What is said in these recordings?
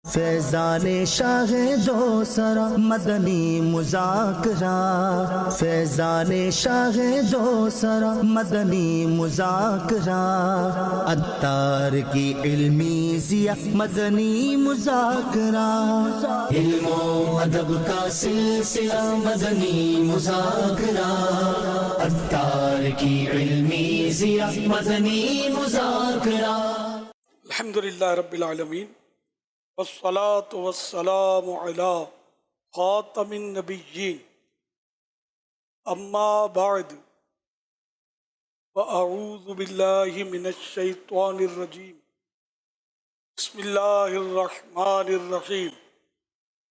फैज़ाने शाह दो सरा मदनी मुज़ाकरा, फैज़ाने शाह दो सरा मदनी मुज़ाकरा, अत्तार की इल्मी ज़िया मदनी मुज़ाकरा, इल्मो अदब का सिलसिला मदनी मुज़ाकरा, अत्तार की इल्मी ज़िया मदनी मुज़ाकरा। अल्हम्दुलिल्लाह रब्बिल आलमीन वस्सलातु वस्सलामु अला खातमिन नबिय्यीन अम्मा बाद व अऊज़ु बिल्लाहि मिनश शैतानिर रजीम बिस्मिल्लाहिर रहमानिर रहीम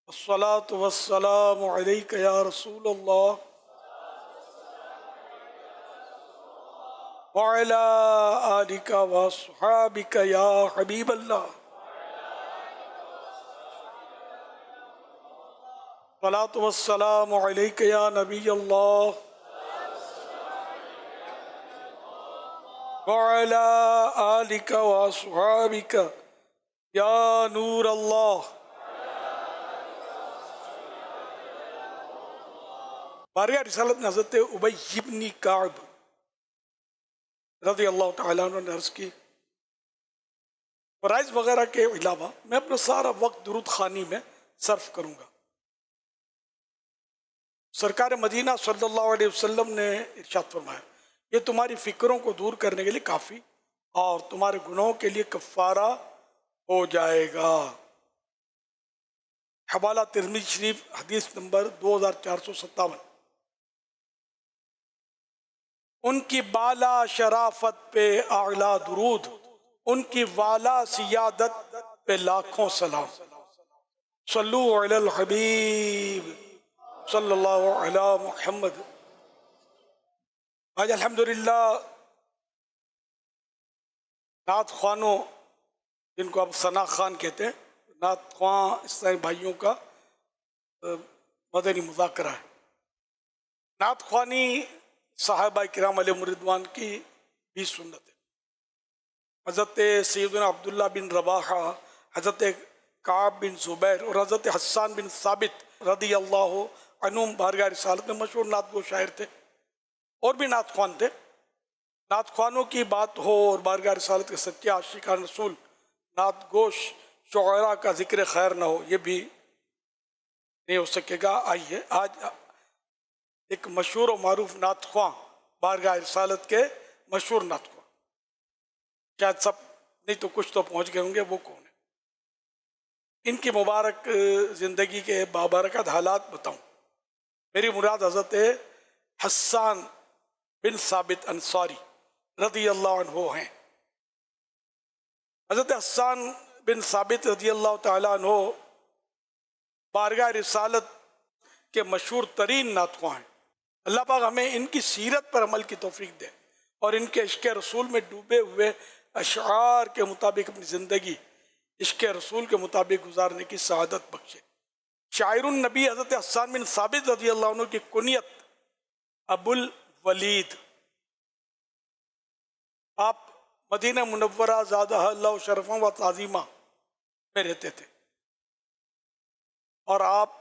वस्सलातु वस्सलामु अलैका या रसूलल्लाह व अला आलिका व अस्हाबिका या हबीबल्लाह। सलातु वस्सलामु अलैका या नबी अल्लाह व अला आलिका व अस्हाबिका या नूर अल्लाह। बारगाह रिसालत में हज़रत उबई इब्न काब रज़ी अल्लाह तआला अन्हु ने अर्ज़ की, फ़राइज़ वगैरह के अलावा मैं अपना सारा वक्त दुरूद खानी में सर्फ करूँगा। सरकार मदीना सल्लल्लाहु अलैहि वसल्लम ने इरशाद फरमाया, ये तुम्हारी फ़िक्रों को दूर करने के लिए काफ़ी और तुम्हारे गुनाहों के लिए कफ़ारा हो जाएगा। हवाला तिरमिज़ी शरीफ हदीस नंबर 2457। उनकी बाला शराफत पे आला दुरूद, उनकी वाला सियादत पे लाखों सलाम। सल्लु अलल हबीब सल्लल्लाहु अलैहि मुहम्मद। आज अल्हम्दुलिल्लाह नात ख्वानों, जिनको अब सना खान कहते हैं, नात ख्वां इस्लामी भाइयों का मदनी मुज़ाकरा है। नात ख्वानी साहबा किराम अलैहिम रिदवान की भी सुन्नत है। हज़रत सैयदना अब्दुल्ला बिन रवाहा, हज़रत काब बिन ज़ुबैर और हज़रत हस्सान बिन साबित रदी अल्लाह अन्हुम बारगाह रिसालत में मशहूर नात गो शायर थे और भी नात ख्वान थे। नात ख्वानों की बात हो और बारगाह रिसालत के सच्चे आशिकान रसूल नात गोश शुअरा का जिक्र खैर ना हो, ये भी नहीं हो सकेगा। आइए आज एक मशहूर और मारूफ नात ख्वां, बारगाह रिसालत के मशहूर नात ख्वां, शायद सब नहीं तो कुछ तो पहुँच गए होंगे, वो कौन है, इनकी मुबारक ज़िंदगी के बाबरकत हालात बताऊँ। मेरी मुराद हज़रत हस्सान बिन साबित अंसारी रज़ी अल्लाह अन्हु हैं। हज़रत हस्सान बिन साबित रज़ी अल्लाह तआला अन्हु बारगाह रिसालत के मशहूर तरीन नात ख्वां हैं। अल्लाह पाक हमें इनकी सीरत पर अमल की तौफीक दे और इनके इश्क़ रसूल में डूबे हुए अशआर के मुताबिक अपनी ज़िंदगी इश्क़ रसूल के मुताबिक गुजारने की सआदत बख्शे। शायरुन नबी हज़रत हस्सान बिन साबित रज़ी अल्लाह अन्हु की कुनियत अबुल वलीद। आप मदीना मुनव्वरा ज़ादहल्लाहु शरफ़न व ताज़ीमा में रहते थे और आप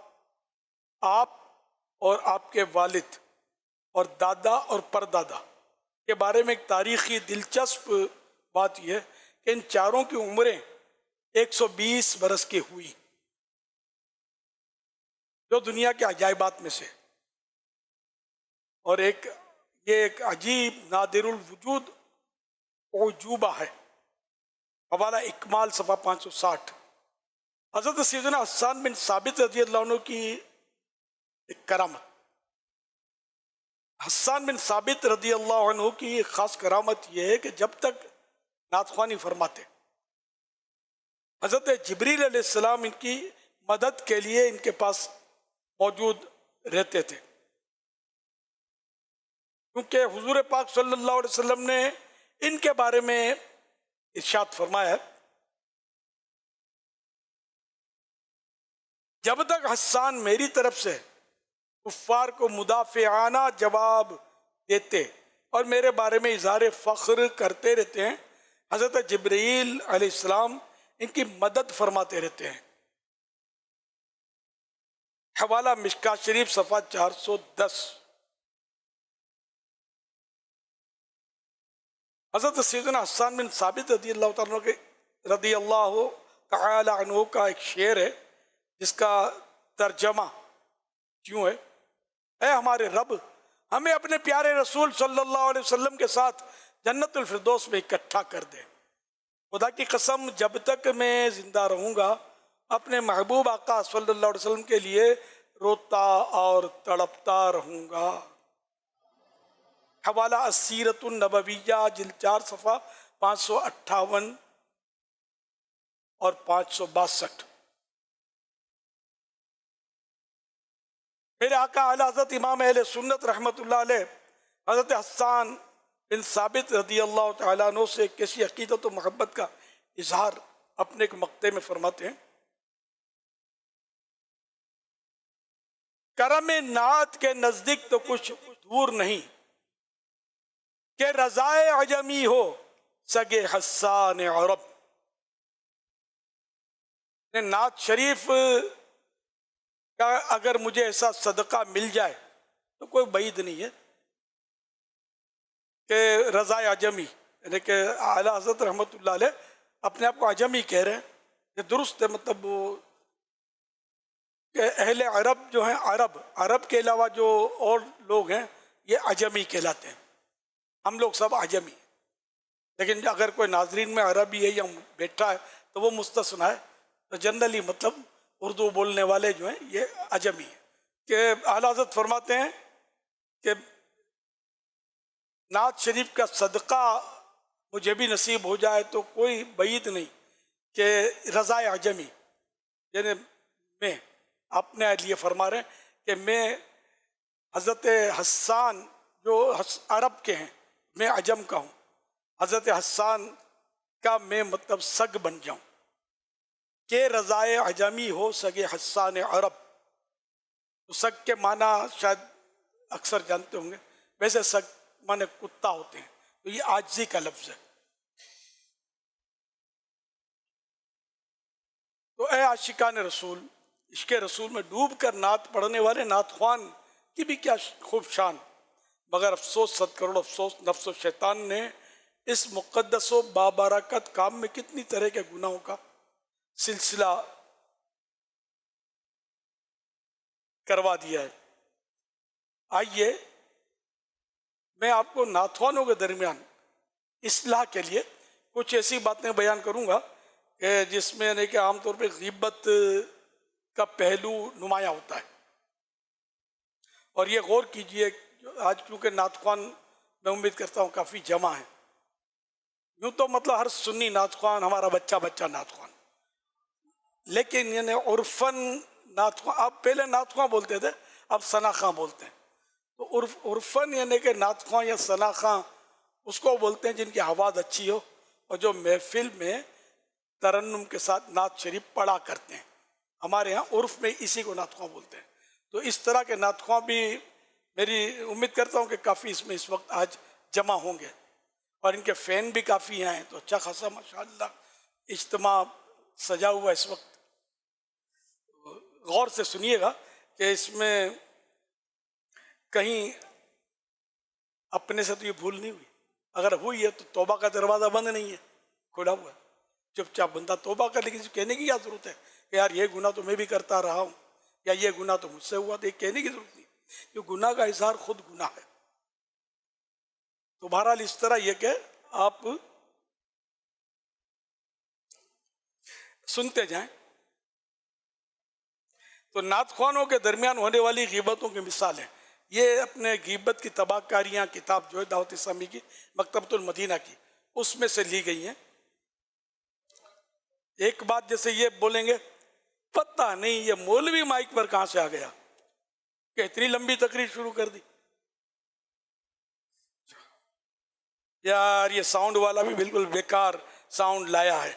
और आपके वालिद और दादा और परदादा के बारे में एक तारीख़ी दिलचस्प बात यह है कि इन चारों की उम्रें 120 बरस की हुई, जो दुनिया के अजायबात में से। और ये एक अजीब नादिरुल वजूद उजूबा है। हवाला इकमाल सफ़ा 560। हज़रत सैयदना हस्सान बिन साबित रज़ी अल्लाह अन्हु की एक करामत। हस्सान बिन साबित रज़ी अल्लाह अन्हु की एक ख़ास करामत यह है कि जब तक नात ख्वानी फरमाते, हज़रत जिब्रील अलैहिस्सलाम इनकी मदद के लिए इनके पास मौजूद रहते थे, क्योंकि हुजूर पाक सल्लल्लाहु अलैहि वसल्लम ने इनके बारे में इरशाद फरमाया है, जब तक हस्सान मेरी तरफ से कुफ्फार को मुदाफ़िआना जवाब देते और मेरे बारे में इज़हार फ़ख्र करते रहते हैं, हज़रत जिब्रील अलैहिस्सलाम इनकी मदद फरमाते रहते हैं हवाला मिशकात शरीफ सफ़ा 410। हज़रत सैयदना हसन बिन साबित रदी अल्लाह तआला अन्हु का एक शेर है जिसका तर्जमा क्यों है, ऐ हमारे रब, हमें अपने प्यारे रसूल सल्लल्लाहु अलैहि वसल्लम के साथ जन्नतुल फिरदौस में इकट्ठा कर दे। खुदा की कसम, जब तक मैं जिंदा रहूंगा अपने महबूब आका सल्लल्लाहु अलैहि वसल्लम के लिए रोता और तड़पता रहूंगा। हवाला अस्सीरतुन नबविय्या जिल्द 4 सफ़ा 558 और 562। मेरे आका आला हज़रत इमाम अहले सुन्नत रहमतुल्लाह अलैह हज़रत हसन बिन साबित रदी अल्लाह तआला अन्हु से किसी अकीदत व मोहब्बत का इजहार अपने एक मक्ते में फरमाते हैं, करम नात के नजदीक तो कुछ दूर नहीं के रजाए अजमी हो सगे हस्सान अरब। नात शरीफ का अगर मुझे ऐसा सदका मिल जाए तो कोई बईद नहीं है कि रज़ाए अजमी, यानी कि आला हज़रत रहमतुल्लाह अलैह अपने आप को अजमी कह रहे हैं, ये दुरुस्त है। मतलब वो कि अहले अरब जो हैं, अरब के अलावा जो और लोग हैं ये अजमी कहलाते हैं। हम लोग सब अजमी हैं, लेकिन अगर कोई नाजरीन में अरबी है या बैठा है तो वो मुस्तस्ना है। तो जनरली मतलब उर्दू बोलने वाले जो हैं ये अजमी है। कि आला हज़रत फरमाते हैं कि नात शरीफ का सदका मुझे भी नसीब हो जाए तो कोई बईद नहीं कि रज़ाए अजमी, यानी मैं अपने लिए फरमा रहे हैं कि मैं हज़रत हस्सान जो अरब के हैं, मैं अजम का हूँ, हज़रत हस्सान का मैं मतलब सग बन जाऊँ के रज़ाए अजमी हो सके हस्सान अरब। तो सग के माना शायद अक्सर जानते होंगे, वैसे सग माने कुत्ता होते हैं, तो ये आजिज़ी का लफ्ज़ है। तो ए आशिकान रसूल, इश्क़ रसूल में डूब कर नात पढ़ने वाले नात ख्वान की भी क्या खूब शान, मगर अफसोस, 7 करोड़ अफसोस, नफ्स व शैतान ने इस मुक़द्दस व बाबरकत काम में कितनी तरह के गुनाहों का सिलसिला करवा दिया है। आइए मैं आपको नाथवानों के दरमियान इस्लाह के लिए कुछ ऐसी बातें बयान करूंगा कि जिसमें यानी कि आमतौर पर ग़ीबत का पहलू नुमाया होता है। और ये गौर कीजिए, आज क्योंकि नाथवान मैं उम्मीद करता हूँ काफ़ी जमा है, यूँ तो मतलब हर सुन्नी नाथवान हमारा बच्चा बच्चा नाथवान, लेकिन यानी उर्फन नाथवान, अब पहले नाथवान बोलते थे, अब सनाखा बोलते हैं। तो उर्फन यानी कि नाथवान या सनाखा उसको बोलते हैं जिनकी आवाज़ अच्छी हो और जो महफिल में तरन्नुम के साथ नात शरीफ पढ़ा करते हैं। हमारे यहाँ उर्फ में इसी को नाथवान बोलते हैं। तो इस तरह के नाथवान भी मेरी उम्मीद करता हूँ कि काफ़ी इसमें इस वक्त आज जमा होंगे और इनके फ़ैन भी काफ़ी हैं। तो अच्छा खासा माशाअल्लाह इज्तिमा सजा हुआ इस वक्त। गौर से सुनिएगा कि इसमें कहीं अपने से तो ये भूल नहीं हुई, अगर हुई है तो तौबा का दरवाज़ा बंद नहीं है, खुला हुआ है। चुपचाप बंदा तौबा कर, लेकिन कहने की क्या ज़रूरत है कि यार ये गुनाह तो मैं भी करता रहा हूँ या ये गुनाह तो मुझसे हुआ, तो ये कहने की ज़रूरत नहीं, ये गुनाह का इजहार खुद गुनाह है। तो बहरहाल इस तरह यह कि आप सुनते जाएं। तो नातख्वानों के दरमियान होने वाली ग़ीबतों की मिसाल है, ये अपने ग़ीबत की तबाहकारियाँ किताब जो है दावत इस्लामी की मकतबतुल मदीना की, उसमें से ली गई हैं। एक बात जैसे ये बोलेंगे, पता नहीं ये मौलवी माइक पर कहाँ से आ गया कि इतनी लंबी तकरीर शुरू कर दी। यार ये साउंड वाला भी बिल्कुल बेकार साउंड लाया है।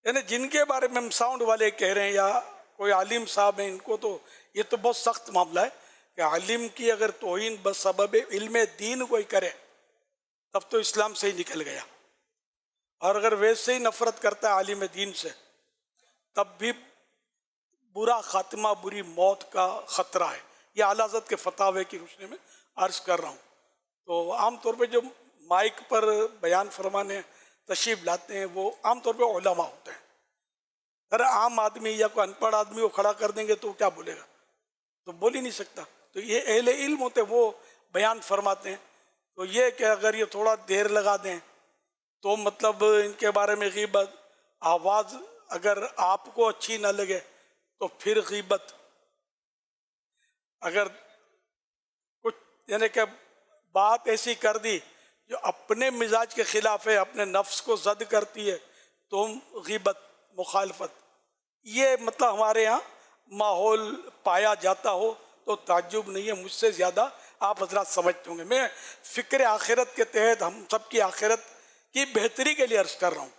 यानी जिनके बारे में हम साउंड वाले कह रहे हैं या कोई आलिम साहब हैं, इनको तो ये तो बहुत सख्त मामला है कि आलिम की अगर तौहीन बस सबब इल्म दीन कोई करे तब तो इस्लाम से ही निकल गया, और अगर वैसे ही नफरत करता है आलिम दीन से तब भी बुरा खात्मा, बुरी मौत का ख़तरा है। ये आला हज़रत के फतावे की रोशनी में अर्ज़ कर रहा हूँ। तो आमतौर पे जो माइक पर बयान फरमाने तशरीफ़ लाते हैं वो आमतौर पे उलमा होते हैं। अरे आम आदमी या कोई अनपढ़ आदमी को खड़ा कर देंगे तो क्या बोलेगा, तो बोल ही नहीं सकता। तो ये अहले इल्म होते हैं, वो बयान फरमाते हैं। तो ये कि अगर ये थोड़ा देर लगा दें तो मतलब इनके बारे में गीबत, आवाज़ अगर आपको अच्छी ना लगे तो फिर गीबत, अगर कुछ यानी कि बात ऐसी कर दी जो अपने मिजाज के खिलाफ है, अपने नफ्स को जद करती है, तो गीबत, मुखालफत, ये मतलब हमारे यहाँ माहौल पाया जाता हो तो ताज्जुब नहीं है। मुझसे ज़्यादा आप हजरात समझते होंगे। मैं फ़िक्र आखिरत के तहत हम सब की आखिरत की बेहतरी के लिए अर्ज कर रहा हूँ,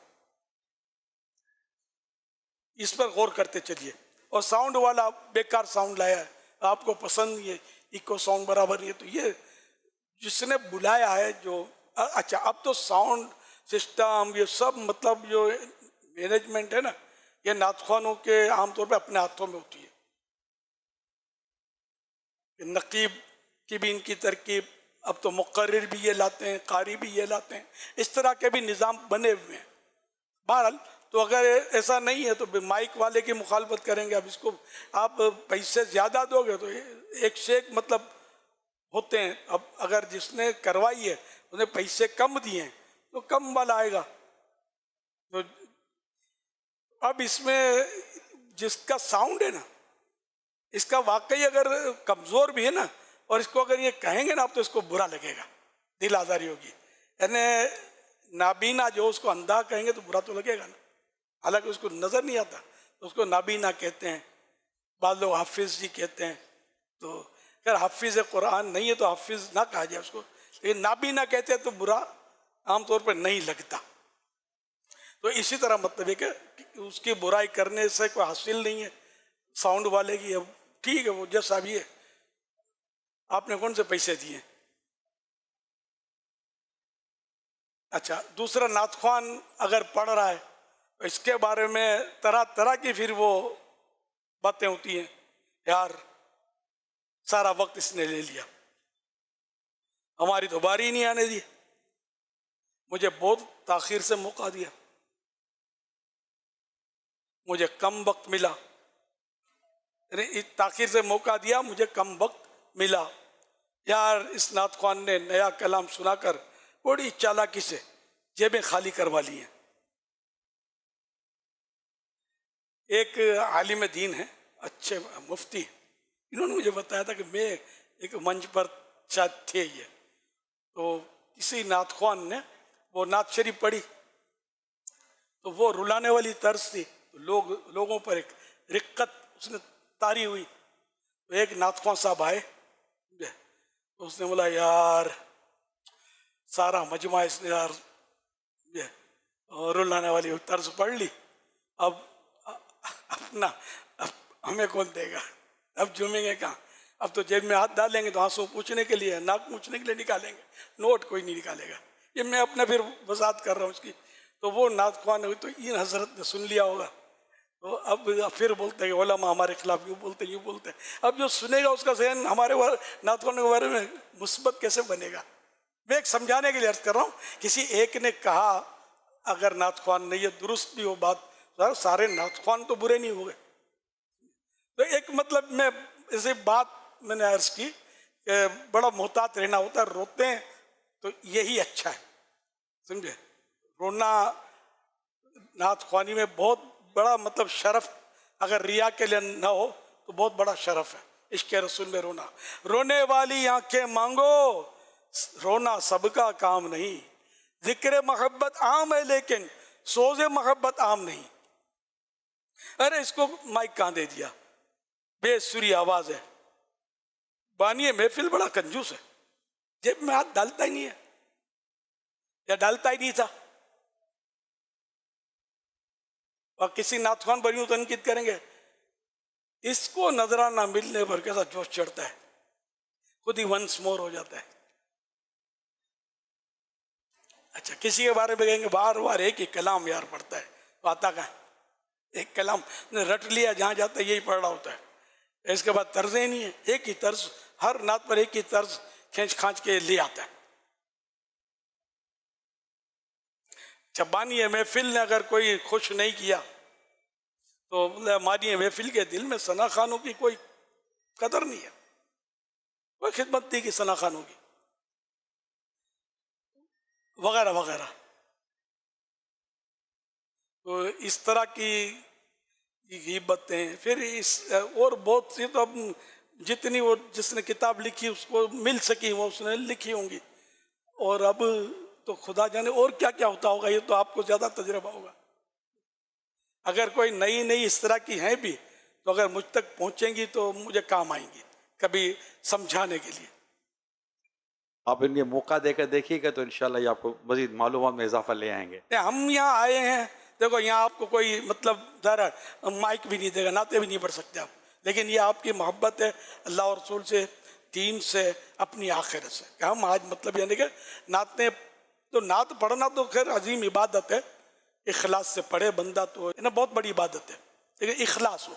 इस पर गौर करते चलिए। और साउंड वाला बेकार साउंड लाया है, आपको पसंद नहीं है, इको साउंड बराबर नहीं है, तो ये जिसने बुलाया है जो अच्छा, अब तो साउंड सिस्टम ये सब मतलब जो मैनेजमेंट है ना, ये नातख्वानों के आमतौर पे अपने हाथों में होती है। नकीब की भी इनकी तरकीब, अब तो मुकर्रिर भी ये लाते हैं, कारी भी ये लाते हैं, इस तरह के भी निज़ाम बने हुए हैं। बहरहाल, तो अगर ऐसा नहीं है तो माइक वाले की मुखालफत करेंगे। अब इसको आप पैसे ज़्यादा दोगे तो एक से एक मतलब होते हैं। अब अगर जिसने करवाई है उन्हें पैसे कम दिए हैं तो कम वाला आएगा। तो अब इसमें जिसका साउंड है ना, इसका वाकई अगर कमज़ोर भी है ना, और इसको अगर ये कहेंगे ना आप, तो इसको बुरा लगेगा, दिल आज़ारी होगी। यानी नाबीना जो उसको अंधा कहेंगे तो बुरा तो लगेगा ना, हालांकि उसको नज़र नहीं आता तो उसको नाबीना कहते हैं। बाद लोग हाफिज़ जी कहते हैं। तो अगर हाफिज़ कुरान नहीं है तो हाफिज़ ना कहा जाए उसको, लेकिन नाबीना कहते हैं तो बुरा आमतौर पर नहीं लगता। तो इसी तरह मतलब है कि उसकी बुराई करने से कोई हासिल नहीं है साउंड वाले की। अब ठीक है, वो जैसा भी है, आपने कौन से पैसे दिए। अच्छा, दूसरा नातख्वान अगर पढ़ रहा है तो इसके बारे में तरह तरह की फिर वो बातें होती हैं, यार सारा वक्त इसने ले लिया, हमारी तो बारी ही नहीं आने दी, मुझे बहुत ताखिर से मौका दिया, मुझे कम वक्त मिला, ताखिर से मौका दिया, मुझे कम वक्त मिला। यार इस नातख्वान ने नया कलाम सुनाकर बड़ी चालाकी से जेबें खाली करवा ली हैं। एक आलिम दीन है, अच्छे मुफ्ती, इन्होंने मुझे बताया था कि मैं एक मंच पर शायद थे ये, तो किसी नातख्वान ने वो नात शरीफ पढ़ी तो वो रुलाने वाली तर्ज थी, तो लोगों पर एक रिक्कत उसने तारी हुई। तो एक नातख्वान साहब आए तो उसने बोला, यार सारा मजमा इसने यार रुलाने वाली तर्ज पढ़ ली, अब अपना अब हमें कौन देगा, अब झूमेंगे कहाँ, अब तो जेब में हाथ डालेंगे तो आंसू पूछने के लिए, नाक पूछने के लिए निकालेंगे, नोट कोई नहीं निकालेगा। ये मैं अपने फिर वजात कर रहा हूँ उसकी। तो वो नातख्वान हुई तो इन हजरत ने सुन लिया होगा, तो अब फिर बोलते हैं उलमा हमारे खिलाफ यूँ बोलते यूँ बोलते हैं। अब जो सुनेगा उसका जहन हमारे नातख्वान के बारे में मुस्बत कैसे बनेगा। मैं एक समझाने के लिए अर्ज कर रहा हूँ, किसी एक ने कहा अगर नातख्वान नहीं है दुरुस्त भी हो बात, सारे नातख्वान तो बुरे नहीं हो गए। तो एक मतलब मैं ऐसी बात मैंने अर्ज की कि बड़ा मोहतात रहना होता है, रोते हैं तो यही अच्छा है, समझे। रोना नातख्वानी में बहुत बड़ा मतलब शरफ, अगर रिया के लिए ना हो तो बहुत बड़ा शरफ है। इश्क़ रसूल में रोना, रोने वाली आंखें मांगो, रोना सबका काम नहीं, जिक्र मोहब्बत आम है लेकिन सोज़े मोहब्बत आम नहीं। अरे इसको माइक कहाँ दे दिया, बेसुरी आवाज है, बानिए महफिल बड़ा कंजूस है, जेब में हाथ डालता ही नहीं है या डालता ही नहीं था। और किसी नातख्वान पर यूं तनकीद करेंगे, इसको नजराना मिलने पर कैसा जोश चढ़ता है, खुद ही वंस मोर हो जाता है। अच्छा, किसी के बारे में कहेंगे बार बार एक ही कलाम यार पढ़ता है, तो आता कहाँ, एक कलाम ने रट लिया, जहाँ जाता है यही पढ़ रहा होता है, इसके बाद तर्जें नहीं है, एक ही तर्ज, हर नात पर एक ही तर्ज खींच खांच के ले आता है। चबानी महफिल ने अगर कोई खुश नहीं किया तो हमारी महफिल के दिल में सना खानों की कोई कदर नहीं है, कोई खिदमत नहीं की सना खानों की, वगैरह वगैरह। तो इस तरह की ग़ीबतें, फिर इस और बहुत सी, तो अब जितनी वो जिसने किताब लिखी उसको मिल सकी वो उसने लिखी होंगी, और अब तो खुदा जाने और क्या क्या होता होगा, ये तो आपको ज़्यादा तजुर्बा होगा। अगर कोई नई नई इस तरह की हैं भी तो अगर मुझ तक पहुंचेंगी तो मुझे काम आएंगी कभी समझाने के लिए। आप इनके मौका देकर देखिएगा तो इंशाल्लाह ये आपको मजीद मालूमात में इजाफा ले आएंगे। हम यहाँ आए हैं, देखो यहाँ आपको कोई मतलब ज़रा माइक भी नहीं देगा, नाते भी नहीं पढ़ सकते आप, लेकिन ये आपकी मोहब्बत है अल्लाह और रसूल से, दीन से, अपनी आखिरत से। कि हम आज मतलब यानी कि नाते, तो नात पढ़ना तो खैर अजीम इबादत है, इखलास से पढ़े बंदा तो है ना, बहुत बड़ी इबादत है, लेकिन इखलास हो।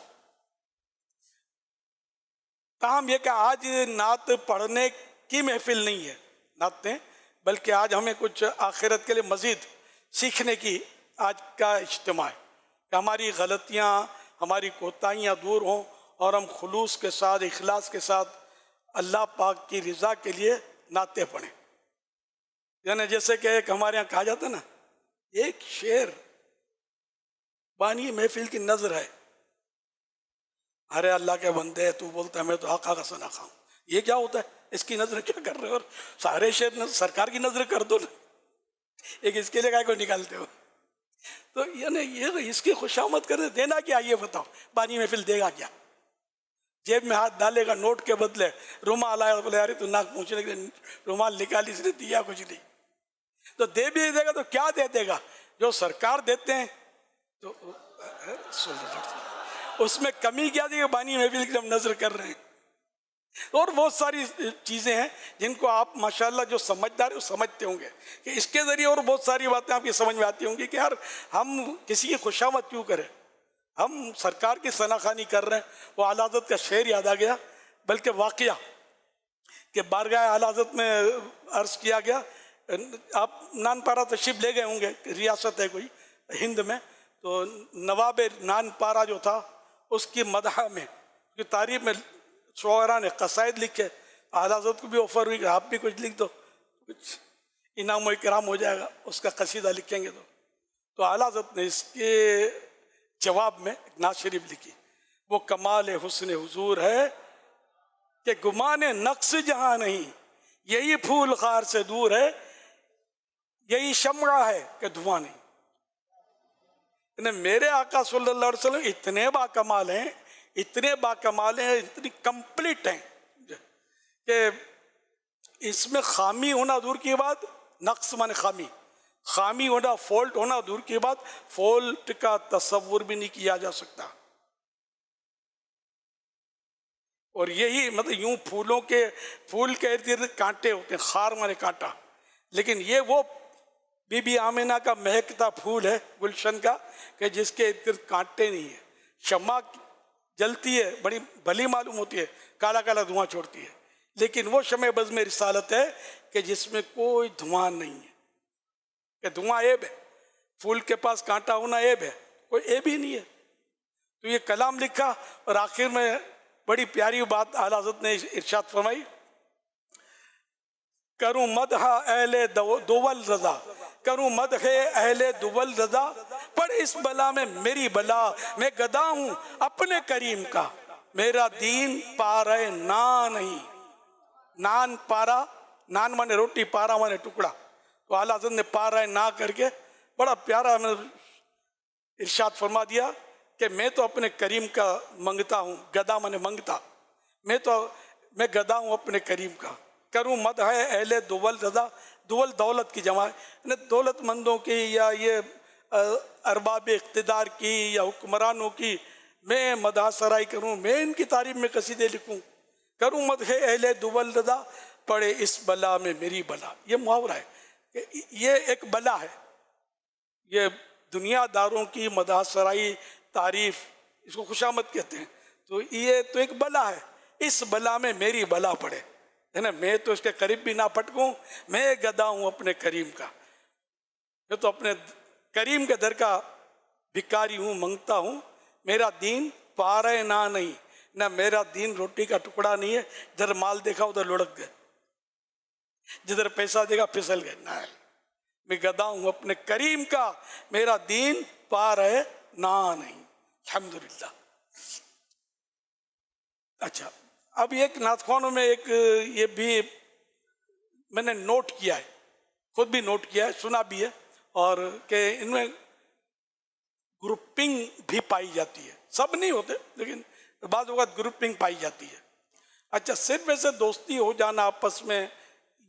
ताहम यह कि आज नात पढ़ने की महफिल नहीं है नातें, बल्कि आज हमें कुछ आखिरत के लिए मज़ीद सीखने की आज का इज्तिमा है कि हमारी गलतियाँ, हमारी कोताहियाँ दूर हों और हम खुलूस के साथ, इखलास के साथ अल्लाह पाक की रज़ा के लिए नाते पढ़ें। यानी जैसे कि एक हमारे यहाँ कहा जाता है ना, एक शेर बानी महफिल की नजर है, अरे अल्लाह के बंदे तू बोलता है मैं तो आका का सना खाऊं, ये क्या होता है, इसकी नजर क्या कर रहे हो, और सारे शेर सरकार की नजर कर दो ना, एक इसके लिए काय को निकालते हो। तो यानी ये इसकी खुशामद कर देना क्या, ये बताओ बानी महफिल देगा क्या? जेब में हाथ डालेगा, नोट के बदले रुमाल आया, बोले अरे तू नाक पूछने के लिए रुमाल निकाली, इसने दिया कुछ नहीं, तो दे भी देगा तो क्या दे देगा, जो सरकार देते हैं तो उसमें कमी क्या थी, बानी महफिल की हम नजर कर रहे हैं। और बहुत सारी चीज़ें हैं जिनको आप माशाल्लाह जो समझदार है वो समझते होंगे कि इसके ज़रिए और बहुत सारी बातें आपकी समझ में आती होंगी कि यार हम किसी की खुशामद क्यों करें, हम सरकार की सनाखानी कर रहे हैं। वो आला हज़रत का शेर याद आ गया, बल्कि वाक़या कि बारगाह आला हज़रत में अर्ज़ किया गया, आप नानपारा तशरीफ़ ले गए होंगे, रियासत है कोई हिंद में, तो नवाब नानपारा जो था उसकी मदह में, उसकी तारीफ में शोहरा ने कसायद लिखे, आला हज़रत को भी ऑफर हुई कि आप भी कुछ लिख दो, कुछ इनाम इकराम हो जाएगा, उसका कसीदा लिखेंगे तो आला हज़रत ने इसके जवाब में एक नात शरीफ लिखी, वो कमाल हुस्न हुजूर है कि गुमाने नक्श जहाँ नहीं, यही फूल खार से दूर है, यही शम्मा है कि धुआं नहीं। मेरे आका सल्लल्लाहु अलैहि वसल्लम इतने बाकमाल हैं, इतने बाकमाल हैं, इतनी कंप्लीट हैं कि इसमें खामी होना दूर की बात, नक्स माने खामी, खामी होना, फॉल्ट होना दूर की बात, फॉल्ट का तस्वुर भी नहीं किया जा सकता। और यही मतलब यूं फूल के इर्द गिर्द कांटे होते हैं, खार माने कांटा, लेकिन ये वो बीबी आमिना का महकता फूल है गुलशन का कि जिसके इर्द गिर्द कांटे नहीं है। शम्मा जलती है, बड़ी भली मालूम होती है, काला काला धुआं छोड़ती है, लेकिन वो शमे बज़ में रिसालत है कि जिसमें कोई धुआं नहीं है, कि धुआं ऐब है, फूल के पास कांटा होना ऐब है, कोई ऐब ही नहीं है। तो ये कलाम लिखा और आखिर में बड़ी प्यारी बात आला हज़रत ने इरशाद फरमाई, करूँ मदह अहले दुवल रज़ा, करूँ मदह अहले दुवल रज़ा, पर इस बला में मेरी बला, मैं गदा हूँ अपने करीम का, मेरा दीन पारा ना नहीं। नान पारा, नान माने रोटी, पारा माने टुकड़ा, तो आला हज़रत ने पारा ना करके बड़ा प्यारा इरशाद फरमा दिया कि मैं तो अपने करीम का मंगता हूँ, गदा माने मंगता, मैं गदा हूँ अपने करीम का। करूँ मद है अहले दुवल रज़ा, दुवल दौलत की जमा है, दौलतमंदों की या ये अरबाब इक़्तिदार की या हुक्मरानों की मैं मदह सराई करूँ, मैं इनकी तारीफ में कसीदे लिखूँ। करूँ मद है अहले दुवल रज़ा, पड़े इस बला में मेरी बला। ये मुहावरा है कि ये एक बला है, ये दुनियादारों की मदह सराई, तारीफ, इसको खुशामद कहते हैं। तो ये तो एक बला है, इस बला में मेरी बला पड़े, है ना। मैं तो इसके करीब भी ना पटकूं, मैं गदा हूं अपने करीम का, मैं तो अपने करीम के दर का भिखारी हूं, मंगता हूं। मेरा दीन पारे ना नहीं, ना मेरा दीन रोटी का टुकड़ा नहीं है, इधर माल देखा उधर लुढ़क गए, जिधर पैसा देखा फिसल गए। ना, मैं गदा हूं अपने करीम का, मेरा दीन पार है ना नहीं। अल्हम्दुलिल्लाह। अच्छा, अब एक नाथखानों में एक ये भी मैंने नोट किया है, खुद भी नोट किया है, सुना भी है, और कि इनमें ग्रुपिंग भी पाई जाती है। सब नहीं होते लेकिन बाद वक्त ग्रुपिंग पाई जाती है। अच्छा, सिर्फ ऐसे दोस्ती हो जाना आपस में,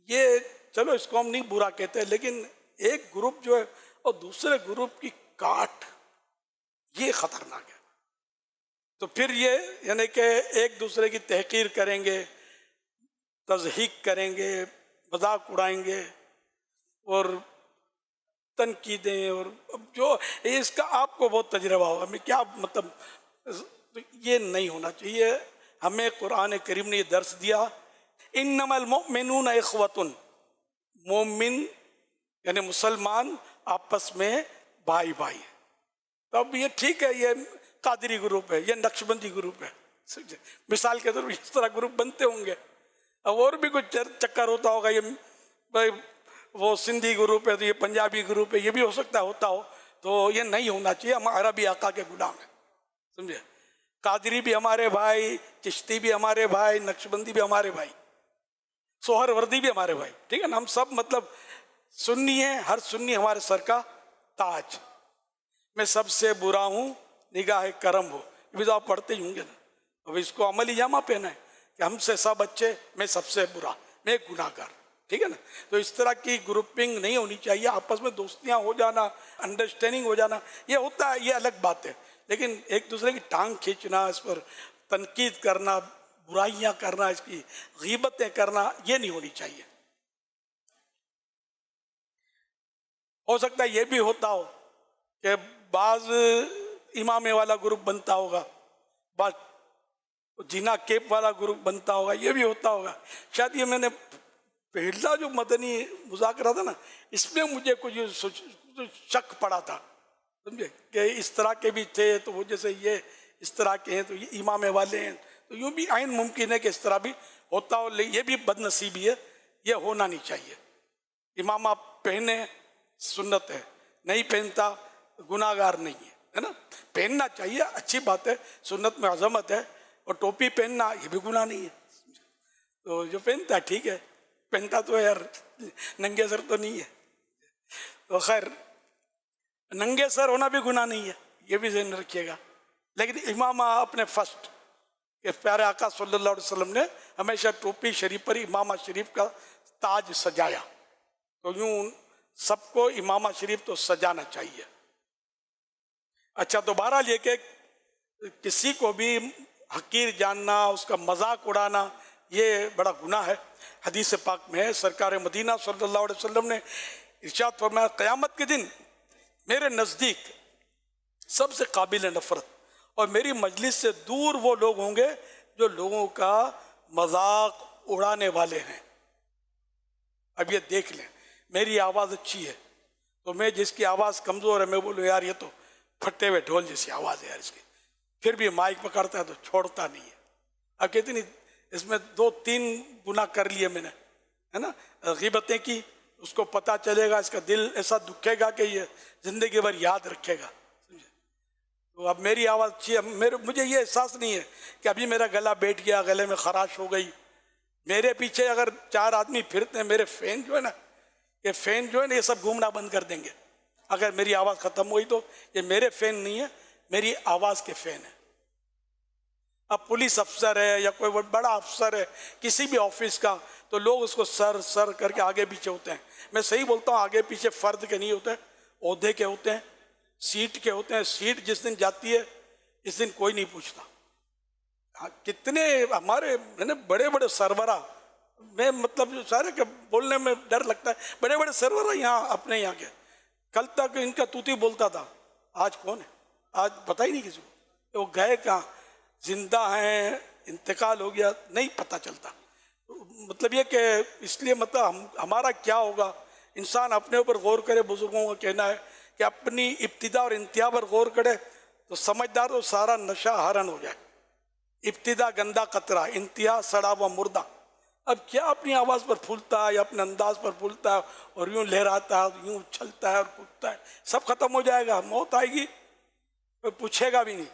ये चलो इसको हम नहीं बुरा कहते, लेकिन एक ग्रुप जो है और दूसरे ग्रुप की काट, ये खतरनाक है। तो फिर ये यानी कि एक दूसरे की तहकीर करेंगे, तज़हीक करेंगे, मजाक उड़ाएंगे और तनकीदें, और जो इसका आपको बहुत तजर्बा होगा, मैं क्या मतलब, ये नहीं होना चाहिए। हमें कुरान करीम ने ये दर्स दिया, इन्नमल मुमिनून इख्वतुन, मोमिन यानी मुसलमान आपस में भाई भाई है। तो अब ये ठीक है, ये कादरी ग्रुप है, ये नक्शबंदी ग्रुप है, मिसाल के तौर इस तरह ग्रुप बनते होंगे। अब और भी कुछ चक्कर होता होगा, ये भाई वो सिंधी ग्रुप है तो ये पंजाबी ग्रुप है, ये भी हो सकता है होता हो। तो ये नहीं होना चाहिए, हम अरबी आका के गुलाम हैं, समझे। कादरी भी हमारे भाई, चिश्ती भी हमारे भाई, नक्शबंदी भी हमारे भाई, सोहरवर्दी भी हमारे भाई, ठीक है ना। हम सब मतलब सुन्नी हैं, हर सुन्नी हमारे सर का ताज। मैं सबसे बुरा हूँ निगाह करम हो, ये भी तो आप पढ़ते ही होंगे ना। अब इसको अमली जामा पहना है कि हमसे सब अच्छे, मैं सबसे बुरा, मैं गुनाहगार, ठीक है ना। तो इस तरह की ग्रुपिंग नहीं होनी चाहिए। आपस में दोस्तियां हो जाना, अंडरस्टैंडिंग हो जाना, ये होता है, ये अलग बात है। लेकिन एक दूसरे की टांग खींचना, इस पर तनकीद करना, बुराइयां करना, इसकी गीबतें करना, ये नहीं होनी चाहिए। हो सकता है ये भी होता हो कि बाज इमामे वाला ग्रुप बनता होगा, बाज जीना केप वाला ग्रुप बनता होगा, ये भी होता होगा शायद। ये मैंने पहला जो मदनी मुज़ाकरा था ना, इसमें मुझे कुछ शक पड़ा था, समझे, कि इस तरह के भी थे, तो वो जैसे ये इस तरह के हैं तो ये इमामे वाले हैं, तो यूँ भी आइन मुमकिन है कि इस तरह भी होता हो। ये भी बदनसीबी है, ये होना नहीं चाहिए। इमामा पहने सुन्नत है, नहीं पहनता गुनाहगार नहीं है ना। पहनना चाहिए, अच्छी बात है, सुन्नत में अजमत है। और टोपी पहनना ये भी गुनाह नहीं है। तो जो पहनता है ठीक है, पहनता तो यार नंगे सर तो नहीं है। तो खैर, नंगे सर होना भी गुनाह नहीं है, ये भी ज़हन रखिएगा। लेकिन इमामा अपने फर्स्ट के प्यारे आका सल्लल्लाहु अलैहि वसल्लम ने हमेशा टोपी शरीफ पर इमामा शरीफ का ताज सजाया। तो यूँ सबको इमामा शरीफ तो सजाना चाहिए। अच्छा, तो बहरहाल ये कि किसी को भी हकीर जानना, उसका मजाक उड़ाना, ये बड़ा गुनाह है। हदीस पाक में है, सरकार मदीना सल्लल्लाहु अलैहि वसल्लम ने इरशाद फरमाया, क़यामत के दिन मेरे नज़दीक सबसे काबिल नफ़रत और मेरी मजलिस से दूर वो लोग होंगे जो लोगों का मजाक उड़ाने वाले हैं। अब ये देख लें, मेरी आवाज़ अच्छी है तो मैं जिसकी आवाज़ कमज़ोर है मैं बोलूँ यार ये तो फटे हुए ढोल जैसी आवाज़ है यार इसकी, फिर भी माइक पकड़ता है तो छोड़ता नहीं है। अब कितनी इसमें 2-3 गुनाह कर लिए मैंने, है ना। ग़ीबतें की, उसको पता चलेगा, इसका दिल ऐसा दुखेगा कि ये ज़िंदगी भर याद रखेगा, समझे। तो अब मेरी आवाज़ अच्छी है, मुझे ये एहसास नहीं है कि अभी मेरा गला बैठ गया, गले में खराश हो गई। मेरे पीछे अगर 4 आदमी फिरते हैं, मेरे फ़ैन जो है ना, ये फ़ैन जो है ना, ये सब घूमना बंद कर देंगे अगर मेरी आवाज़ ख़त्म हुई तो। ये मेरे फ़ैन नहीं है, मेरी आवाज़ के फ़ैन है। अब पुलिस अफसर है या कोई बड़ा अफसर है किसी भी ऑफिस का, तो लोग उसको सर सर करके आगे पीछे होते हैं। मैं सही बोलता हूँ, आगे पीछे फ़र्द के नहीं होते, ओहदे के होते हैं, सीट के होते हैं। सीट जिस दिन जाती है इस दिन कोई नहीं पूछता। हाँ, कितने हमारे मैंने बड़े बड़े सरबरा, मैं मतलब जो सारे के बोलने में डर लगता है, बड़े बड़े सरबरा यहाँ अपने यहाँ के, कल तक इनका तूती बोलता था, आज कौन है, आज पता ही नहीं किसी को वो गए कहाँ, जिंदा हैं, इंतकाल हो गया, नहीं पता चलता। मतलब ये कि इसलिए मतलब हमारा क्या होगा, इंसान अपने ऊपर गौर करे। बुजुर्गों का कहना है कि अपनी इब्तिदा और इंतहा पर गौर करे तो समझदार तो सारा नशा हरण हो जाए। इब्तिदा गंदा कतरा, इंतहा सड़ा हुआ मुर्दा। अब क्या अपनी आवाज़ पर फूलता है या अपने अंदाज पर फूलता है और यूं लहराता है, यूं उछलता है और कूदता है, सब खत्म हो जाएगा। मौत आएगी कोई पूछेगा भी नहीं।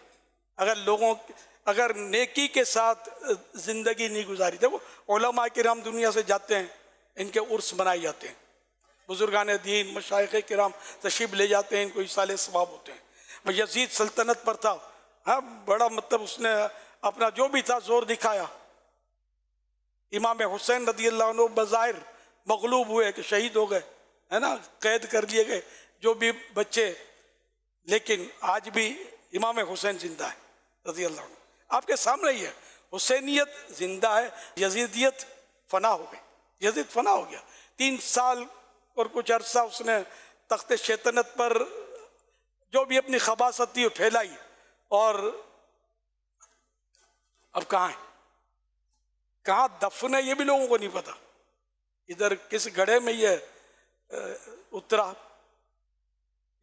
अगर नेकी के साथ जिंदगी नहीं गुजारी। देखो उलमा किराम दुनिया से जाते हैं, इनके उर्स मनाए जाते हैं, बुजुर्गान दीन मशाइख किराम तशरीफ ले जाते हैं, इनको इसाले सवाब होते हैं। वह यजीद सल्तनत पर था, हाँ बड़ा मतलब उसने अपना जो भी था जोर दिखाया। इमाम हुसैन रदी अल्लाह अन्हु बज़ाहिर मगलूब हुए कि शहीद हो गए, है ना, कैद कर लिए गए जो भी बच्चे, लेकिन आज भी इमाम हुसैन जिंदा है रदी अल्लाह अन्हु। आपके सामने ही है, हुसैनियत जिंदा है, यजीदियत फना हो गई। यजीद फना हो गया, 3 साल और कुछ अरसा उसने तख्ते शैतनत पर जो भी अपनी खबासत थी फैलाई, और अब कहाँ है, कहाँ दफन है ये भी लोगों को नहीं पता। इधर किस गड्ढे में ये उतरा।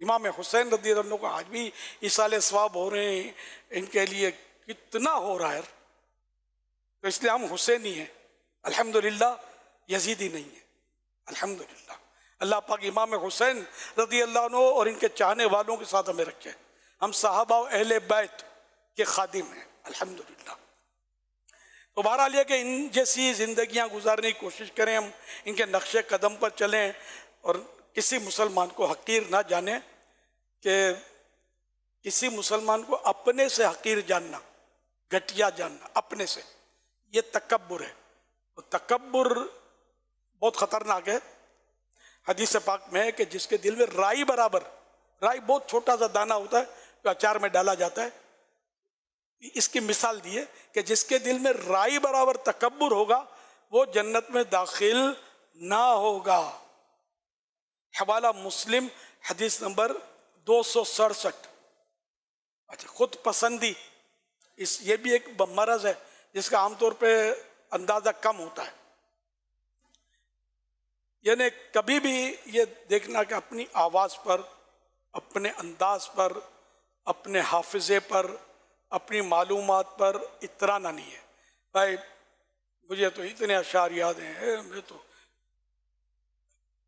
इमाम हुसैन रदी अल्लाह अन्हु को आज भी इसाले सवाब हो रहे हैं, इनके लिए कितना हो रहा है। तो इसलिए हम हुसैनी हैं अल्हम्दुलिल्लाह, यजीदी नहीं है अल्हम्दुलिल्लाह। अल्लाह पाक इमाम हुसैन रदी अल्लाह अन्हु और इनके चाहने वालों के साथ हमें रखे। हम साहबा और अहले बैत के खादिम हैं अल्हम्दुलिल्लाह। तो बहरहाल ये कि इन जैसी ज़िंदगियाँ गुजारने की कोशिश करें, हम इनके नक्शे कदम पर चलें और किसी मुसलमान को हकीर ना जाने। कि किसी मुसलमान को अपने से हकीर जानना, घटिया जानना अपने से, ये तकब्बुर है। तो तकब्बुर बहुत ख़तरनाक है। हदीस पाक में है कि जिसके दिल में राई बराबर, राई बहुत छोटा सा दाना होता है जो अचार में डाला जाता है, इसकी मिसाल दी है कि जिसके दिल में राई बराबर तकब्बुर होगा वो जन्नत में दाखिल ना होगा। हवाला मुस्लिम हदीस नंबर 267। अच्छा, खुद पसंदी ये भी एक मरज है जिसका आमतौर पे अंदाज़ा कम होता है। यानी कभी भी ये देखना कि अपनी आवाज़ पर, अपने अंदाज पर, अपने हाफिज़े पर, अपनी मालूमात पर इतराना नहीं है। भाई मुझे तो इतने अशार याद हैं, मैं तो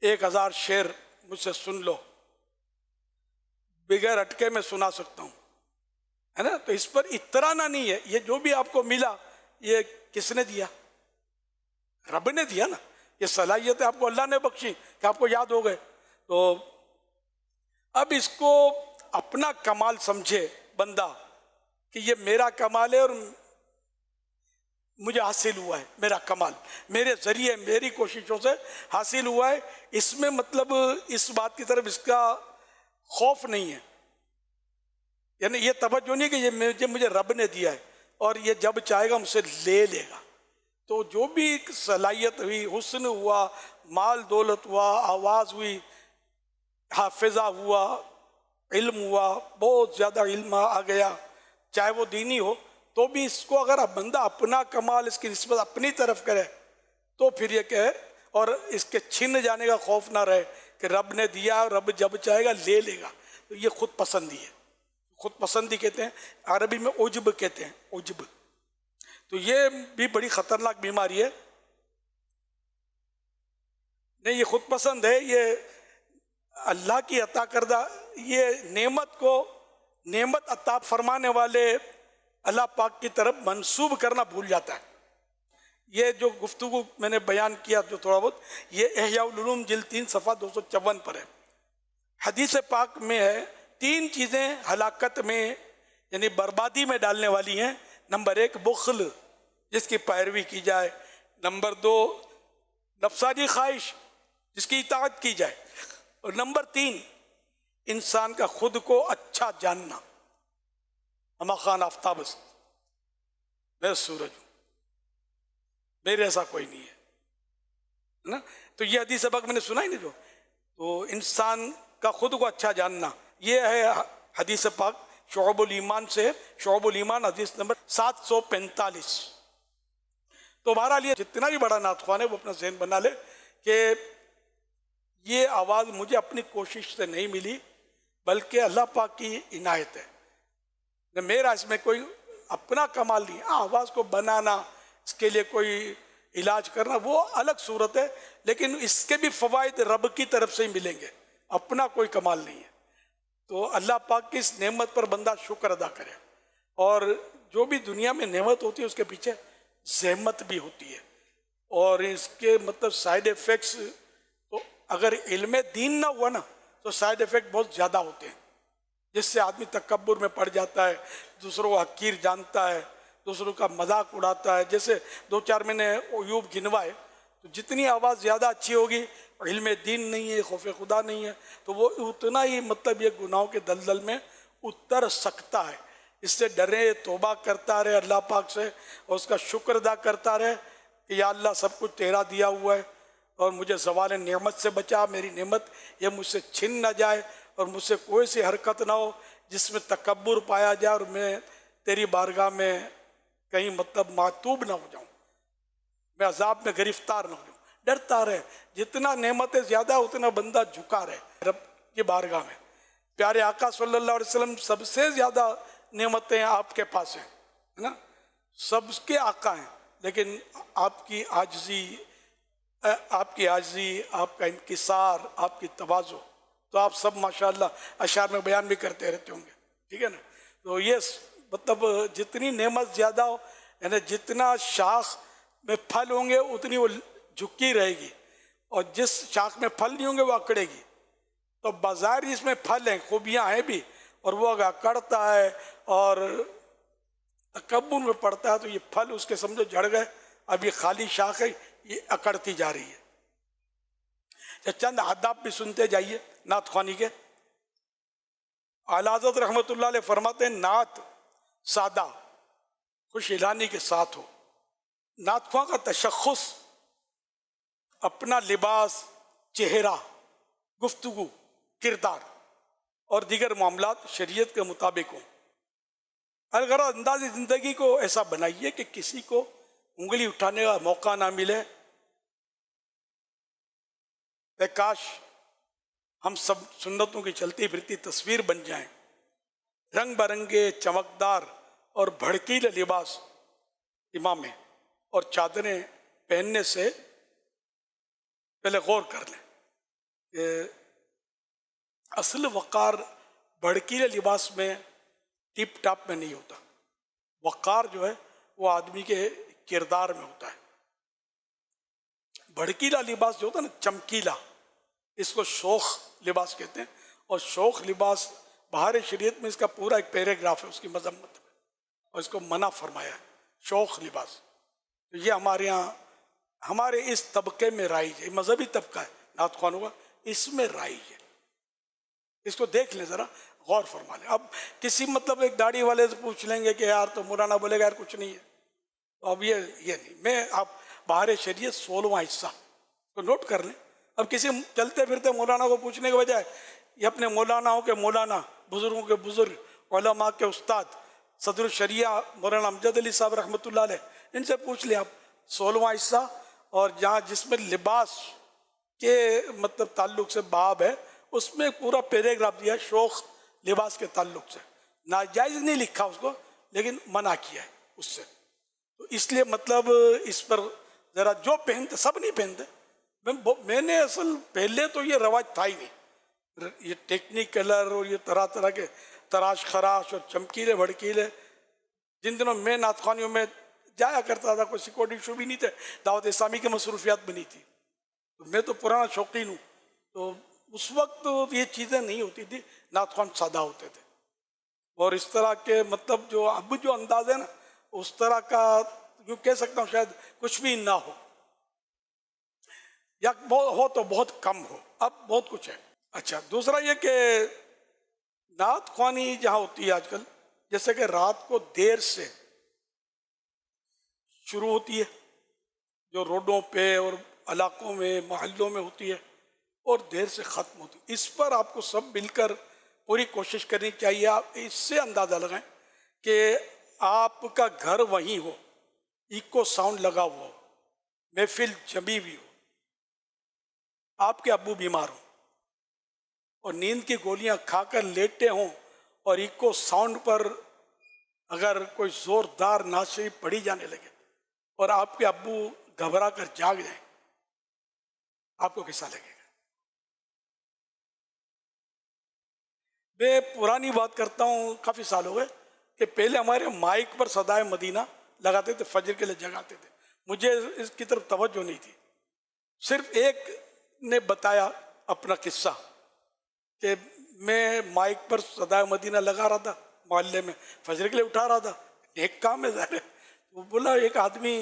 1000 शेर मुझसे सुन लो, बगैर अटके में सुना सकता हूँ, है ना। तो इस पर इतराना नहीं है। ये जो भी आपको मिला ये किसने दिया? रब ने दिया ना। ये सलाहियत आपको अल्लाह ने बख्शी कि आपको याद हो गए। तो अब इसको अपना कमाल समझे बंदा कि ये मेरा कमाल है और मुझे हासिल हुआ है, मेरा कमाल मेरे जरिए मेरी कोशिशों से हासिल हुआ है। इसमें मतलब इस बात की तरफ इसका खौफ नहीं है, यानी ये तवज्जो नहीं कि ये मुझे रब ने दिया है और ये जब चाहेगा मुझसे ले लेगा। तो जो भी सलाहियत हुई, हुस्न हुआ, माल दौलत हुआ, आवाज़ हुई, हाफिजा हुआ, इल्म हुआ, बहुत ज़्यादा इल्म आ गया, चाहे वो दीनी हो, तो भी इसको अगर अब बंदा अपना कमाल इसकी निस्बत अपनी तरफ करे तो फिर ये कहे और इसके छिन जाने का खौफ ना रहे कि रब ने दिया, रब जब चाहेगा ले लेगा। तो ये खुद पसंदी है। खुद पसंदी कहते हैं, अरबी में उज्ब कहते हैं, उज्ब। तो ये भी बड़ी ख़तरनाक बीमारी है। नहीं, ये खुद पसंद है, ये अल्लाह की अता करदा, ये नेमत को नेमत अता फरमाने वाले अल्लाह पाक की तरफ मंसूब करना भूल जाता है। ये जो गुफ्तगू मैंने बयान किया जो थोड़ा बहुत, ये इहयाउल उलूम जिल्द 3 सफ़ा 254 पर है। हदीस पाक में है 3 चीज़ें हलाकत में यानी बर्बादी में डालने वाली हैं। नंबर 1 बुख्ल, जिसकी पैरवी की जाए। नंबर 2 नफ्सानी ख्वाहिश, जिसकी इताअत की जाए। और नंबर 3 इंसान का खुद को अच्छा जानना। अमा खान आफ्ताब, मैं सूरज हूँ, मेरे ऐसा कोई नहीं है ना। तो ये हदीस पाक मैंने सुना ही नहीं जो, तो इंसान का खुद को अच्छा जानना, ये है हदीस पाक शोअबुल ईमान से, शोअबुल ईमान हदीस नंबर 745। तो बहरहाल ये जितना भी बड़ा नात ख्वान है वो अपना ज़हन बना ले कि ये आवाज़ मुझे अपनी कोशिश से नहीं मिली, बल्कि अल्लाह पाक की इनायत है। न मेरा इसमें कोई अपना कमाल नहीं। आवाज़ को बनाना, इसके लिए कोई इलाज करना, वो अलग सूरत है, लेकिन इसके भी फ़वाइद रब की तरफ से ही मिलेंगे, अपना कोई कमाल नहीं है। तो अल्लाह पाक की इस नेमत पर बंदा शुक्र अदा करे। और जो भी दुनिया में नेमत होती है उसके पीछे ज़हमत भी होती है, और इसके मतलब साइड इफ़ेक्ट्स, तो अगर इल्म दीन ना हुआ ना तो साइड इफ़ेक्ट बहुत ज़्यादा होते हैं, जिससे आदमी तकब्बुर में पड़ जाता है, दूसरों को हकीर जानता है, दूसरों का मजाक उड़ाता है। जैसे 2-4 मैंने अयूब गिनवाए, तो जितनी आवाज़ ज़्यादा अच्छी होगी, इल्म दीन नहीं है, खौफ खुदा नहीं है, तो वो उतना ही मतलब ये गुनाहों के दलदल में उतर सकता है। इससे डरे, तौबा करता रहे अल्लाह पाक से, और उसका शुक्र अदा करता रहे कि या अल्लाह सब कुछ तेरा दिया हुआ है, और मुझे ज़वाल नेमत से बचा, मेरी नेमत ये मुझसे छिन ना जाए, और मुझसे कोई सी हरकत ना हो जिसमें तकब्बुर पाया जाए, और मैं तेरी बारगाह में कहीं मतलब मातूब ना हो जाऊं, मैं अजाब में गिरफ्तार ना हो जाऊं। डरता रहे, जितना नेमतें ज़्यादा उतना बंदा झुका रहे रब की बारगाह में। प्यारे आका सल्लल्लाहु अलैहि वसल्लम सबसे ज़्यादा नेमतें आपके पास हैं, है ना, सबके आका हैं, लेकिन आपकी आजिज़ी, आपका इंकिसार, आपकी तवाज़ु, तो आप सब माशाअल्लाह अशार में बयान भी करते रहते होंगे, ठीक है ना। तो ये मतलब जितनी नेमत ज़्यादा हो, यानी जितना शाख में फल होंगे उतनी वो झुकी रहेगी, और जिस शाख में फल नहीं होंगे वो अकड़ेगी। तो बाज़ार इसमें फल हैं, खूबियाँ हैं भी, और वो अगर अकड़ता है और तकब्बुर में पड़ता है तो ये फल उसके समझो झड़ गए, अब ये खाली शाख है, ये अकड़ती जा रही है। तो चंद आदाब भी सुनते जाइए नात ख्वानी के। आला हज़रत रहमतुल्लाह अलैह फरमाते हैं, नात सादा खुश इलानी के साथ हो। नात ख्वां का तशख़्ख़ुस अपना लिबास, चेहरा, गुफ्तगू, किरदार और दीगर मामलात शरीयत के मुताबिक हो। अगर अंदाज़ ज़िंदगी को ऐसा बनाइए कि किसी को उंगली उठाने का मौका ना मिले। काश हम सब सुन्नतों की चलती फिरती तस्वीर बन जाएं। रंग बिरंगे, चमकदार और भड़कीले लिबास, इमामे और चादरें पहनने से पहले गौर कर लें कि असल वक़ार भड़कीले लिबास में, टिप टाप में नहीं होता। वक़ार जो है वो आदमी के किरदार में होता है। भड़कीला लिबास जो होता है ना, चमकीला, इसको शौख लिबास कहते हैं। और शौख लिबास बाहर शरीयत में इसका पूरा एक पैराग्राफ है उसकी मजम्मत में, और इसको मना फरमाया है, शौख लिबास। तो ये हमारे यहाँ, हमारे इस तबके में राइज है, मजहबी तबका है नात ख्वानों का, इसमें राइज है। इसको देख लें ज़रा, गौर फरमा लें। अब किसी मतलब एक दाढ़ी वाले से पूछ लेंगे कि यार तो मौलाना बोलेगा यार कुछ नहीं है, तो अब ये नहीं। मैं आप बाहर शरीयत 16वां हिस्सा तो नोट कर लें। अब किसी चलते फिरते मौलाना को पूछने के बजाय ये अपने मौलानाओं के मौलाना, बुजुर्गों के बुजुर्ग, उलमा के उस्ताद, सदर शरिया मौलाना अमजद अली साहब रहमतुल्लाह अलैह, इनसे पूछ लिया आप 16वां हिस्सा, और जहाँ जिसमें लिबास के मतलब ताल्लुक से बाब है, उसमें पूरा पैराग्राफ दिया शौख लिबास के ताल्लुक से। नाजायज़ नहीं लिखा उसको, लेकिन मना किया है उससे। तो इसलिए मतलब इस पर ज़रा, जो पहनते सब नहीं पहनते। मैंने असल पहले तो ये रवाज था ही नहीं, ये टेक्निक कलर और ये तरह तरह के तराश खराश और चमकीले भड़कीले। जिन दिनों मैं नात ख्वानियों में जाया करता था, कोई सिक्योरिटी इशू भी नहीं थे, दावत इस्लामी की मसरूफियात बनी थी, तो मैं तो पुराना शौकीन हूँ। तो उस वक्त तो ये चीज़ें नहीं होती थी, नात ख्वान सादा होते थे। और इस तरह के मतलब जो अब जो अंदाज है ना, उस तरह का यूँ कह सकता हूँ शायद कुछ भी ना हो, या हो तो बहुत कम हो। अब बहुत कुछ है। अच्छा, दूसरा ये कि नात ख्वानी जहाँ होती है आजकल, जैसे कि रात को देर से शुरू होती है, जो रोडों पे और इलाकों में, मोहल्लों में होती है, और देर से ख़त्म होती है। इस पर आपको सब मिलकर पूरी कोशिश करनी चाहिए। आप इससे अंदाज़ा लगाएं कि आपका घर वहीं हो, इको साउंड लगा हुआ हो, महफिल जमी हुई हो, आपके अब्बू बीमार हो और नींद की गोलियां खाकर लेटे हों और इको साउंड पर अगर कोई जोरदार नाशरी पड़ी जाने लगे और आपके अब्बू घबरा कर जाग जाए, आपको कैसा लगेगा? मैं पुरानी बात करता हूँ, काफ़ी साल हो गए कि पहले हमारे माइक पर सदाए मदीना लगाते थे, फजर के लिए जगाते थे। मुझे इसकी तरफ तवज्जो नहीं थी। सिर्फ एक ने बताया अपना किस्सा कि मैं माइक पर सदाए मदीना लगा रहा था, मोहल्ले में फजर के लिए उठा रहा था, एक काम है ज़ाहिर। वो बोला एक आदमी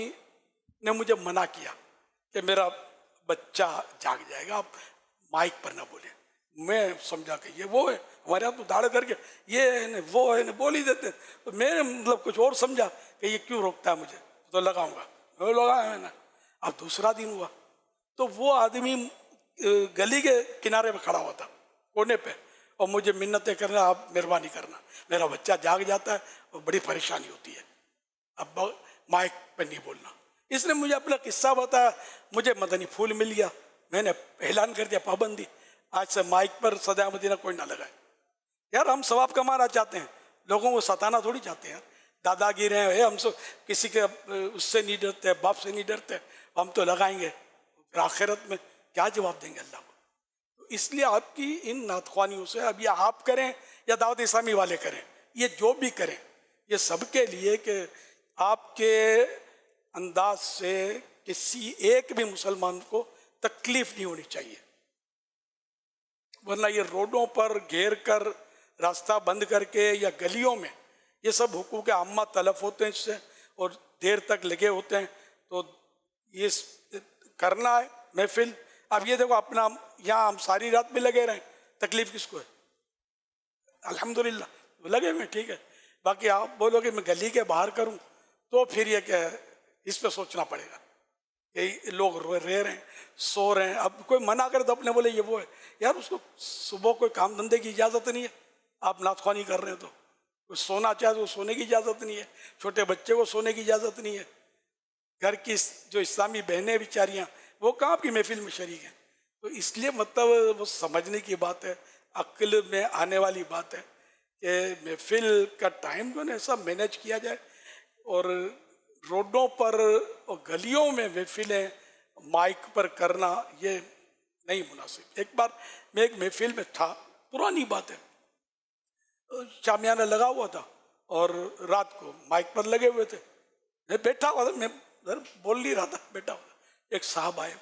ने मुझे मना किया कि मेरा बच्चा जाग जाएगा, आप माइक पर ना बोले। मैं समझा कि ये वो है, हमारे यहाँ तो दाड़ करके ये है न वो है न बोल ही देते। तो मैं मतलब कुछ और समझा कि ये क्यों रोकता है मुझे, तो लगाऊंगा। वो लगाया मैंने। अब दूसरा दिन हुआ तो वो आदमी गली के किनारे पे खड़ा हुआ था, कोने पे, और मुझे मिन्नतें करना, आप मेहरबानी करना, मेरा बच्चा जाग जाता है और बड़ी परेशानी होती है, अब माइक पर नहीं बोलना। इसने मुझे अपना किस्सा बताया, मुझे मदनी फूल मिल गया, मैंने ऐलान कर दिया पाबंदी, आज से माइक पर सदा मदीना कोई ना लगाए। यार हम सवाब कमाना चाहते हैं, लोगों को सताना थोड़ी चाहते हैं। दादागिरी है, हम सब किसी के उससे नहीं डरते, बाप से नहीं डरते, हम तो लगाएंगे, फिर आखिरत में क्या जवाब देंगे अल्लाह को? तो इसलिए आपकी इन नातख्वानियों से, अब ये आप करें या दावत इस्लामी वाले करें, ये जो भी करें, ये सबके लिए कि आपके अंदाज से किसी एक भी मुसलमान को तकलीफ नहीं होनी चाहिए। वरना ये रोडों पर घेर कर, रास्ता बंद करके या गलियों में, ये सब हुकूक आम्मा तलफ होते हैं इससे, और देर तक लगे होते हैं। तो ये करना है महफिल। अब ये देखो अपना यहाँ हम सारी रात में लगे रहें, तकलीफ किसको है? अल्हम्दुलिल्लाह लगे हुए, ठीक है। बाकी आप बोलोगे मैं गली के बाहर करूँ, तो फिर ये क्या है, इस पर सोचना पड़ेगा। ये लोग रह रहे हैं, सो रहे हैं, अब कोई मना करे तो अपने बोले ये वो है। यार उसको सुबह कोई काम धंधे की इजाज़त नहीं है, आप नातख्वानी कर रहे हैं तो कोई सोना चाहे तो सोने की इजाज़त नहीं है, छोटे बच्चे को सोने की इजाज़त नहीं है। घर की जो इस्लामी बहनें बेचारियाँ, वो कहाँ आपकी महफिल में शरीक हैं? तो इसलिए मतलब वो समझने की बात है, अक्ल में आने वाली बात है कि महफिल का टाइम जो है ऐसा मैनेज किया जाए, और रोडों पर और गलियों में महफिलें माइक पर करना ये नहीं मुनासिब। एक बार मैं एक महफिल में था, पुरानी बात है, शामियाना लगा हुआ था और रात को माइक पर लगे हुए थे, मैं बैठा हुआ था, मैं बोल नहीं रहा था, बैठा हुआ था। एक साहब आए,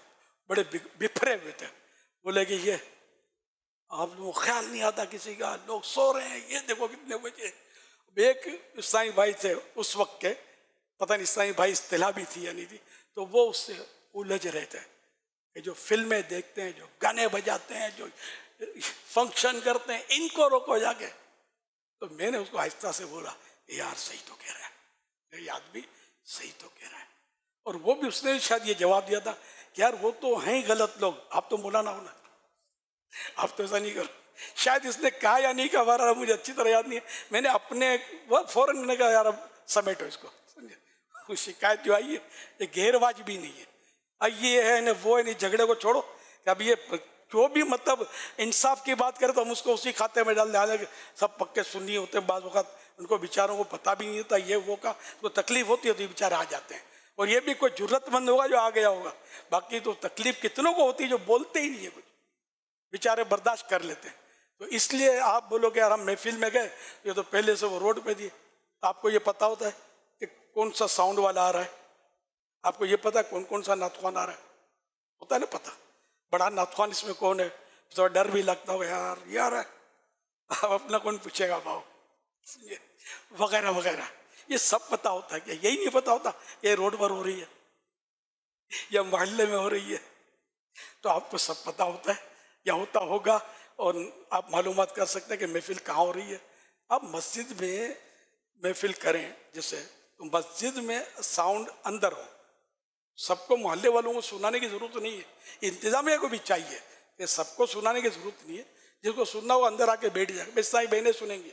बड़े बिखरे हुए थे, बोले कि ये आप लोगों को ख्याल नहीं आता किसी का, लोग सो रहे हैं, ये देखो कितने बजे। एक इस्लामी भाई थे उस वक्त के, पता नहीं इस्लामी भाई इस्तिलाह भी थी या नहीं थी, तो वो उससे उलझ रहे थे कि जो फिल्में देखते हैं, जो गाने बजाते हैं, जो फंक्शन करते हैं, इनको रोको जाके। तो मैंने उसको आहिस्ता से बोला, यार सही तो कह रहा है, मेरी आदमी सही तो कह रहा है। और वो भी, उसने भी शायद ये जवाब दिया था कि यार वो तो हैं ही गलत लोग, आप तो मौलाना हो ना, आप तो ऐसा नहीं करो। शायद इसने कहा या नहीं कहा, मुझे अच्छी तरह याद नहीं है। मैंने अपने फौरन मैंने कहा यार अब समेटो इसको, समझे? कुछ शिकायत जो आई है ये गैरवाज भी नहीं है, अब ये है न वो है नहीं, झगड़े को छोड़ो। अब ये जो भी मतलब इंसाफ की बात करें तो हम उसको उसी खाते में डाल दे। सब पक्के सुन्नी होते हैं, बाज़ वक़्त उनको बेचारों को पता भी नहीं होता ये वो का, तो तकलीफ होती है तो ये बेचारे आ जाते हैं। और ये भी कोई जुर्रतमंद होगा जो आ गया होगा, बाकी तो तकलीफ कितनों को होती है जो बोलते ही नहीं है, कुछ बेचारे बर्दाश्त कर लेते हैं। तो इसलिए आप बोलोगे यार हम महफिल में गए, ये तो पहले से वो रोड पे दिए, आपको ये पता होता है कि कौन सा साउंड वाला आ रहा है, आपको ये पता है कौन कौन सा नातख्वान आ रहा है, होता है ना पता, बड़ा नातख्वान इसमें कौन है, तो डर भी लगता होगा यार ये आ रहा है, अब अपना कौन पूछेगा भाव, वगैरह वगैरह, ये सब पता होता है। क्या यही नहीं पता होता ये रोड पर हो रही है या मोहल्ले में हो रही है? तो आपको सब पता होता है या होता होगा, और आप मालूमात कर सकते हैं कि महफिल कहाँ हो रही है। आप मस्जिद में महफिल करें जैसे, तो मस्जिद में साउंड अंदर हो, सबको मोहल्ले वालों को सुनाने की ज़रूरत नहीं है, इंतज़ामिया को भी चाहिए कि सबको सुनाने की ज़रूरत नहीं है, जिसको सुनना हो अंदर आके बैठ जाएगा। बेसाई बहनें सुनेंगी,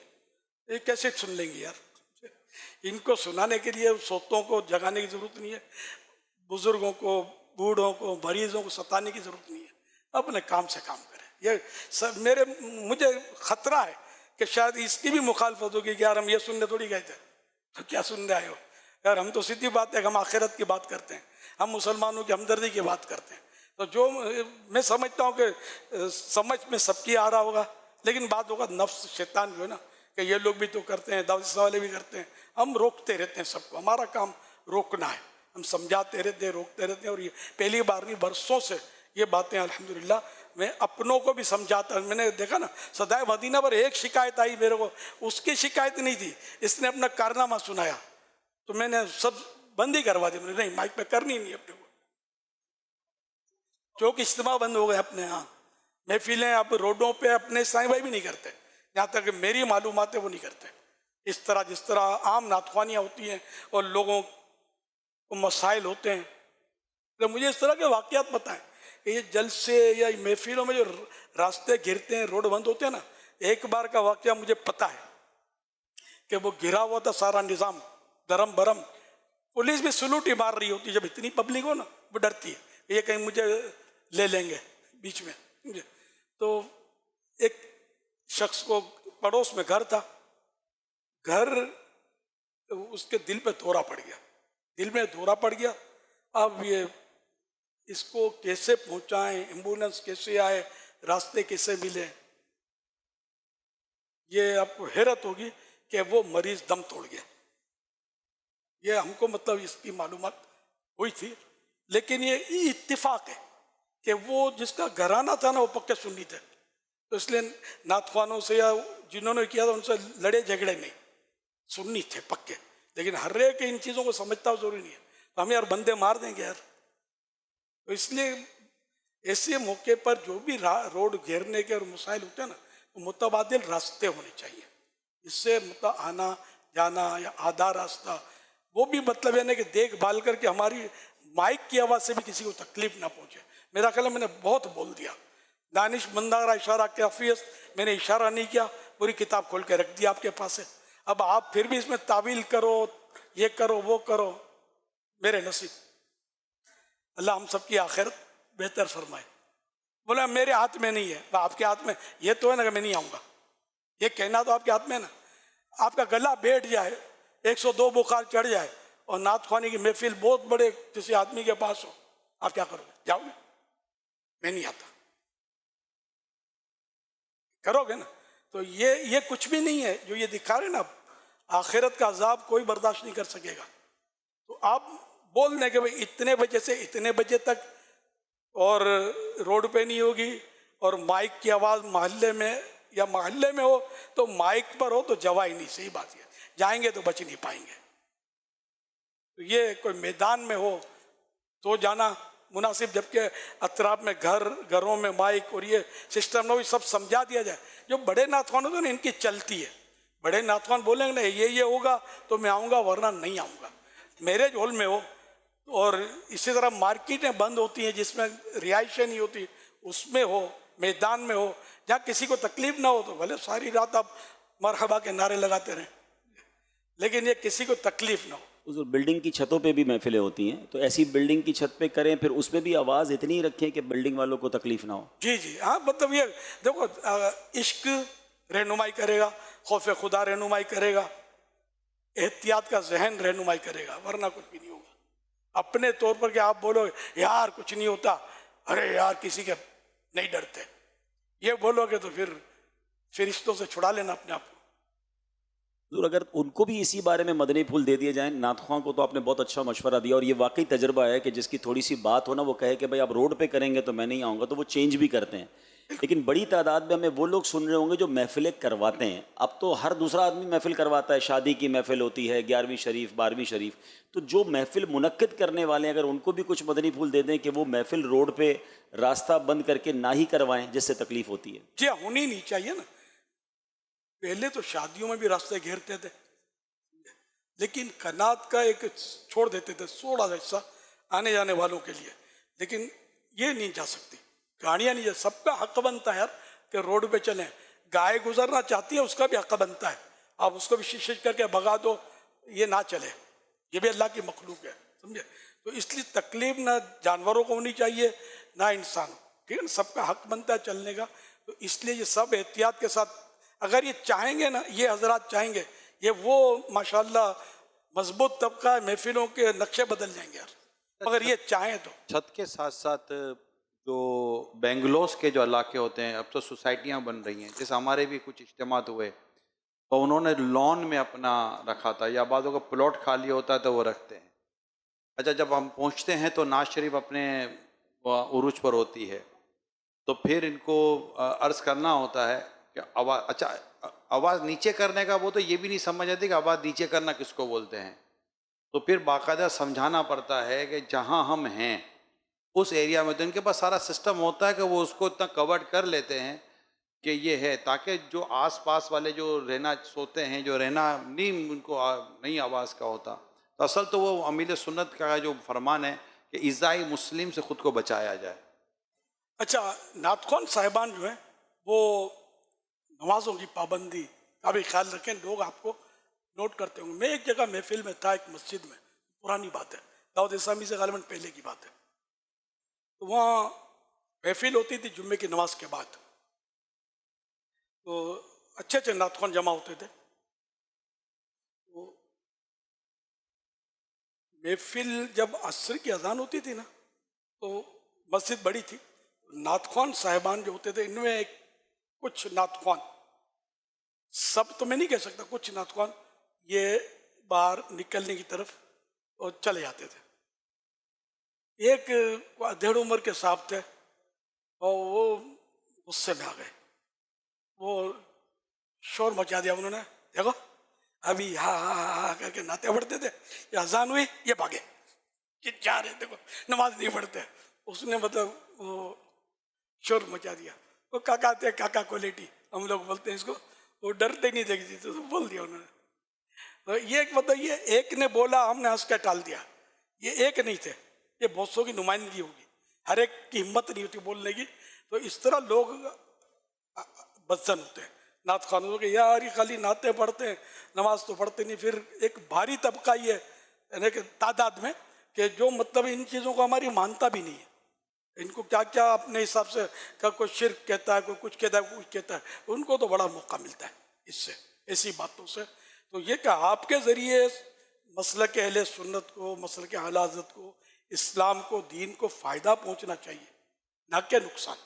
ये कैसे सुन लेंगी यार? इनको सुनाने के लिए सोतों को जगाने की जरूरत नहीं है, बुजुर्गों को, बूढ़ों को, मरीजों को सताने की जरूरत नहीं है। अपने काम से काम करें। ये सब मुझे खतरा है कि शायद इसकी भी मुखालफत होगी कि यार हम ये सुनने थोड़ी गए थे, तो क्या सुनने आए हो यार? हम तो सीधी बात है, हम आखिरत की बात करते हैं, हम मुसलमानों की हमदर्दी की बात करते हैं। तो जो मैं समझता हूँ कि समझ में सबकी आ रहा होगा, लेकिन बात होगा नफ्स शैतान जो है ना, कि ये लोग भी तो करते हैं, दावत वाले भी करते हैं, हम रोकते रहते हैं सबको। हमारा काम रोकना है, हम समझाते रहते हैं, रोकते रहते हैं। और ये पहली बार नहीं, बरसों से ये बातें अल्हम्दुलिल्लाह मैं अपनों को भी समझाता। मैंने देखा ना, सदाए मदीना पर एक शिकायत आई मेरे को, उसकी शिकायत नहीं थी, इसने अपना कारनामा सुनाया, तो मैंने सब बंद ही करवा दी। मैंने नहीं, माइक पे करनी नहीं अपने को। चौक इज्तिमा बंद हो गए अपने यहाँ, महफिलें अब रोडों पे अपने साईं भाई भी नहीं करते, यहाँ तक मेरी मालूमात है वो नहीं करते। इस तरह जिस तरह आम नातख्वानियाँ होती हैं और लोगों को मसाइल होते हैं, तो मुझे इस तरह के वाक़यात पता है कि ये जलसे या महफिलों में जो रास्ते गिरते हैं, रोड बंद होते हैं ना, एक बार का वाक़या मुझे पता है कि वो गिरा हुआ था सारा निज़ाम दरम बरम, पुलिस भी सलूट ही मार रही होती। जब इतनी पब्लिक हो ना, वो डरती है ये कहीं मुझे ले लेंगे बीच में मुझे। तो एक शख्स को पड़ोस में घर था, घर उसके दिल पे दौरा पड़ गया, दिल में दौरा पड़ गया। अब ये इसको कैसे पहुंचाएं, एम्बुलेंस कैसे आए, रास्ते कैसे मिले, ये आपको हैरत होगी कि वो मरीज दम तोड़ गया। ये हमको मतलब इसकी मालूमात हुई थी, लेकिन ये इत्तिफाक है कि वो जिसका घराना था ना वो पक्के सुन्नी थे, तो इसलिए नातख्वानों से या जिन्होंने किया था उनसे लड़े झगड़े नहीं, सुन्नी थे पक्के। लेकिन हर एक इन चीज़ों को समझता हो जरूरी नहीं है, तो हम यार बंदे मार देंगे यार। तो इसलिए ऐसे मौके पर जो भी रोड घेरने के और मसाइल होते हैं ना, तो मुतबादिल रास्ते होने चाहिए। इससे मतलब आना जाना या आधा रास्ता, वो भी मतलब है ना कि देखभाल करके हमारी माइक की आवाज़ से भी किसी को तकलीफ ना पहुंचे। मेरा ख्याल है मैंने बहुत बोल दिया, दानिश मंदारा इशारा काफियत, मैंने इशारा नहीं किया, पूरी किताब खोल के रख दी आपके पास है। अब आप फिर भी इसमें तावील करो, ये करो वो करो, मेरे नसीब। अल्लाह हम सबकी आखिरत बेहतर फरमाए। बोला मेरे हाथ में नहीं है, वह आपके हाथ में ये तो है ना कि मैं नहीं आऊँगा, ये कहना तो आपके हाथ में है ना। आपका गला बैठ जाए, 102 बुखार चढ़ जाए और नात ख्वानी की महफिल बहुत बड़े किसी आदमी के पास हो, आप क्या करोगे? जाओगे? मैं नहीं आता, करोगे ना? तो ये कुछ भी नहीं है जो ये दिखा रहे ना, आखिरत का अजाब कोई बर्दाश्त नहीं कर सकेगा। तो आप बोल दें कि भाई इतने बजे से इतने बजे तक और रोड पे नहीं होगी, और माइक की आवाज़ मोहल्ले में या मोहल्ले में हो तो माइक पर हो तो जवाई नहीं, सही बात है, जाएंगे तो बच नहीं पाएंगे। तो ये कोई मैदान में हो तो जाना मुनासिब, जबकि अतराफ में घरों में माइक और ये सिस्टम ना, सब समझा दिया जाए। जो बड़े नाथवान होते हैं ना, इनकी चलती है, बड़े नाथवान बोलेंगे ना ये होगा तो मैं आऊँगा वरना नहीं आऊँगा। मैरिज हॉल में हो और इसी तरह मार्केटें बंद होती हैं जिसमें रिहाइशें नहीं होती, उसमें हो, मैदान में हो, जहाँ किसी को तकलीफ ना हो, तो भले सारी रात आप मरहबा के नारे लगाते रहें, लेकिन ये किसी को तकलीफ ना हो। उस बिल्डिंग की छतों पे भी महफिलें होती हैं, तो ऐसी बिल्डिंग की छत पे करें, फिर उसमें भी आवाज़ इतनी रखें कि बिल्डिंग वालों को तकलीफ ना हो। जी जी हाँ, मतलब ये देखो, इश्क रहनुमाई करेगा, खौफ खुदा रहनुमाई करेगा, एहतियात का जहन रहनुमाई करेगा, वरना कुछ भी नहीं होगा। अपने तौर पर कि आप बोलो यार कुछ नहीं होता, अरे यार किसी के नहीं डरते, ये बोलोगे तो फिर फरिश्तों से छुड़ा लेना अपने आप को। अगर उनको भी इसी बारे में मदनी फूल दे दिए जाएं, नातख्वां को तो आपने बहुत अच्छा मशवरा दिया, और ये वाकई तजर्बा है कि जिसकी थोड़ी सी बात हो ना, वो कहे कि भाई आप रोड पे करेंगे तो मैं नहीं आऊँगा, तो वो चेंज भी करते हैं। लेकिन बड़ी तादाद में हमें वो लोग सुन रहे होंगे जो महफिलें करवाते हैं। अब तो हर दूसरा आदमी महफिल करवाता है, शादी की महफिल होती है, 11वीं शरीफ 12वीं शरीफ, तो जो महफिल मुनक्किद करने वाले हैं, अगर उनको भी कुछ मदनी फूल दे दें कि वो महफिल रोड पे रास्ता बंद करके ना ही करवाएं, जिससे तकलीफ होती है। जी होनी नहीं चाहिए ना। पहले तो शादियों में भी रास्ते घेरते थे, लेकिन कनात का एक छोड़ देते थे थोड़ा सा हिस्सा आने जाने वालों के लिए, लेकिन ये नहीं जा सकती, गाड़ियाँ नहीं जा, सबका हक बनता है यार, कि रोड पे चलें, गाय गुजरना चाहती है उसका भी हक बनता है, आप उसको भी शीशे करके भगा दो, ये ना चले, ये भी अल्लाह की मखलूक है, समझे। तो इसलिए तकलीफ ना जानवरों को होनी चाहिए ना इंसान, ठीक है ना, सबका हक बनता है चलने का। तो इसलिए ये सब एहतियात के साथ अगर ये चाहेंगे ना, ये हजरात चाहेंगे, ये वो माशाल्लाह मजबूत तबका है, महफिलों के नक्शे बदल जाएंगे यार, अगर ये चाहें तो। छत के साथ साथ जो बेंगलोस के जो इलाके होते हैं, अब तो सोसाइटियाँ बन रही हैं, जैसे हमारे भी कुछ इज्तिमात हुए तो उन्होंने लॉन में अपना रखा था, या बाज़ों का प्लॉट खाली होता है तो वो रखते हैं। अच्छा, जब हम पहुंचते हैं तो नाज शरीफ अपने उरूज पर होती है, तो फिर इनको अर्ज़ करना होता है कि आवाज़, अच्छा आवाज़ नीचे करने का वो तो ये भी नहीं समझ आती कि आवाज़ नीचे करना किसको बोलते हैं। तो फिर बाकायदा समझाना पड़ता है कि जहाँ हम हैं उस एरिया में तो इनके पास सारा सिस्टम होता है कि वो उसको इतना कवर कर लेते हैं कि ये है, ताकि जो आसपास वाले जो रहना सोते हैं, जो रहना नहीं उनको नहीं आवाज़ का होता, तो असल तो वो अमीर सुन्नत का जो फरमान है कि इज़ाई मुस्लिम से ख़ुद को बचाया जाए। अच्छा, नातखान साहिबान जो है वो नमाजों की पाबंदी का भी ख्याल रखें, लोग आपको नोट करते होंगे। मैं एक जगह महफिल में था, एक मस्जिद में, पुरानी बात है, दाऊद इस्लामी से गालिबन पहले की बात है, तो वहाँ महफिल होती थी जुम्मे की नमाज के बाद, तो अच्छे अच्छे नातखान जमा होते थे। तो महफिल जब असर की अजान होती थी ना, तो मस्जिद बड़ी थी, नातखान साहिबान जो होते थे, इनमें कुछ नातखान, सब तो मैं नहीं कह सकता, कुछ नातखान ये बाहर निकलने की तरफ और चले जाते थे। एक डेढ़ उम्र के साहब थे और वो गुस्से में आ गए, वो शोर मचा दिया उन्होंने, देखो अभी हा हा हा करके नाते पढ़ते थे, ये अजान हुई ये भागे कि जा रहे, देखो नमाज नहीं पढ़ते। उसने मतलब वो शोर मचा दिया। वो काका थे, काका क्वालिटी हम लोग बोलते हैं इसको, वो डरते नहीं देखती तो बोल दिया उन्होंने। तो ये मतलब ये एक ने बोला, हमने हंस के टाल दिया, ये एक नहीं थे, ये बहुत सौ की नुमाइंदगी होगी, हर एक की हिम्मत नहीं होती बोलने की। तो इस तरह लोग बदजन होते हैं नात खानों के, यार ये खाली नाते पढ़ते हैं, नमाज तो पढ़ते नहीं। फिर एक भारी तबका ये यानी कि तादाद में कि जो मतलब इन चीज़ों को हमारी मानता भी नहीं है, इनको क्या क्या अपने हिसाब से कोई शिर्क कहता है, कोई कुछ कहता है, कोई कुछ कहता है, उनको तो बड़ा मौका मिलता है इससे, ऐसी बातों से। तो ये कि आपके ज़रिए मसलक के अहले सुन्नत को, मसलक के आला हज़रत को, इस्लाम को, दीन को फ़ायदा पहुँचना चाहिए, ना कि नुकसान।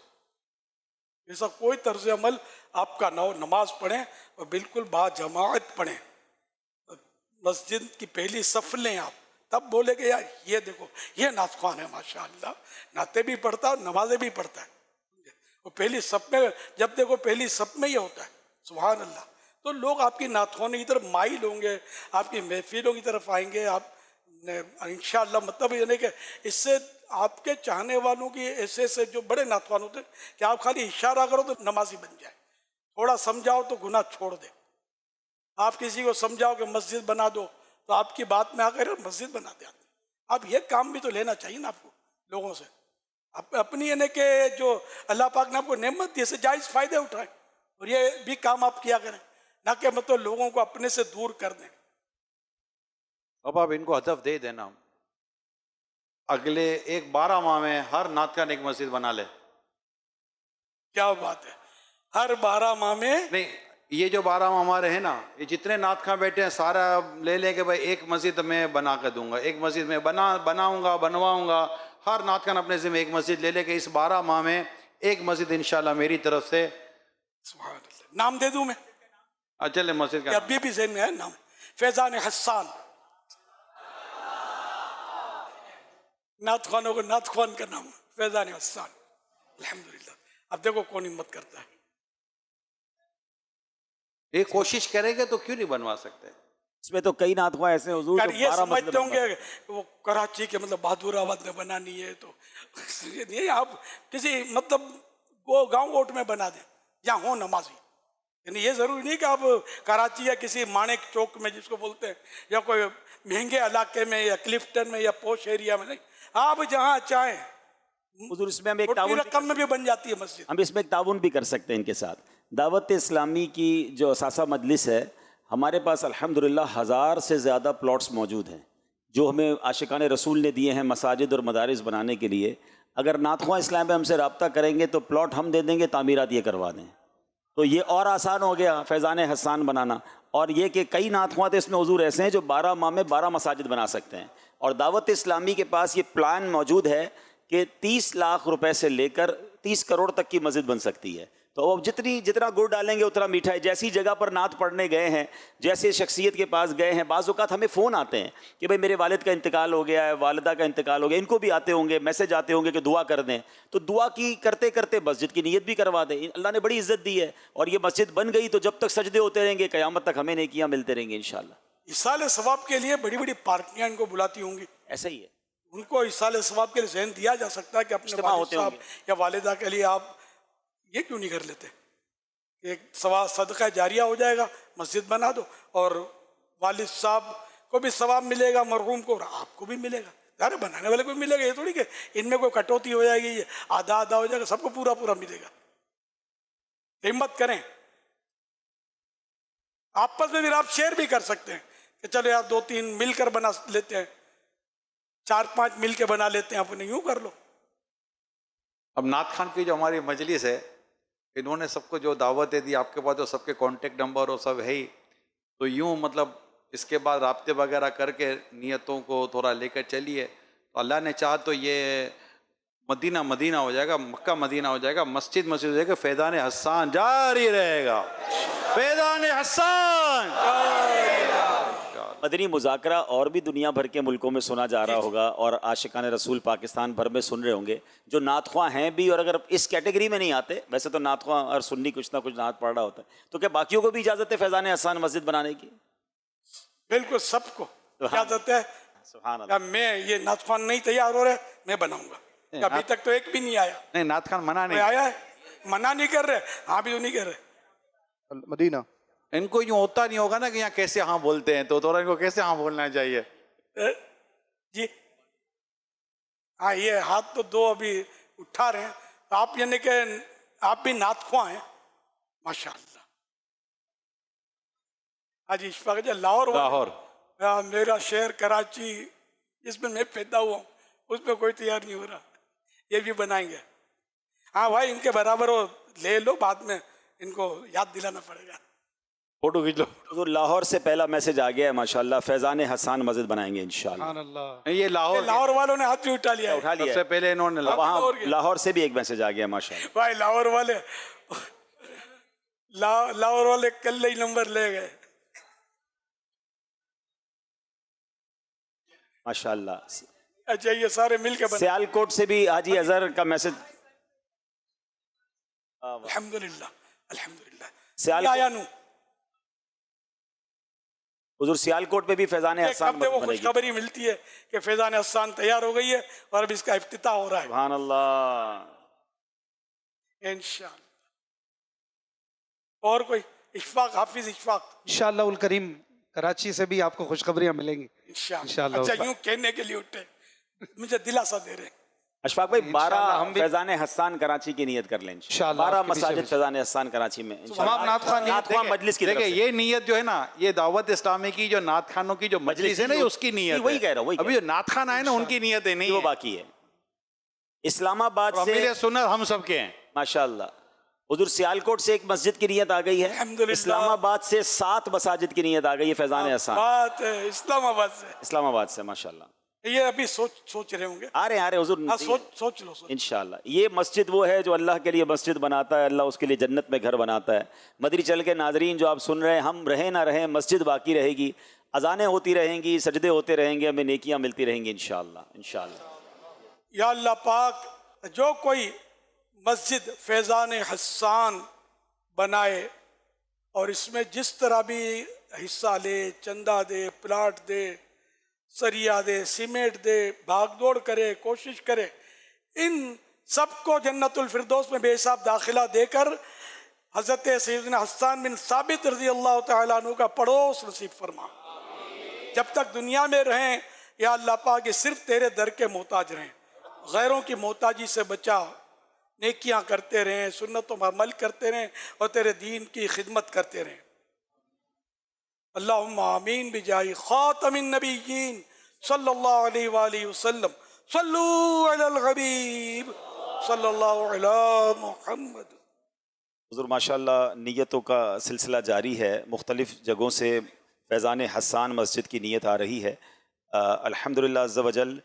ऐसा कोई तर्ज अमल आपका ना हो, नमाज पढ़ें और बिल्कुल बाजमाअत पढ़ें, मस्जिद की पहली सफ लें आप, तब बोले कि यार ये देखो ये नातखान है माशाअल्लाह, नाते भी पढ़ता है नमाजें भी पढ़ता है। और पहली सफ में जब देखो, पहली सफ में ये होता है, सुभान अल्लाह। तो लोग आपकी नातखानी की तरफ माइल होंगे, आपकी महफिलों की तरफ आएंगे, आप इंशाअल्लाह। मतलब यानी कि इससे आपके चाहने वालों की ऐसे ऐसे जो बड़े नातखान होते हैं कि आप खाली इशारा करो तो नमाजी बन जाए, थोड़ा समझाओ तो गुनाह छोड़ दे। आप किसी को समझाओ कि मस्जिद बना दो, तो आपकी बात में आकर मस्जिद बना दे। आप ये काम भी तो लेना चाहिए ना आपको लोगों से, आप अपनी यानी कि जो अल्लाह पाक ने आपको नेमत दी, से जायज़ फ़ायदे उठाएं और ये भी काम आप किया करें, ना कि मतलब लोगों को अपने से दूर कर दें। अब आप इनको हदफ दे देना, अगले एक 12 माह में हर नात का एक मस्जिद बना ले। क्या बात है, हर 12 माह में? नहीं, ये जो 12 माह हमारे हैं ना, ये जितने नात खां बैठे हैं सारा ले लेके भाई एक मस्जिद मैं बना कर दूंगा, एक मस्जिद में बनाऊंगा बनवाऊंगा, हर नात खान अपने से में एक मस्जिद ले लेके इस 12 माह में एक मस्जिद इंशाल्लाह मेरी तरफ से। सुभान अल्लाह। नाम दे दूं मैं? चले मस्जिद का अभी भी ज़हन में है नाम, फैजान हसन। नात खानों को नात खान का नाम फैजान हसन, अल्हम्दुलिल्लाह। अब देखो कौन हिम्मत करता है। ये कोशिश करेंगे तो क्यों नहीं बनवा सकते? इसमें तो कई नातख़्वाह ऐसे हैं हुजूर यार जो ये 12 समझते मस्जिद होंगे वो कराची के मतलब बहादुराबाद में बनानी है, तो नहीं, आप किसी मतलब वो गाँव गोट में बना दें जहाँ हो नमाजी। यानी ये ज़रूरी नहीं कि आप कराची या किसी माणिक चौक में जिसको बोलते हैं, या कोई महंगे इलाके में या क्लिफ्टन में या पोश एरिया में, नहीं, आप जहाँ चाहें हुजूर इसमें हम एक छोटी ताउन रकम में भी बन जाती है मस्जिद। हम इसमें एक ताउन भी कर सकते हैं इनके साथ। दावत इस्लामी की जो असासा मजलिस है, हमारे पास अल्हम्दुलिल्लाह 1000 से ज़्यादा प्लॉट्स मौजूद हैं जो हमें आशिकान रसूल ने दिए हैं मसाजिद और मदारिस बनाने के लिए। अगर नातख़्वा इस्लाम में हमसे रब्ता करेंगे तो प्लॉट हम दे देंगे, तामीरात ये करवा दें, तो ये और आसान हो गया फैज़ान हसन बनाना। और ये कि कई नातख़्वा इसमें हुजूर ऐसे हैं जो 12 माह में 12 मसाजिद बना सकते हैं। और दावत इस्लामी के पास ये प्लान मौजूद है कि 30 लाख रुपए से लेकर 30 करोड़ तक की मस्जिद बन सकती है। तो अब जितना गुड़ डालेंगे उतना मीठा है। जैसी जगह पर नात पढ़ने गए हैं, जैसे शख्सियत के पास गए हैं, बाज़ औक़ात हमें फ़ोन आते हैं कि भाई मेरे वालिद का इंतकाल हो गया है, वालिदा का इंतकाल हो गया, इनको भी आते होंगे, मैसेज आते होंगे कि दुआ कर दें। तो दुआ की करते करते मस्जिद की नीयत भी करवा दें। अल्लाह ने बड़ी इज़्ज़त दी है और ये मस्जिद बन गई तो जब तक सजदे होते रहेंगे क़यामत तक हमें नेकियां मिलते रहेंगे इंशाअल्लाह। इसाल सवाब के लिए बड़ी बड़ी पार्टियां इनको बुलाती होंगी, ऐसा ही है। उनको इसाल सवाब के लिए ज़हन दिया जा सकता है कि अपने इज्तिमा वालिद होते साहब होंगे। या वालिदा के लिए आप ये क्यों नहीं कर लेते, एक सवाब सदका जारिया हो जाएगा, मस्जिद बना दो और वालिद साहब को भी सवाब मिलेगा, मरहूम को, और आपको भी मिलेगा। अरे बनाने वाले को भी मिलेगा, ये थोड़ी कि इनमें कोई कटौती हो जाएगी, ये आधा आधा हो जाएगा, सबको पूरा पूरा मिलेगा। हिम्मत करें, आपस में भी आप शेयर भी कर सकते हैं कि चलो यार 2-3 मिलकर बना लेते हैं, 4-5 मिल के बना लेते हैं, अपने यूं कर लो। अब नात खान की जो हमारी मजलिस है, इन्होंने सबको जो दावतें दी, आपके पास तो सबके कॉन्टेक्ट नंबर और सब है ही, तो यूं मतलब इसके बाद राब्ते वगैरह करके नियतों को थोड़ा लेकर चलिए, तो अल्लाह ने चाहा तो ये मदीना मदीना हो जाएगा, मक्का मदीना हो जाएगा, मस्जिद मस्जिद हो जाएगा, फैज़ान हसन जारी रहेगा, फैज़ान हसन। मदनी मुज़ाकरा और भी दुनिया भर के मुल्कों में सुना जा रहा होगा और आशिकान रसूल पाकिस्तान भर में सुन रहे होंगे जो नातख़्वा हैं भी, और अगर इस कैटेगरी में नहीं आते, वैसे तो नातख़्वा और सुन्नी कुछ ना कुछ नात पढ़ रहा होता है, तो क्या बाकियों को भी इजाज़त है फैज़ान हसन मस्जिद बनाने की? बिल्कुल, सबको इजाजत है। सुभान अल्लाह। मैं ये नातख़्वा नहीं तैयार हो रहे, मैं बनाऊंगा। अभी तक तो एक भी नहीं आया। नहीं, नात खान मना कोई नहीं, आया है? मना नहीं कर रहे, हाँ भी तो नहीं कर रहे। मदीना इनको यूं होता नहीं होगा ना कि यहाँ कैसे हाँ बोलते हैं, तो थोड़ा इनको कैसे हाँ बोलना चाहिए। जी हाँ, ये हाथ तो 2 अभी उठा रहे हैं, आप यानी कि आप भी नातख़्वा हैं माशाअल्लाह। आज इशफाक जी लाहौर मेरा शहर कराची जिसमें मैं पैदा हुआ हूँ, उसमें कोई तैयार नहीं हो रहा, ये भी बनाएंगे। हाँ भाई, इनके बराबर हो ले लो, बाद में इनको याद दिलाना पड़ेगा। फोटो खींच लो। तो लाहौर से पहला मैसेज आ गया है माशाल्लाह, फैज़ान हसन मस्जिद बनाएंगे इंशाल्लाह। अल्लाह। ये लाहौर वालों ने हाथ भी उठा लिया है। उठा लिया सबसे है। पहले इन्होंने वहाँ लाहौर से भी एक मैसेज आ गया माशाल्लाह। भाई लाहौर वाले लाहौर वाले कल ही नंबर ले गए। माशाल्लाह। अच्छा, ये सारे मिलके बने। सियालकोट से भी हाजी अजहर का मैसेज। अल्हम्दुलिल्लाह अल्हम्दुलिल्लाह। सियालकोट- आया नू हुजूर सियालकोट पे भी फैज़ान हसन कब वो मस्जिद बनेगी। खुशखबरी मिलती है कि फैज़ान हसन तैयार हो गई है और अब इसका इफ्तिताह हो रहा है सुभान अल्लाह। इंशाअल्लाह। और कोई इशफाक, हाफिज इशफाक इंशाअल्लाह उल करीम कराची से भी आपको खुशखबरियां मिलेंगी इंशाअल्लाह। इंशाअल्लाह। अच्छा, यूं कहने के लिए उठे, मुझे दिलासा दे रहे हैं। अशफाक भाई 12 हम भी- फैज़ान हसन कराची की नियत कर लें इंशाअल्लाह, 12 आपके पीछे मसाजिद भी। फैज़ान हसन कराची में तमाम नातख़्वान नियत नातख़्वा मजलिस की तरफ देखिए, से। ये नियत जो है ना, ये दावत इस्लामी की जो नात खानों की जो मजलिस है ना, ये उसकी नियत वही है। कह रहा हूँ, वही अभी जो नात खान आए ना, उनकी नियत है नहीं वो है। बाकी है। इस्लामाबाद से अमीर सुन्नत हम सबके हैं। माशाल्लाह। हुजूर सियालकोट से एक मस्जिद की नियत आ गई है, अल्हम्दुलिल्लाह। इस्लामाबाद से 7 मसाजिद की नियत आ गई है फैज़ान हसन बात है इस्लामाबाद से। इस्लामाबाद से माशाल्लाह। ये अभी सोच रहे होंगे। आ रहे हुजूर हाँ, सोच लो। इंशाल्लाह। ये मस्जिद वो है जो अल्लाह के लिए मस्जिद बनाता है, अल्लाह उसके लिए जन्नत में घर बनाता है। मदरी चल के नाजरीन जो आप सुन रहे हैं, हम रहें ना रहें, मस्जिद बाकी रहेगी, अजानें होती रहेंगी, सजदे होते रहेंगे, हमें नेकियां मिलती रहेंगी इंशाल्लाह इंशाल्लाह। या अल्लाह पाक, जो कोई मस्जिद फैज़ान हसन बनाए और इसमें जिस तरह भी हिस्सा ले, चंदा दे, प्लाट दे, सरिया दे, सीमेंट दे, भागदौड़ करे, कोशिश करे, इन सबको जन्नतुल फिरदौस में बेहिसाब दाखिला देकर हज़रत सैयदना हसन बिन साबित रज़ी अल्लाह तआला अन्हु का पड़ोस नसीब फरमा। जब तक दुनिया में रहें या अल्लाह पाक, ये सिर्फ तेरे दर के मोहताज रहें। गैरों की मोहताजी से बचा, नेकियां करते रहें, सुन्नतों पर अमल करते रहें और तेरे दीन की खिदमत करते रहें। अल्लाहुम्मा आमीन बिजाही खातमिन नबिय्यीन सल्लल्लाहु अलैहि वसल्लम सल्लू अलल हबीब सल्लल्लाहु अला मुहम्मद। हुज़ूर माशाल्लाह नीयतों का सिलसिला जारी है। मुख्तलिफ़ जगहों से फैज़ान हस्सान मस्जिद की नीयत आ रही है। अल्हम्दुलिल्लाह अज़्ज़ा वजल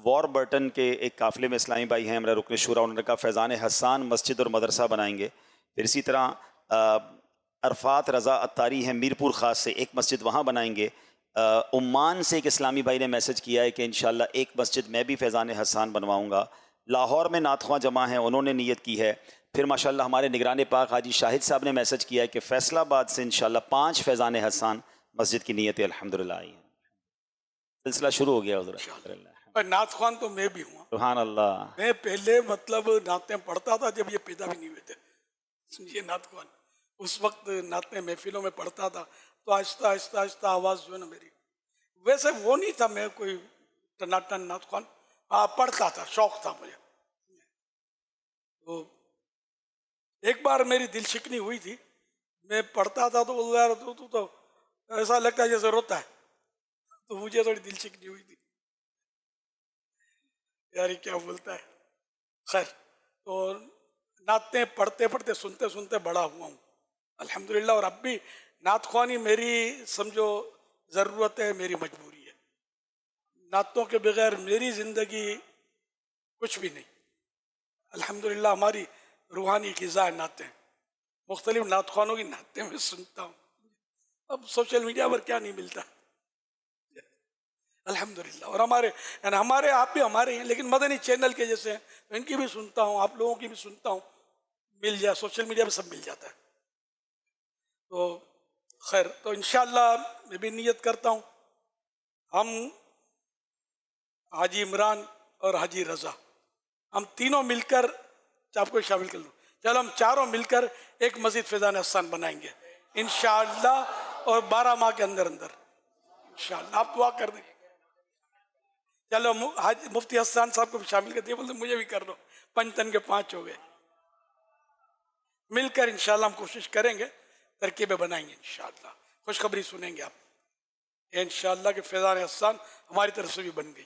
वॉरबर्टन के एक काफ़िले में इस्लामी भाई हैं, हमारा रुकन शूरा, उन्होंने कहा फैज़ान हस्सान मस्जिद और मदरसा बनाएंगे। फिर इसी तरह अरफात रज़ा अत्तारी हैं मीरपुर ख़ास से, एक मस्जिद वहाँ बनाएंगे। उम्मान से एक इस्लामी भाई ने मैसेज किया है कि इंशाअल्लाह एक मस्जिद मैं भी फैज़ान हस्सान बनवाऊँगा। लाहौर में नातख़्वां जमा हैं, उन्होंने नीयत की है। फिर माशाअल्लाह हमारे निगरान पाक हाजी शाहिद साहब ने मैसेज किया है कि फैसलाबाद से इंशाअल्लाह 5 फैज़ान हस्सान मस्जिद की नीयतें अल्हम्दुलिल्लाह आई हैं। सिलसिला शुरू हो गया हुज़ूर। और नात ख्वान तो मैं भी हूँ। सुभान अल्लाह। मैं पहले मतलब नातें पढ़ता था जब ये पैदा भी नहीं हुए थे, समझिए नात ख्वान। उस वक्त नातें महफिलों में पढ़ता था तो आहिस्ता आहिस्ता आहिस्ता आवाज़ जो है ना मेरी, वैसे वो नहीं था मैं कोई टनाटन नात ख्वान, हाँ पढ़ता था, शौक था मुझे। तो एक बार मेरी दिल शिकनी हुई थी, मैं पढ़ता था तो बोल यार तू तो ऐसा लगता है जैसे रोता है, तो मुझे थोड़ी दिल शिकनी हुई थी यार ये क्या बोलता है। खैर, तो नातें पढ़ते पढ़ते सुनते सुनते बड़ा हुआ हूँ अल्हम्दुलिल्लाह। और अब भी नात ख्वानी मेरी समझो ज़रूरत है, मेरी मजबूरी है। नातों के बगैर मेरी ज़िंदगी कुछ भी नहीं। अल्हम्दुलिल्लाह हमारी रूहानी ग़िज़ा है नातें। मुख्तलिफ नात ख्वानों की नातें मैं सुनता हूँ। अब सोशल मीडिया पर क्या नहीं मिलता अल्हम्दुलिल्लाह। और हमारे आप भी हमारे हैं, लेकिन मदनी चैनल के जैसे हैं तो इनकी भी सुनता हूँ, आप लोगों की भी सुनता हूँ। मिल जाए सोशल मीडिया पर सब मिल जाता है। तो खैर, तो इंशाअल्लाह मैं भी नियत करता हूँ, हम हाजी इमरान और हाजी रज़ा हम तीनों मिलकर, आपको शामिल कर लूँ, चलो हम चारों मिलकर एक मस्जिद फैज़ान हस्सान बनाएंगे इंशाअल्लाह, और 12 माह के अंदर अंदर इंशाअल्लाह। आप दुआ कर दें। चलो मुफ्ती हसन साहब को भी शामिल कर दिया, बोलते मुझे भी कर दो, 5 तन के 5 हो गए। मिलकर इंशाअल्लाह हम कोशिश करेंगे, तरकीबें बनाएंगे इंशाअल्लाह, खुशखबरी सुनेंगे आप इंशाअल्लाह कि फैज़ान हस्सान हमारी तरफ से भी बन गई।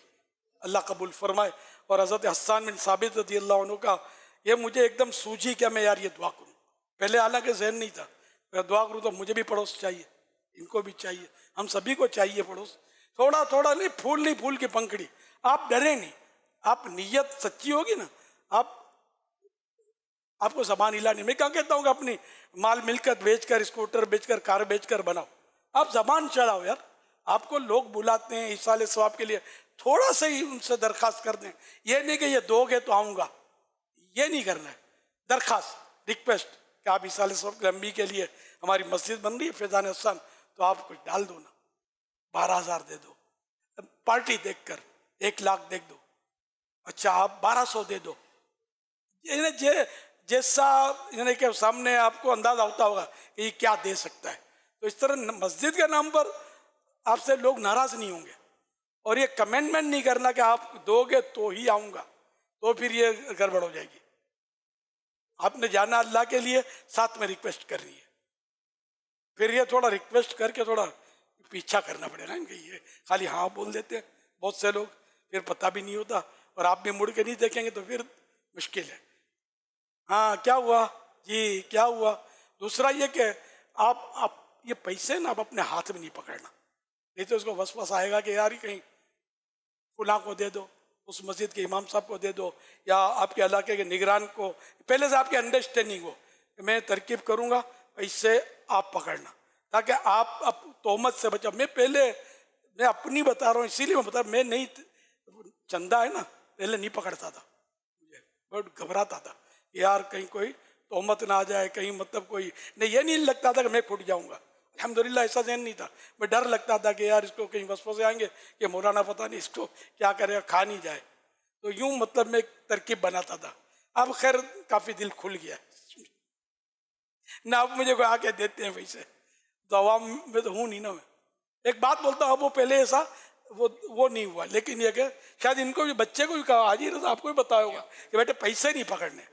अल्लाह कबूल फरमाए। और हज़रत हस्सान बिन साबित रज़ियल्लाहु अन्हु का ये मुझे एकदम सूझी क्या मैं यार ये दुआ करूँ। पहले हालांकि जहन नहीं था, मैं दुआ करूँ तो मुझे भी पड़ोस चाहिए, इनको भी चाहिए, हम सभी को चाहिए पड़ोस। थोड़ा थोड़ा नहीं, फूल की पंखड़ी। आप डरे नहीं, आप नीयत सच्ची होगी ना, आपको ज़बान हिलानी। मैं क्या कहता हूँ कि अपनी माल मिलकत बेचकर, स्कूटर बेचकर, कार बेचकर बनाओ, आप ज़बान चढ़ाओ यार। आपको लोग बुलाते हैं इसाले सवाब के लिए, थोड़ा सा ही उनसे दरख्वास्त कर दें। ये नहीं कि ये दोगे तो आऊँगा, ये नहीं करना है। दरख्वास्त, रिक्वेस्ट कि आप इसाले सवाब लंबी के लिए हमारी मस्जिद बन रही है फैज़ान हस्सान, तो आप कुछ डाल दो ना, 12,000 दे दो, पार्टी देखकर 1 लाख दे दो, अच्छा आप 1200 दे दो। जैसा यानी कि सामने आपको अंदाजा होता होगा कि ये क्या दे सकता है। तो इस तरह मस्जिद के नाम पर आपसे लोग नाराज नहीं होंगे। और ये कमेंटमेंट नहीं करना कि आप दोगे तो ही आऊँगा, तो फिर ये गड़बड़ हो जाएगी। आपने जाना अल्लाह के लिए, साथ में रिक्वेस्ट करनी है। फिर ये थोड़ा रिक्वेस्ट करके थोड़ा पीछा करना पड़ेगा इनके। ये खाली हाँ बोल देते हैं बहुत से लोग, फिर पता भी नहीं होता, और आप भी मुड़ के नहीं देखेंगे तो फिर मुश्किल है। हाँ क्या हुआ जी, क्या हुआ। दूसरा ये कि आप ये पैसे ना आप अपने हाथ में नहीं पकड़ना, नहीं तो उसको वसवस आएगा कि यार कहीं फुला को दे दो, उस मस्जिद के इमाम साहब को दे दो, या आपके इलाके के निगरान को। पहले से आपकी अंडरस्टैंडिंग हो कि मैं तरकीब करूँगा, इससे आप पकड़ना, ताकि आप तोहमत से बचाओ। मैं अपनी बता रहा हूँ, इसीलिए मैं बता, मैं नहीं, चंदा है ना, पहले नहीं पकड़ता था, मुझे बहुत घबराता था यार कहीं कोई तोहमत ना आ जाए, कहीं मतलब कोई नहीं, ये नहीं लगता था कि मैं फूट जाऊँगा। अल्हम्दुलिल्लाह ऐसा ज़हन नहीं था। मैं डर लगता था कि यार इसको कहीं वसवसे आएंगे कि मौलाना पता नहीं इसको क्या करेगा, खा नहीं जाए। तो यूँ मतलब मैं तरकीब बनाता था। अब खैर काफ़ी दिल खुल गया ना, अब मुझे कोई आके देते हैं पैसे, तो आवाम में तो हूँ नहीं ना मैं। एक बात बोलता हूँ, वो पहले ऐसा वो नहीं हुआ। लेकिन ये कि शायद इनको भी, बच्चे को भी कहा, हाजी रजा आपको भी बताया होगा कि बेटे पैसे नहीं पकड़ने,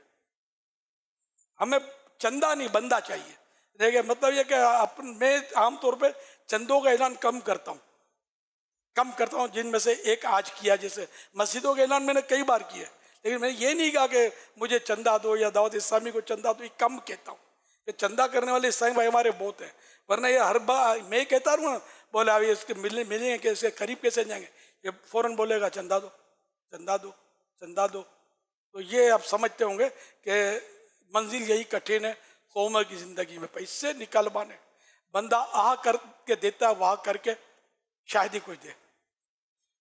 हमें चंदा नहीं बंदा चाहिए। देखिए मतलब ये कि मैं आमतौर पे चंदों का ऐलान कम करता हूँ, जिनमें से एक आज किया। जैसे मस्जिदों का ऐलान मैंने कई बार किया, लेकिन मैंने ये नहीं कहा कि मुझे चंदा दो या दावत इस्लामी को चंदा दो, ये कम कहता हूँ कि चंदा करने वाले इस्लामी भाई हमारे बहुत हैं। वरना ये हर बार मैं कहता हूँ ना, बोले अभी इसके मिलेंगे कैसे, करीब कैसे जाएंगे, ये फौरन बोलेगा चंदा दो चंदा दो चंदा दो। तो ये आप समझते होंगे कि मंजिल यही कठिन है कौम की ज़िंदगी में, पैसे निकालवाने। बंदा आह करके देता है, वाह करके शायद ही कोई दे।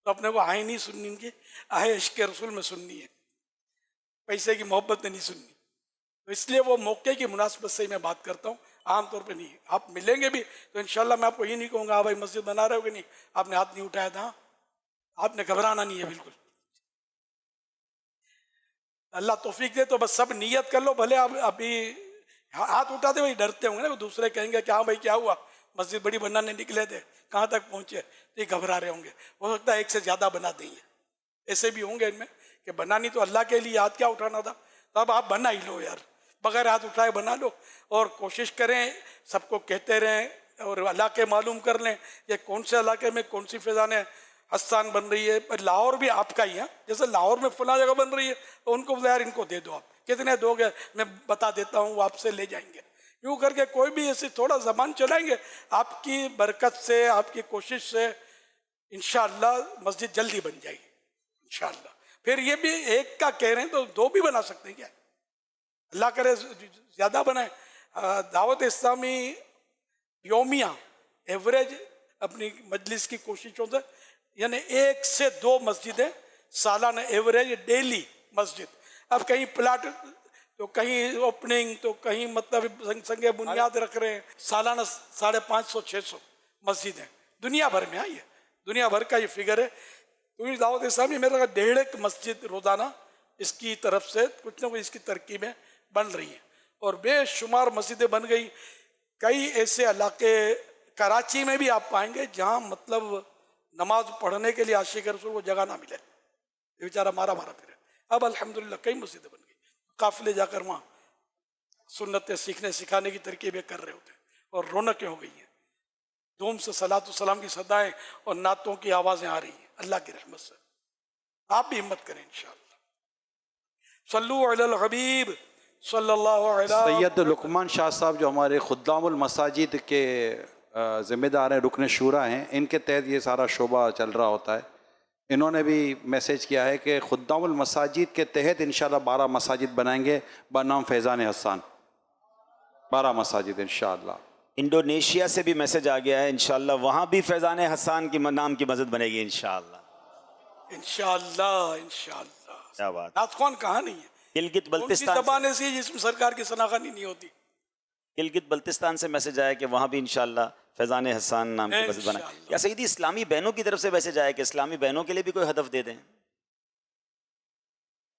तो अपने को आए नहीं सुननी, इनकी आहे इश्क रसूल में सुननी है, पैसे की मोहब्बत में नहीं सुननी। तो इसलिए वो मौके की मुनासिबत से ही मैं बात करता हूँ, आमतौर पे नहीं। आप मिलेंगे भी तो इंशाल्लाह मैं आपको ये नहीं कहूँगा हाँ भाई मस्जिद बना रहे हो कि नहीं, आपने हाथ नहीं उठाया था, आपने घबराना नहीं है बिल्कुल। अल्लाह तौफीक दे तो बस सब नियत कर लो। भले आप अभी हाथ उठाते वही डरते होंगे ना, वो दूसरे कहेंगे कि हाँ भाई क्या हुआ, मस्जिद बड़ी बनाने निकले थे, कहाँ तक पहुँचे, तो ये घबरा रहे होंगे। हो सकता है एक से ज़्यादा बना देंगे, ऐसे भी होंगे इनमें कि बनानी तो अल्लाह के लिए, हाथ क्या उठाना था, तो अब आप बना ही लो यार, बगैर हाथ उठाए बना लो। और कोशिश करें, सबको कहते रहें और इलाके मालूम कर लें कि कौन से इलाके में कौन सी फैज़ान हस्सान बन रही है। पर लाहौर भी आपका ही है, जैसे लाहौर में फला जगह बन रही है तो उनको यार इनको दे दो, आप कितने दोगे मैं बता देता हूँ, वो आपसे ले जाएंगे। यूँ करके कोई भी ऐसे थोड़ा ज़बान चलाएंगे, आपकी बरकत से, आपकी कोशिश से इंशाअल्लाह मस्जिद जल्दी बन जाएगी इंशाअल्लाह। फिर ये भी एक का कह रहे हैं तो दो भी बना सकते हैं क्या, अल्लाह करे ज़्यादा बनाए। दावत इस्लामी योमिया एवरेज अपनी मजलिस की कोशिशों से यानी 1 से 2 मस्जिदें सालाना एवरेज डेली मस्जिद। अब कहीं प्लाट तो कहीं ओपनिंग तो कहीं मतलब संगे बुनियाद रख रहे हैं, सालाना 550-600 मस्जिदें दुनिया भर में। आई है दुनिया भर का ये फिगर है। तो दावत इस्लामी मेरे लगा 1.5 मस्जिद रोजाना इसकी तरफ से कुछ ना कुछ इसकी तरकीबें बन रही हैं और बेशुमार मस्जिदें बन गई। कई ऐसे इलाके कराची में भी आप पाएंगे जहाँ मतलब नमाज पढ़ने के लिए आशिक रसूल को जगह ना मिले, ये बेचारा मारा फिरे। अब अल्हम्दुलिल्लाह कई मस्जिदें बन गई, काफिले जाकर वहाँ सुन्नतें सीखने सिखाने की तरकीबें कर रहे होते हैं और रौनकें हो गई हैं। धूम से सलात सलाम की सदाएं और नातों की आवाज़ें आ रही हैं अल्लाह की रहमत से। आप भी हिम्मत करें इंशाअल्लाह। सल्लु अलल हबीब सल्लल्लाहु अलैहि। सैयद लुकमान शाह साहब जो हमारे खुद्दामुल मसाजिद के ज़िम्मेदार हैं, रुकन शूरा हैं, इनके तहत ये सारा शोबा चल रहा होता है। इन्होंने भी मैसेज किया है कि खुद्दामुल मसाजिद के तहत इंशाल्लाह 12 मसाजिद बनाएंगे बनाम फैज़ान हसन, 12 मसाजिद इंशाल्लाह। इंडोनेशिया से भी मैसेज आ गया है, इंशाल्लाह वहाँ भी फैज़ान हसन की नाम की मस्जिद बनेगी इंशाल्लाह। इंशाअल्लाह इंशाअल्लाह। क्या बात। नाथख्वान कहाँ नहीं है, गिलगित बल्तिस्तान जबान ऐसी है जिसमें सरकार की शनाख्त नहीं होती। गिलगित बल्तिस्तान से मैसेज आया कि वहाँ भी इंशाल्लाह फैज़ान हसन नाम की मस्जिद बना। या सईदी इस्लामी बहनों की तरफ से मैसेज आया कि इस्लामी बहनों के लिए भी कोई हदफ दे दें।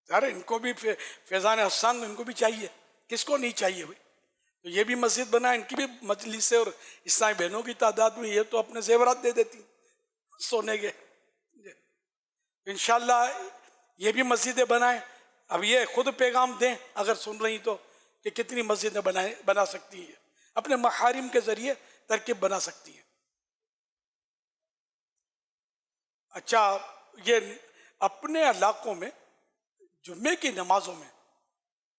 अरे इनको भी फैज़ान हसन इनको भी चाहिए, किसको नहीं चाहिए भाई। तो ये भी मस्जिद बना, इनकी भी मजलिस से और इस्लामी बहनों की तादाद में, ये तो अपने जेवरात दे देती सोने के। इंशाल्लाह ये भी मस्जिदें बनाएं। अब ये खुद पैगाम दें अगर सुन रही तो कि कितनी मस्जिदें बना सकती हैं, अपने महारिम के जरिए तरकीब बना सकती हैं। अच्छा, ये अपने इलाकों में जुम्मे की नमाजों में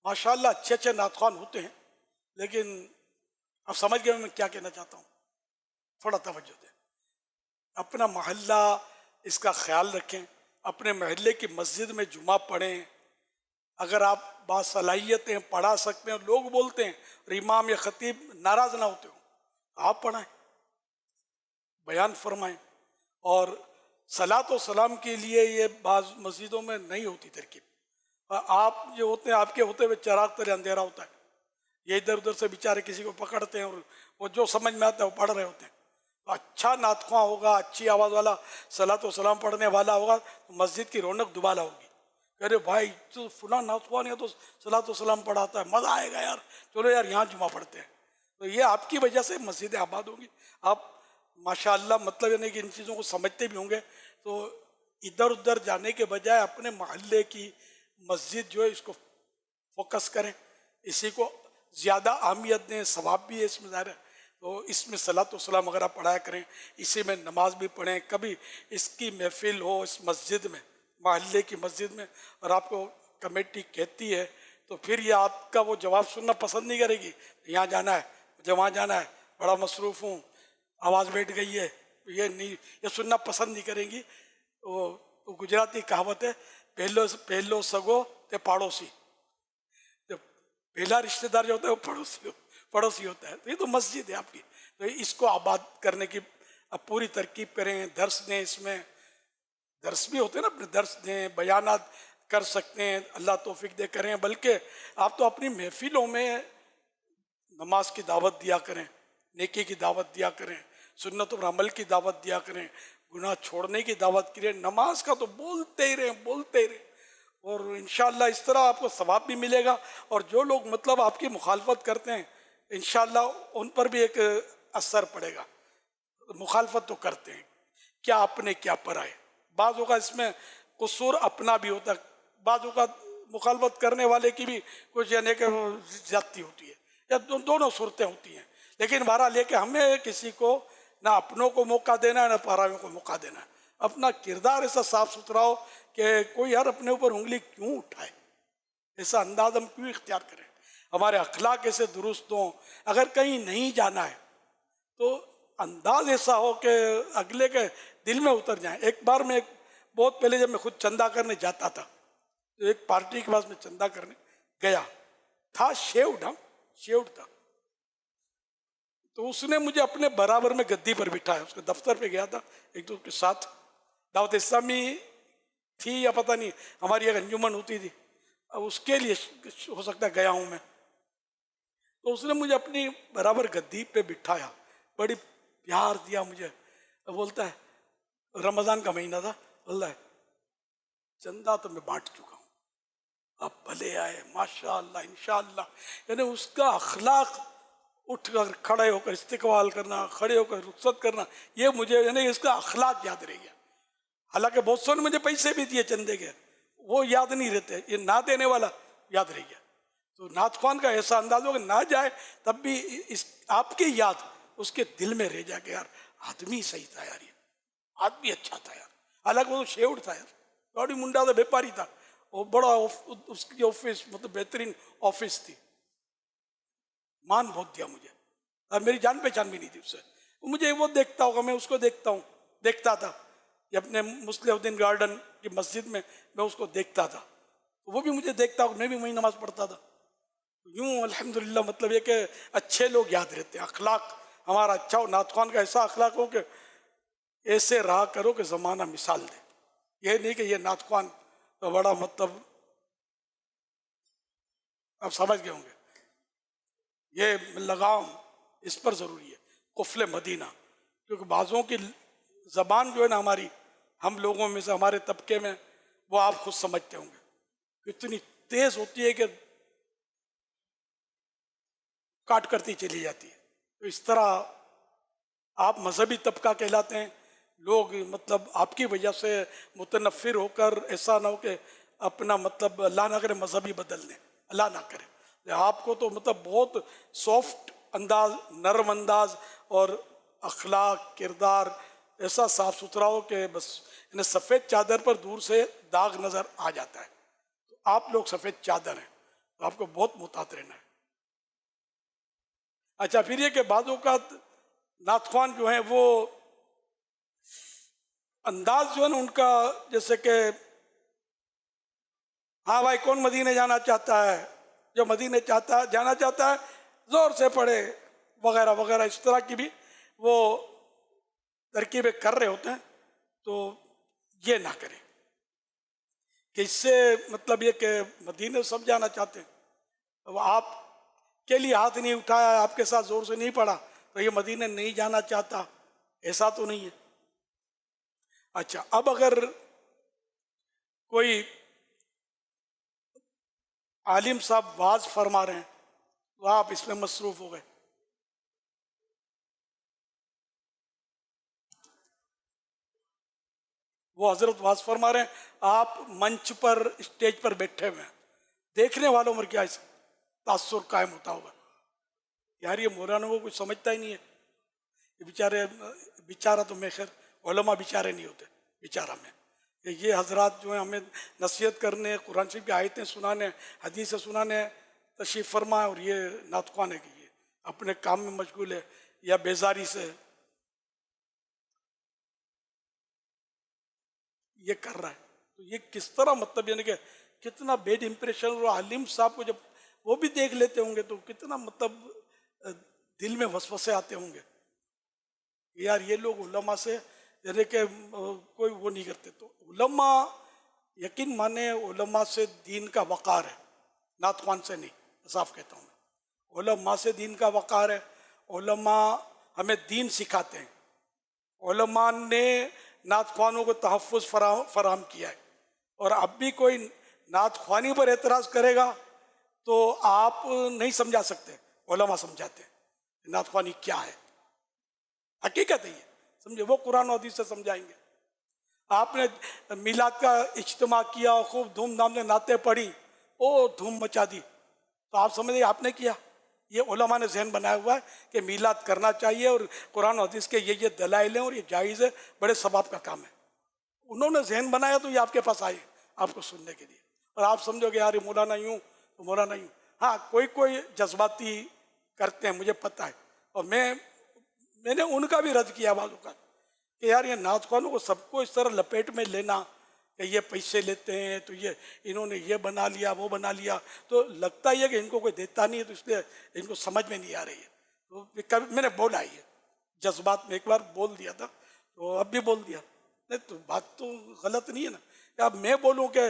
माशाल्लाह अच्छे नातख्वान होते हैं, लेकिन आप समझ गए मैं क्या कहना चाहता हूँ, थोड़ा तवज्जो दें। अपना मोहल्ला इसका ख्याल रखें, अपने मोहल्ले की मस्जिद में जुमा पढ़ें। अगर आप बासलाहियतें पढ़ा सकते हैं, लोग बोलते हैं और इमाम या खतीब नाराज़ ना होते हो, आप पढ़ाएं, बयान फरमाएं। और सलात व सलाम के लिए ये बाज़ मस्जिदों में नहीं होती तरकीब, आप जो होते हैं आपके होते हुए चिराग तले अंधेरा होता है, ये इधर उधर से बेचारे किसी को पकड़ते हैं और वो जो समझ में आता है वो पढ़ रहे होते हैं। तो अच्छा नातख्वां होगा, अच्छी आवाज़ वाला सलात व सलाम पढ़ने वाला होगा तो मस्जिद की रौनक दुबाला होगी। अरे भाई तो फुला नातख्वान है तो सलात व सलाम पढ़ाता है, मज़ा आएगा यार, चलो यार यहाँ जुमा पढ़ते हैं। तो ये आपकी वजह से मस्जिदें आबाद होंगी। आप माशाअल्लाह मतलब यानी कि इन चीज़ों को समझते भी होंगे, तो इधर उधर जाने के बजाय अपने मोहल्ले की मस्जिद जो है इसको फोकस करें, इसी को ज़्यादा अहमियत दें, सवाब भी है इसमें ज़ाहिर है। तो इसमें सलात व सलाम वगैरह पढ़ाया करें, इसी में नमाज भी पढ़ें। कभी इसकी महफिल हो इस मस्जिद में, मोहल्ले की मस्जिद में, और आपको कमेटी कहती है तो फिर ये आपका वो जवाब सुनना पसंद नहीं करेगी। यहाँ जाना है, मुझे वहाँ जाना है, बड़ा मसरूफ़ हूँ, आवाज़ बैठ गई है, ये नहीं, ये सुनना पसंद नहीं करेंगी। वो गुजराती कहावत है, पहलो सगो ते पाड़ोसी। जो पहला रिश्तेदार जो होता है वो पड़ोसी होता है। तो ये तो मस्जिद है आपकी, तो इसको आबाद करने की अब पूरी तरकीब करें। दर्स दें, इसमें दर्स भी होते हैं ना, अपने दर्स दें, बयानात कर सकते हैं, अल्लाह तौफीक दे करें। बल्कि आप तो अपनी महफिलों में नमाज की दावत दिया करें, नेकी की दावत दिया करें, सुन्नत और अमल की दावत दिया करें, गुनाह छोड़ने की दावत करें। नमाज का तो बोलते ही रहें, और इंशाअल्लाह इस तरह आपको सवाब भी मिलेगा। और जो लोग मतलब आपकी मुखालफत करते हैं, इंशाअल्लाह उन पर भी एक असर पड़ेगा। मुखालफत तो करते हैं, क्या अपने क्या पराए। बाज़ों का इसमें कसूर अपना भी होता है, बाज़ों का मुखालफत करने वाले की भी कुछ यानी कि ज्यादती होती है, या दोनों सूरतें होती हैं। लेकिन बहरहाल लेके हमें किसी को ना अपनों को मौका देना है ना परायों को मौका देना है। अपना किरदार ऐसा साफ सुथरा हो कि कोई यार अपने ऊपर उंगली क्यों उठाए, ऐसा अंदाज हम क्यों इख्तियार करें। हमारे अखलाक ऐसे दुरुस्त हों, अगर कहीं नहीं जाना है तो अंदाज ऐसा हो कि अगले के दिल में उतर जाए। एक बार मैं बहुत पहले जब मैं खुद चंदा करने जाता था, तो एक पार्टी के पास में चंदा करने गया था, शेव्ड था। तो उसने मुझे अपने बराबर में गद्दी पर बिठाया, उसके दफ्तर पे गया था एक दो के साथ, दावत इस्लामी थी या पता नहीं, हमारी एक अंजुमन होती थी, अब उसके लिए हो सकता है गया हूँ मैं। तो उसने मुझे अपनी बराबर गद्दी पे बिठाया, बड़ी प्यार दिया मुझे। तो बोलता है, रमज़ान का महीना था, बोलता है चंदा तो मैं बांट चुका हूँ, अब भले आए माशाअल्लाह इंशाअल्लाह। यानी उसका अखलाक, उठकर खड़े होकर इस्तिकबाल करना, खड़े होकर रुखसत करना, ये मुझे यानी इसका अखलाक याद रह गया। हालांकि बहुत सौ ने मुझे पैसे भी दिए चंदे के, वो याद नहीं रहते, ये ना देने वाला याद रह गया। तो नाथ ख्वान का ऐसा अंदाज होगा, ना जाए तब भी इस आपकी याद उसके दिल में रह जाए कि यार आदमी सही था यार, ये आदमी अच्छा था यार। हालांकि वो शेव्ड था यार, बड़ी मुंडा था, व्यापारी था, वो बड़ा उसकी ऑफिस मतलब बेहतरीन ऑफिस थी, मान बहुत दिया मुझे, और मेरी जान पहचान भी नहीं थी उससे। मुझे वो देखता होगा, मैं उसको देखता था ये अपने मुस्लिहुद्दीन गार्डन की मस्जिद में मैं उसको देखता था, वो भी मुझे देखता होगा, मैं भी वहीं नमाज पढ़ता था। यूँ अल्हम्दुलिल्लाह, मतलब ये कि अच्छे लोग याद रहते हैं, अखलाक हमारा अच्छा हो। नाथ ख्वान का ऐसा अखलाक हो कि ऐसे रहा करो कि ज़माना मिसाल दे। ये नहीं कि ये नाथ ख्वान तो बड़ा मतलब, आप समझ गए होंगे, ये लगाम इस पर ज़रूरी है, कुफले मदीना। क्योंकि बाज़ों की ज़बान जो है ना हमारी, हम लोगों में से, हमारे तबके में, वो आप खुद समझते होंगे इतनी तेज़ होती है कि काट करती चली जाती है। तो इस तरह आप मजहबी तबका कहलाते हैं। लोग मतलब आपकी वजह से मुतनफ़िर होकर ऐसा ना हो कि अपना मतलब अल्लाह ना करे मजहबी बदल दें, अल्लाह ना करे। आपको तो मतलब बहुत सॉफ्ट अंदाज, नरम अंदाज और अखलाक, किरदार ऐसा साफ सुथरा हो कि बस इन्हें सफ़ेद चादर पर दूर से दाग नज़र आ जाता है। तो आप लोग सफ़ेद चादर हैं, तो आपको बहुत मुहतात रहना है। अच्छा, फिर ये कि बाज़ औक़ात नाथ ख्वान जो हैं वो अंदाज जो है ना उनका, जैसे कि हाँ भाई कौन मदीने जाना चाहता है, जो मदीने जाना चाहता है ज़ोर से पढ़े वगैरह वगैरह, इस तरह की भी वो तरकीबें कर रहे होते हैं। तो ये ना करें कि इससे मतलब ये कि मदीने सब जाना चाहते हैं, अब आप के लिए हाथ नहीं उठाया, आपके साथ जोर से नहीं पड़ा, तो ये मदीने नहीं जाना चाहता, ऐसा तो नहीं है। अच्छा, अब अगर कोई आलिम साहब वाज फरमा रहे हैं तो आप इसमें मसरूफ हो गए, वो हजरत वाज फरमा रहे हैं, आप मंच पर स्टेज पर बैठे हुए हैं, देखने वालों पर क्या तासुर कायम होता होगा, यार ये मौलाना को कुछ समझता ही नहीं है, ये बेचारा तो मैं खैर उलमा बेचारे नहीं होते, बेचारा मैं, ये हजरात जो है हमें नसीहत करने, कुरान शरीफ की आयतें सुनाने, हदीस सुनाने तशरीफ़ फरमा है, और ये नातख्वान है कि ये अपने काम में मशगूल है या बेजारी से ये कर रहा है। तो ये किस तरह मतलब यानी कि कितना बेड इम्प्रेशन, और आलिम साहब को जब वो भी देख लेते होंगे तो कितना मतलब दिल में वसवसे आते होंगे, यार ये लोग उलमा से यानी कि कोई वो नहीं करते। तो उलमा यकीन माने, उलमा से दीन का वक़ार है, नातख्वान से नहीं, साफ कहता हूँ मैं। उलमा से दीन का वक़ार है, उलमा हमें दीन सिखाते हैं, उलमा ने नातख्वानों को तहफ़्फ़ुज़ फराहम किया है, और अब भी कोई नातख्वानी पर एतराज़ करेगा तो आप नहीं समझा सकते, उलमा समझाते हैं नातख्वानी क्या है, हकीकत है ये, समझे, वो कुरान और हदीस से समझाएंगे। आपने मिलाद का इज्तिमा किया, खूब धूमधाम से नाते पढ़ी, ओ धूम मचा दी, तो आप समझिए आपने किया, ये उलमा ने जहन बनाया हुआ है कि मिलाद करना चाहिए और कुरान और हदीस के ये दलाइल हैं और ये जायज़ है, बड़े सवाब का काम है। उन्होंने जहन बनाया तो ये आपके पास आए आपको सुनने के लिए, और आप समझोगे यार ये मौलाना यूँ तो मौलाना यूँ। हाँ, कोई कोई जज्बाती करते हैं, मुझे पता है, और मैंने उनका भी रद्द किया बाजू का कि यार ये नातख्वानों को सबको इस तरह लपेट में लेना कि ये पैसे लेते हैं तो ये इन्होंने ये बना लिया वो बना लिया, तो लगता ही है कि इनको कोई देता नहीं है, तो इसलिए इनको समझ में नहीं आ रही है। तो कभी मैंने बोला ही है, जज्बात में एक बार बोल दिया था, तो अब भी बोल दिया, नहीं तो बात तो गलत नहीं है ना। अब मैं बोलूँ कि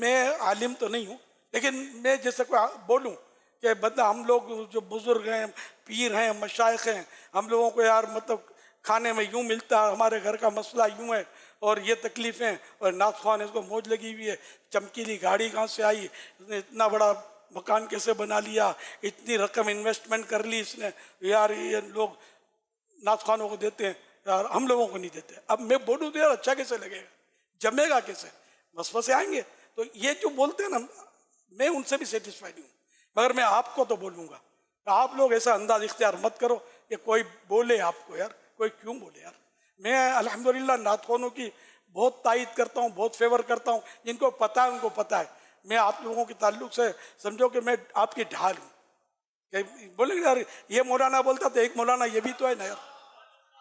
मैं आलिम तो नहीं हूँ, लेकिन मैं जैसे कोई बोलूँ कि बंदा हम लोग जो बुज़ुर्ग हैं, पीर हैं, मशाइख हैं, हम लोगों को यार मतलब खाने में यूँ मिलता है, हमारे घर का मसला यूँ है और ये तकलीफ़ें, और नातख्वान इसको मौज लगी हुई है, चमकीली गाड़ी कहाँ से आई, इसने इतना बड़ा मकान कैसे बना लिया, इतनी रकम इन्वेस्टमेंट कर ली इसने, यार ये लोग नातख्वानों को देते हैं, यार हम लोगों को नहीं देते। अब मैं बोलूँ तो यार अच्छा कैसे लगेगा, जमेगा कैसे, वसवसे आएंगे। तो ये जो बोलते हैं ना, मैं उनसे भी सेटिस्फाइड हूँ, मगर मैं आपको तो बोलूँगा, आप लोग ऐसा अंदाज इख्तियार मत करो कि कोई बोले आपको, यार कोई क्यों बोले यार। मैं अल्हम्दुलिल्लाह नातख्वानों की बहुत तायद करता हूँ, बहुत फेवर करता हूँ, जिनको पता है उनको पता है। मैं आप लोगों के ताल्लुक से समझो कि मैं आपकी ढाल हूँ, कि बोले यार ये मौलाना बोलता तो एक मौलाना ये भी तो है ना यार,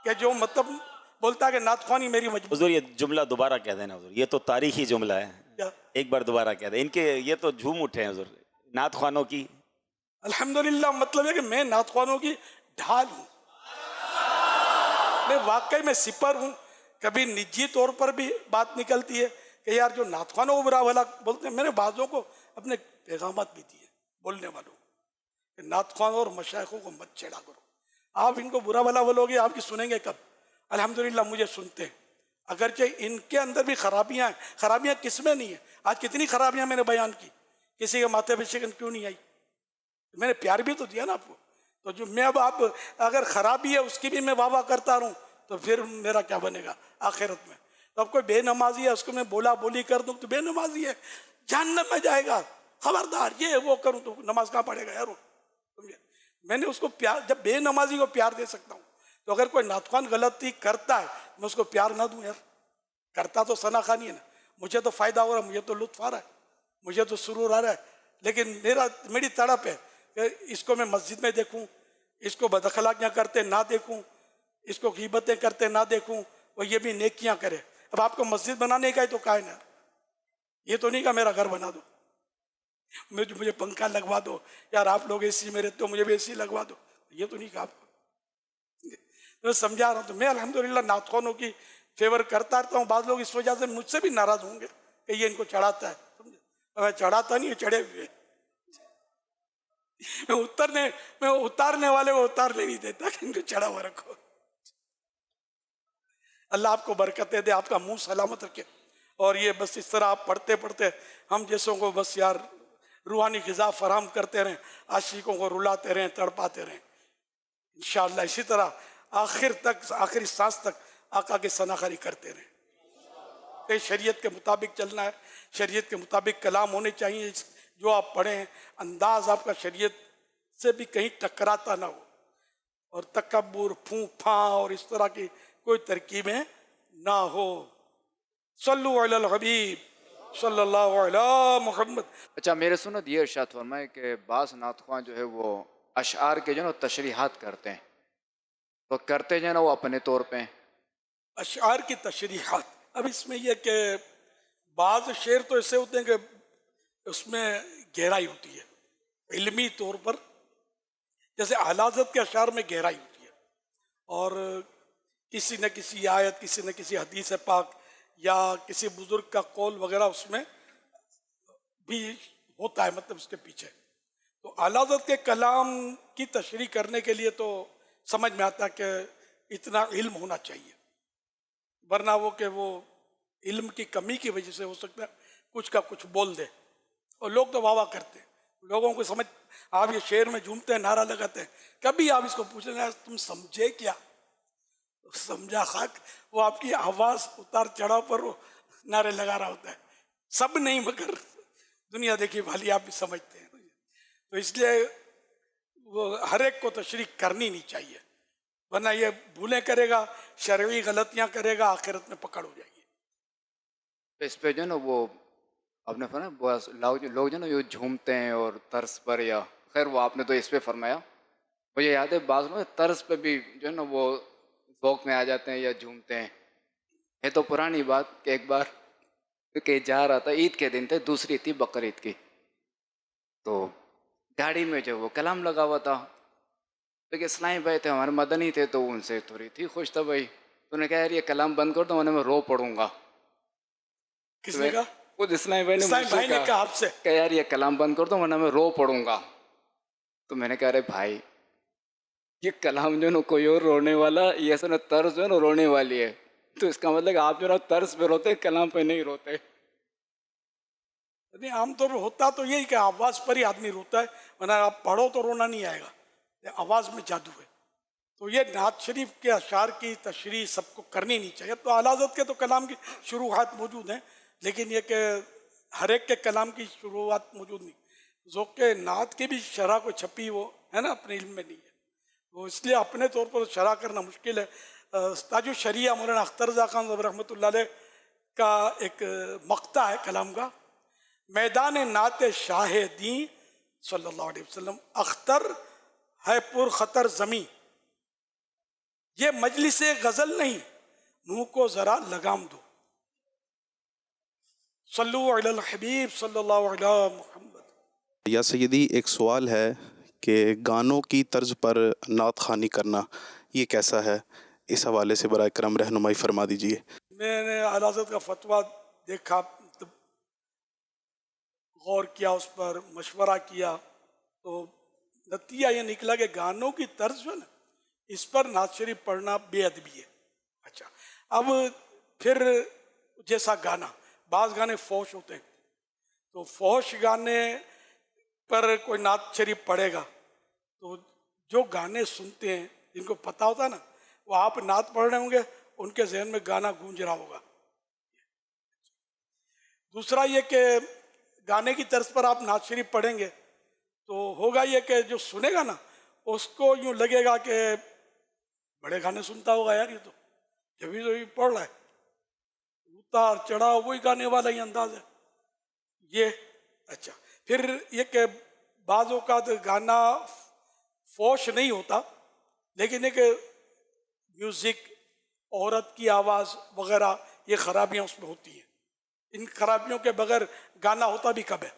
कि जो मतलब बोलता है कि नातख्वानी मेरी मजबूरी। हुजूर ये जुमला दोबारा कह देना हुजूर, ये तो तारीखी जुमला है, क्या? एक बार दोबारा कह दे, इनके ये तो झूम उठे हैं हुजूर नातख्वानों की। अल्हम्दुलिल्लाह मतलब है कि मैं नातख्वानों की ढाल हूँ, मैं वाकई में सिपर हूँ। कभी निजी तौर पर भी बात निकलती है कि यार जो नातख्वानों को बुरा भला बोलते हैं, मैंने बाज़ों को अपने पैगामात भी दिए बोलने वालों कि नातख्वानों और मशाइखों को मत छेड़ा करो, आप इनको बुरा भला बोलोगे आपकी सुनेंगे कब। अल्हम्दुलिल्लाह मुझे सुनते हैं, अगरचे इनके अंदर भी खराबियाँ हैं, खराबियाँ किसमें नहीं है, आज कितनी खराबियाँ मैंने बयान की, किसी के माथे पे शिकन क्यों नहीं आई, मैंने प्यार भी तो दिया ना आपको। तो जो मैं अब आप अगर खराबी है उसकी भी मैं वाह वाह करता रहूँ तो फिर मेरा क्या बनेगा आखिरत में। तो अब कोई बेनमाजी है उसको मैं बोला बोली कर दूँ तो बेनमाजी है, जहन्नम में जाएगा, खबरदार ये वो करूँ तो नमाज कहाँ पढ़ेगा यार वो, समझे। मैंने उसको प्यार, जब बेनमाजी को प्यार दे सकता हूँ, तो अगर कोई नातख्वान गलती करता है मैं उसको प्यार ना दूँ यार, करता तो सना खानी है ना, मुझे तो फ़ायदा हो रहा है, मुझे तो लुत्फ आ रहा है, मुझे तो सुरूर आ रहा है, लेकिन मेरी तड़प है कि इसको मैं मस्जिद में देखूं, इसको बदअखलाकियाँ करते ना देखूं, इसको ग़ीबतें करते ना देखूं, और ये भी नेकियां करे। अब आपको मस्जिद बनाने का है तो काहे ना, ये तो नहीं कहा मेरा घर बना दो, मुझे पंखा लगवा दो, यार आप लोग एसी में रहते हो मुझे भी एसी लगवा दो, ये तो नहीं कहा आपको। तो समझा रहा हूँ, तो मैं अल्हम्दुलिल्लाह नातख्वानों की फेवर करता रहता हूँ। बाद लोग इस वजह से मुझसे भी नाराज़ होंगे कि ये इनको चढ़ाता है, समझे। मैं चढ़ाता नहीं, चढ़े हुए, मैं उतारने वाले को उतारने नहीं देता कि इनको चढ़ा हुआ रखो। अल्लाह आपको बरकतें दे, आपका मुंह सलामत रखे, और ये बस इस तरह आप पढ़ते पढ़ते हम जैसों को बस यार रूहानी ग़िज़ा फराहम करते रहें, आशिकों को रुलाते रहें, तड़पाते रहें। इंशाअल्लाह इसी तरह आखिर तक, आखिरी सांस तक आका की सनाखरी करते रहें। कि शरीयत के मुताबिक चलना है, शरीयत के मुताबिक कलाम होने चाहिए, जो आप पढ़ें अंदाज आपका शरीयत से भी कहीं टकराता ना हो, और तकब्बुर, फूफा और इस तरह की कोई तरकीबें ना हो। सल्लु अलल हबीब सल्लल्लाहु अलैहि मुहम्मद। अच्छा, मेरे सुनत ये इरशाद फरमाए कि बास नातख्वां जो है वो अशआर के जो ना तशरीहात करते हैं, तो करते जो है ना वो अपने तौर पे हैं। अशार की तशरीहात, अब इसमें यह कि बाज़ शेर तो ऐसे होते हैं कि उसमें गहराई होती है इल्मी तौर पर, जैसे अलाज़त के अशार में गहराई होती है, और किसी न किसी आयत, किसी न किसी हदीस पाक या किसी बुजुर्ग का कौल वगैरह उसमें भी होता है, मतलब उसके पीछे। तो अलाज़त के कलाम की तशरीह करने के लिए तो समझ में आता है कि इतना इल्म होना चाहिए, वरना वो कि वो इल्म की कमी की वजह से हो सकता है कुछ का कुछ बोल दे, और लोग तो वाह वाह करते हैं, लोगों को समझ, आप ये शेर में झूमते हैं, नारा लगाते हैं, कभी आप इसको पूछे तुम समझे क्या, समझा खाक, वो आपकी आवाज़ उतार चढ़ाव पर वो नारे लगा रहा होता है, सब नहीं मगर दुनिया देखी भाली आप भी समझते हैं। तो इसलिए वो हर एक को तशरीह करनी नहीं चाहिए, वरना ये भूलें करेगा, शरई गलतियां करेगा, आखिरत में पकड़ हो जाएगी। तो इस पे जो ना वो आपने फरमाया लोग जो ना ये झूमते हैं और तर्ज पर, या खैर वो आपने तो इस पे फरमाया, मुझे याद है बाज़ में तर्ज पे भी जो है ना वो ज़ौक़ में आ जाते हैं या झूमते हैं। है तो पुरानी बात कि एक बार कि जा रहा था, ईद के दिन थे, दूसरी थी बकरीद की, तो गाड़ी में जो वो कलाम लगा हुआ था, तो इस्लामी भाई थे हमारे, मदनी थे, तो उनसे थोड़ी थी खुश था भाई, तो उन्होंने कहा यार ये कलाम बंद कर दो वरना मैं रो पड़ूंगा। किसने कहा? खुद इस्लामी भाई ने इस्लामी मुझसे भाई ने कहा आपसे? कहा यार ये कलाम बंद कर दो वरना मैं रो पड़ूंगा। तो मैंने कहा अरे भाई ये कलाम जो ना कोई और रोने वाला, ये असल में तर्ज जो है ना रोने वाली है, तो इसका मतलब आप जो ना तर्ज पे रोते, कलाम पे नहीं रोते। नहीं, आमतौर पर होता तो यही कि आवाज़ पर ही आदमी रोता है, वरना आप पढ़ो तो रोना नहीं आएगा, आवाज़ में जादू है। तो ये नात शरीफ के अशार की तशरीह सबको करनी नहीं चाहिए। तो अलाज़त के तो कलाम की शुरुआत मौजूद हैं, लेकिन ये कि हर एक के कलाम की शुरुआत मौजूद नहीं। ज़ौक़ के नात की भी शरह को छपी वो है ना, अपने इल्म में नहीं है, वो इसलिए अपने तौर पर शरह करना मुश्किल है। ताजुल शरिया मौलाना अख्तर रज़ा खान रहमतुल्लाह अलैह का एक मक़ता है कलाम का, मैदान नात शाहिदी सल्लल्लाहु अलैहि वसल्लम, अख्तर है पुर खतर ज़मी, ये मजलिस गज़ल नहीं, मुंह को ज़रा लगाम दो, सल्लु अलल हबीब सल्लल्लाहु अलैहि मुहम्मद। या सैयदी, एक सवाल है कि गानों की तर्ज पर नात ख़ानी करना ये कैसा है, इस हवाले से बराए करम रहनुमाई फरमा दीजिए। मैंने अलाज़त का फतवा देखा, गौर किया, उस पर मशवरा किया, तो नतीजा ये निकला कि गानों की तर्ज जो है ना, इस पर नात शरीफ पढ़ना बेअदबी है। अच्छा, अब फिर जैसा गाना, बाज़ गाने फौश होते हैं, तो फौश गाने पर कोई नात शरीफ पढ़ेगा, तो जो गाने सुनते हैं, जिनको पता होता है ना, वो आप नात पढ़ रहे होंगे, उनके जहन में गाना गूंज रहा होगा। दूसरा ये कि गाने की तर्ज पर आप नात शरीफ पढ़ेंगे तो होगा ये कि जो सुनेगा ना, उसको यूँ लगेगा कि बड़े गाने सुनता होगा यार, ये तो जब भी पढ़ रहा है, उतार चढ़ाव वही गाने वाला ही अंदाज है ये। अच्छा, फिर ये कि बाज़ औक़ात गाना फौश नहीं होता, लेकिन एक म्यूज़िक, औरत की आवाज़ वगैरह, ये खराबियाँ उसमें होती हैं। इन खराबियों के बगैर गाना होता भी कब है?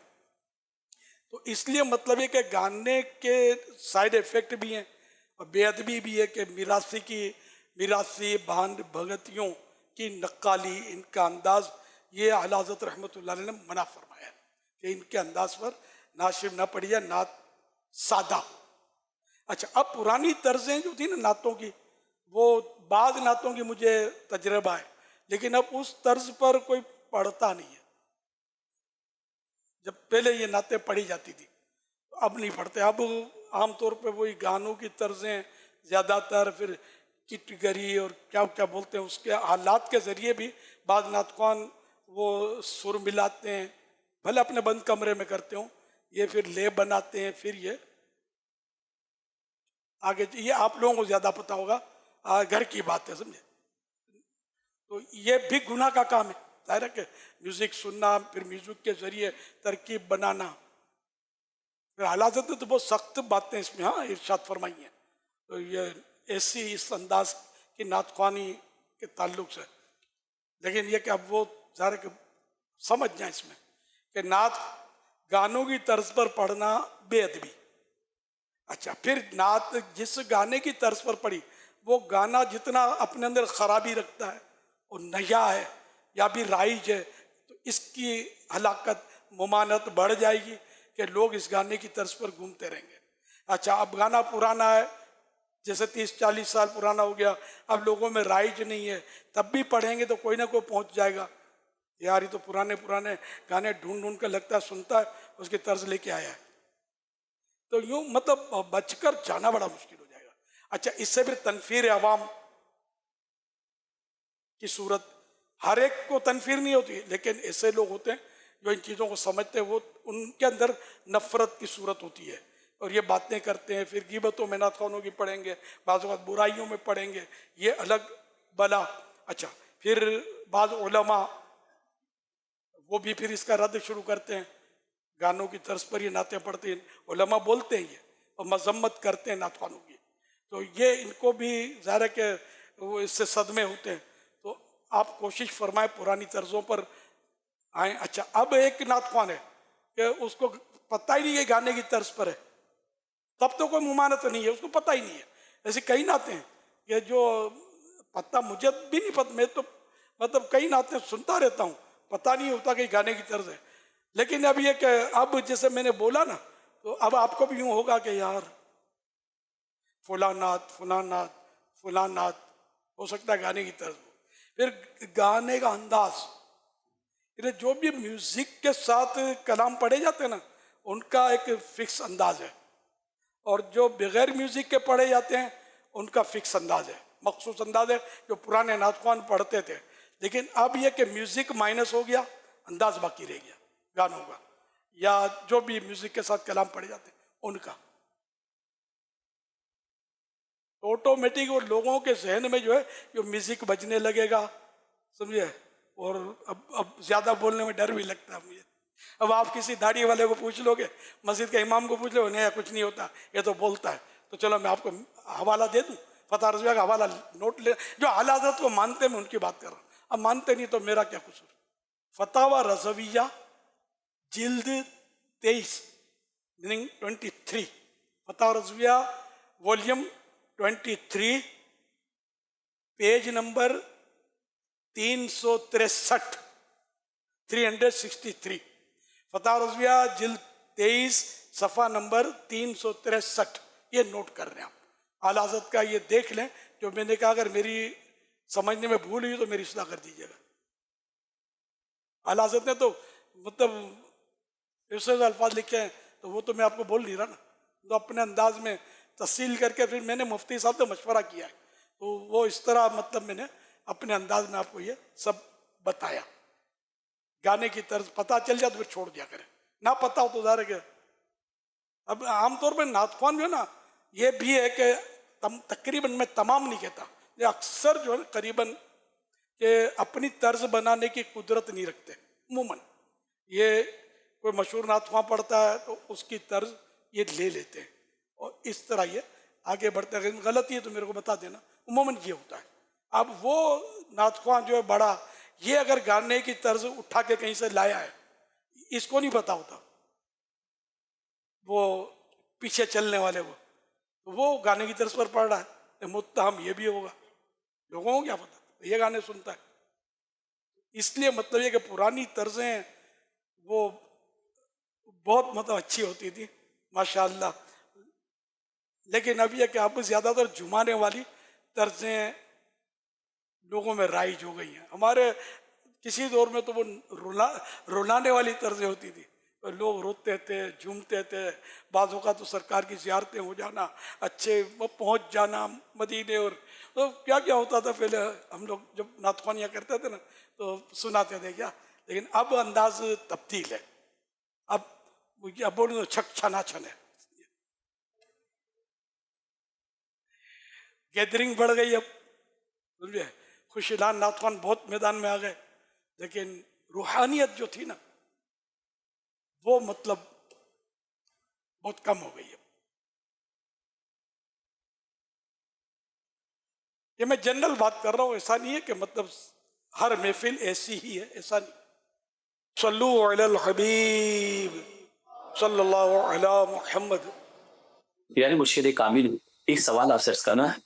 तो इसलिए मतलब ये कि गाने के साइड इफ़ेक्ट भी हैं और बेअदबी भी है कि मिरासी भांड भगतियों की नक्काली, इनका अंदाज़, ये आला हज़रत रहमतुल्लाह अलैह ने मना फरमाया कि इनके अंदाज़ पर नात शरीफ ना पढ़ी जाए, नात सादा। अच्छा, अब पुरानी तर्जें जो थी ना नातों की, वो बाद नातों की मुझे तजर्बा है, लेकिन अब उस तर्ज पर कोई पढ़ता नहीं है। जब पहले ये नातें पढ़ी जाती थी, तो अब नहीं पढ़ते। अब आमतौर पे वही गानों की तर्जें ज़्यादातर, फिर किटगरी और क्या क्या बोलते हैं, उसके हालात के ज़रिए भी बाद नातखान वो सुर मिलाते हैं, भले अपने बंद कमरे में करते हो, ये फिर ले बनाते हैं, फिर ये आगे ये आप लोगों को ज्यादा पता होगा, घर की बात है, समझे। तो ये भी गुनाह का काम है, जाहिर है कि म्यूजिक सुनना, फिर म्यूजिक के जरिए तरकीब बनाना, फिर हालात ने तो बहुत सख्त बातें इसमें हाँ इरशाद फरमाई हैं। तो ये ऐसी इस अंदाज की नातख्वानी के ताल्लुक से, लेकिन ये कि अब वो ज़ाहिर कि समझ जाए इसमें कि नात गानों की तर्ज पर पढ़ना बेअदबी। अच्छा, फिर नात जिस गाने की तर्ज पर पढ़ी, वो गाना जितना अपने अंदर खराबी रखता है और नया है या भी राइज है, तो इसकी हलाकत मुमानत बढ़ जाएगी कि लोग इस गाने की तर्ज पर घूमते रहेंगे। अच्छा, अब गाना पुराना है, जैसे 30-40 साल पुराना हो गया, अब लोगों में राइज नहीं है, तब भी पढ़ेंगे तो कोई ना कोई पहुंच जाएगा, यार ये तो पुराने पुराने गाने ढूंढ ढूंढ कर लगता है सुनता है, उसकी तर्ज लेके आया है। तो यूं मतलब बचकर जाना बड़ा मुश्किल हो जाएगा। अच्छा, इससे फिर तनफीर अवाम की सूरत, हर एक को तनफीर नहीं होती, लेकिन ऐसे लोग होते हैं जो इन चीज़ों को समझते हैं, वो उनके अंदर नफरत की सूरत होती है और ये बातें करते हैं, फिर गिबतों में नातखानों की पढ़ेंगे, बाज़ वक़्त बुराइयों में पढ़ेंगे, ये अलग बला। अच्छा, फिर बाज़ उलमा वो भी फिर इसका रद्द शुरू करते हैं, गानों की तर्ज पर ये नातें पढ़ते हैं, उलमा बोलते हैं ये और मजम्मत करते हैं नातखानों की, तो ये इनको भी ज़ाहिर है कि वो इससे सदमे होते हैं। तो आप कोशिश फरमाएं पुरानी तर्जों पर आए। अच्छा, अब एक नातखान है कि उसको पता ही नहीं है गाने की तर्ज पर है, तब तो कोई मुमानत नहीं है, उसको पता ही नहीं है। ऐसे कई नाते हैं कि जो पता मुझे भी नहीं पता, मैं तो मतलब कई नाते सुनता रहता हूँ, पता नहीं होता कि गाने की तर्ज है। लेकिन अब ये कि अब जैसे मैंने बोला ना, तो अब आपको भी यूँ होगा कि यार फुलानात फुलानात फुलानात, हो सकता है गाने की तर्ज हो। फिर गाने का अंदाज, जो भी म्यूजिक के साथ कलाम पढ़े जाते हैं ना, उनका एक फिक्स अंदाज है, और जो बगैर म्यूजिक के पढ़े जाते हैं उनका फिक्स अंदाज है, मखसूस अंदाज है, जो पुराने नातखान पढ़ते थे। लेकिन अब यह कि म्यूजिक माइनस हो गया, अंदाज बाकी रह गया गानों का, या जो भी म्यूजिक के साथ कलाम पढ़े जाते हैं उनका। ऑटोमेटिक वो लोगों के जहन में जो है जो म्यूजिक बजने लगेगा, समझिए, और अब ज्यादा बोलने में डर भी लगता है मुझे। अब आप किसी दाढ़ी वाले को पूछ लोगे, मस्जिद के इमाम को पूछ लो, नहीं कुछ नहीं होता, ये तो बोलता है। तो चलो मैं आपको हवाला दे दूं, फतवा रज़विया का हवाला नोट ले, जो आला हज़रत को मानते मैं उनकी बात कर रहा हूँ, अब मानते नहीं तो मेरा क्या कसूर। फतवा रज़विया जिल्द 23 मीनिंग 23, फतवा रज़विया वॉल्यूम 23 पेज नंबर 363 फतवा रज़विया जिल्द 23 सफ़ा नंबर 363, ये नोट कर रहे हैं आप। आला हज़रत का ये देख लें, जो मैंने कहा अगर मेरी समझने में भूल हुई तो मेरी इस्लाह कर दीजिएगा। आला हज़रत ने तो मतलब ऐसे अल्फाज लिखे हैं, तो वो तो मैं आपको बोल नहीं रहा ना, तो अपने अंदाज में तफसील करके फिर मैंने मुफ्ती साहब से मशवरा किया है, तो वो इस तरह मतलब मैंने अपने अंदाज में आपको ये सब बताया। गाने की तर्ज पता चल जाए तो फिर छोड़ दिया करें, ना पता हो तो ज़ाहिर है। अब आमतौर पर नातखान जो है ना, ये भी है कि तकरीबन मैं तमाम नहीं कहता, ये अक्सर जो है करीबन कि अपनी तर्ज बनाने की कुदरत नहीं रखते। अमूमन ये कोई मशहूर नातखान पढ़ता है तो उसकी तर्ज ये ले लेते हैं और इस तरह ये आगे बढ़ते हैं। गलती है तो मेरे को बता देना, अमूमन ये होता है। अब वो नातखान जो है बड़ा, ये अगर गाने की तर्ज उठा के कहीं से लाया है, इसको नहीं पता होता, वो पीछे चलने वाले वो गाने की तर्ज पर पढ़ रहा है, मुत्तहम ये भी होगा, लोगों को क्या पता, ये गाने सुनता है। इसलिए मतलब ये कि पुरानी तर्जें वो बहुत मतलब अच्छी होती थी माशाअल्लाह, लेकिन अब यह कि अब ज़्यादातर जुमाने वाली तर्जें लोगों में राइज हो गई हैं। हमारे किसी दौर में तो वो रुलाने वाली तर्जें होती थी, तो लोग रोते थे, झूमते थे, बाज़ों का तो सरकार की ज़ियारतें हो जाना, अच्छे वो पहुँच जाना मदीने, और तो क्या क्या होता था पहले हम लोग जब नातखानियाँ करते थे ना, तो सुनाते थे क्या, लेकिन अब अंदाज तब्दील है। अब बोल छक छना छन है, गैदरिंग बढ़ गई। अब समझे, खुशीलाल नाथवान बहुत मैदान में आ गए, लेकिन रूहानियत जो थी ना वो मतलब बहुत कम हो गई है। ये मैं जनरल बात कर रहा हूँ, ऐसा नहीं है कि मतलब हर महफिल ऐसी ही है, ऐसा नहीं। सल्लु अलल हबीब सल्लल्लाहु अला मुहम्मद। यानी मुर्शिद कामिल, एक सवाल आपसे अर्ज करना है,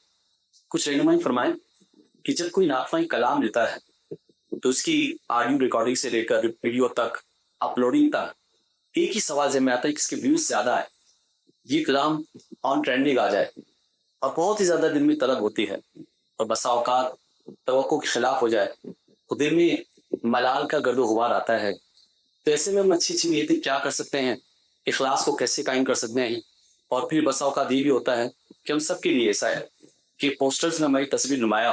कुछ रहनुमाई फरमाएं कि जब कोई नातवाई कलाम लेता है तो उसकी ऑडियो रिकॉर्डिंग से लेकर वीडियो तक, अपलोडिंग तक, एक ही सवाल ज़हन में आता है कि इसके व्यूज ज्यादा है, ये कलाम ऑन ट्रेंडिंग आ जाए, और बहुत ही ज्यादा दिल में तलब होती है और बसा औकात तवक्को के खिलाफ हो जाए तो दिल में मलाल का गर्दो गुबार आता है। तो ऐसे में हम अच्छी अच्छी नीयतें क्या कर सकते हैं, इखलास को कैसे कायम कर सकते हैं। और फिर बसा औकात ये भी होता है कि हम सबके लिए ऐसा है कि पोस्टर्स में हमारी तस्वीर नुमाया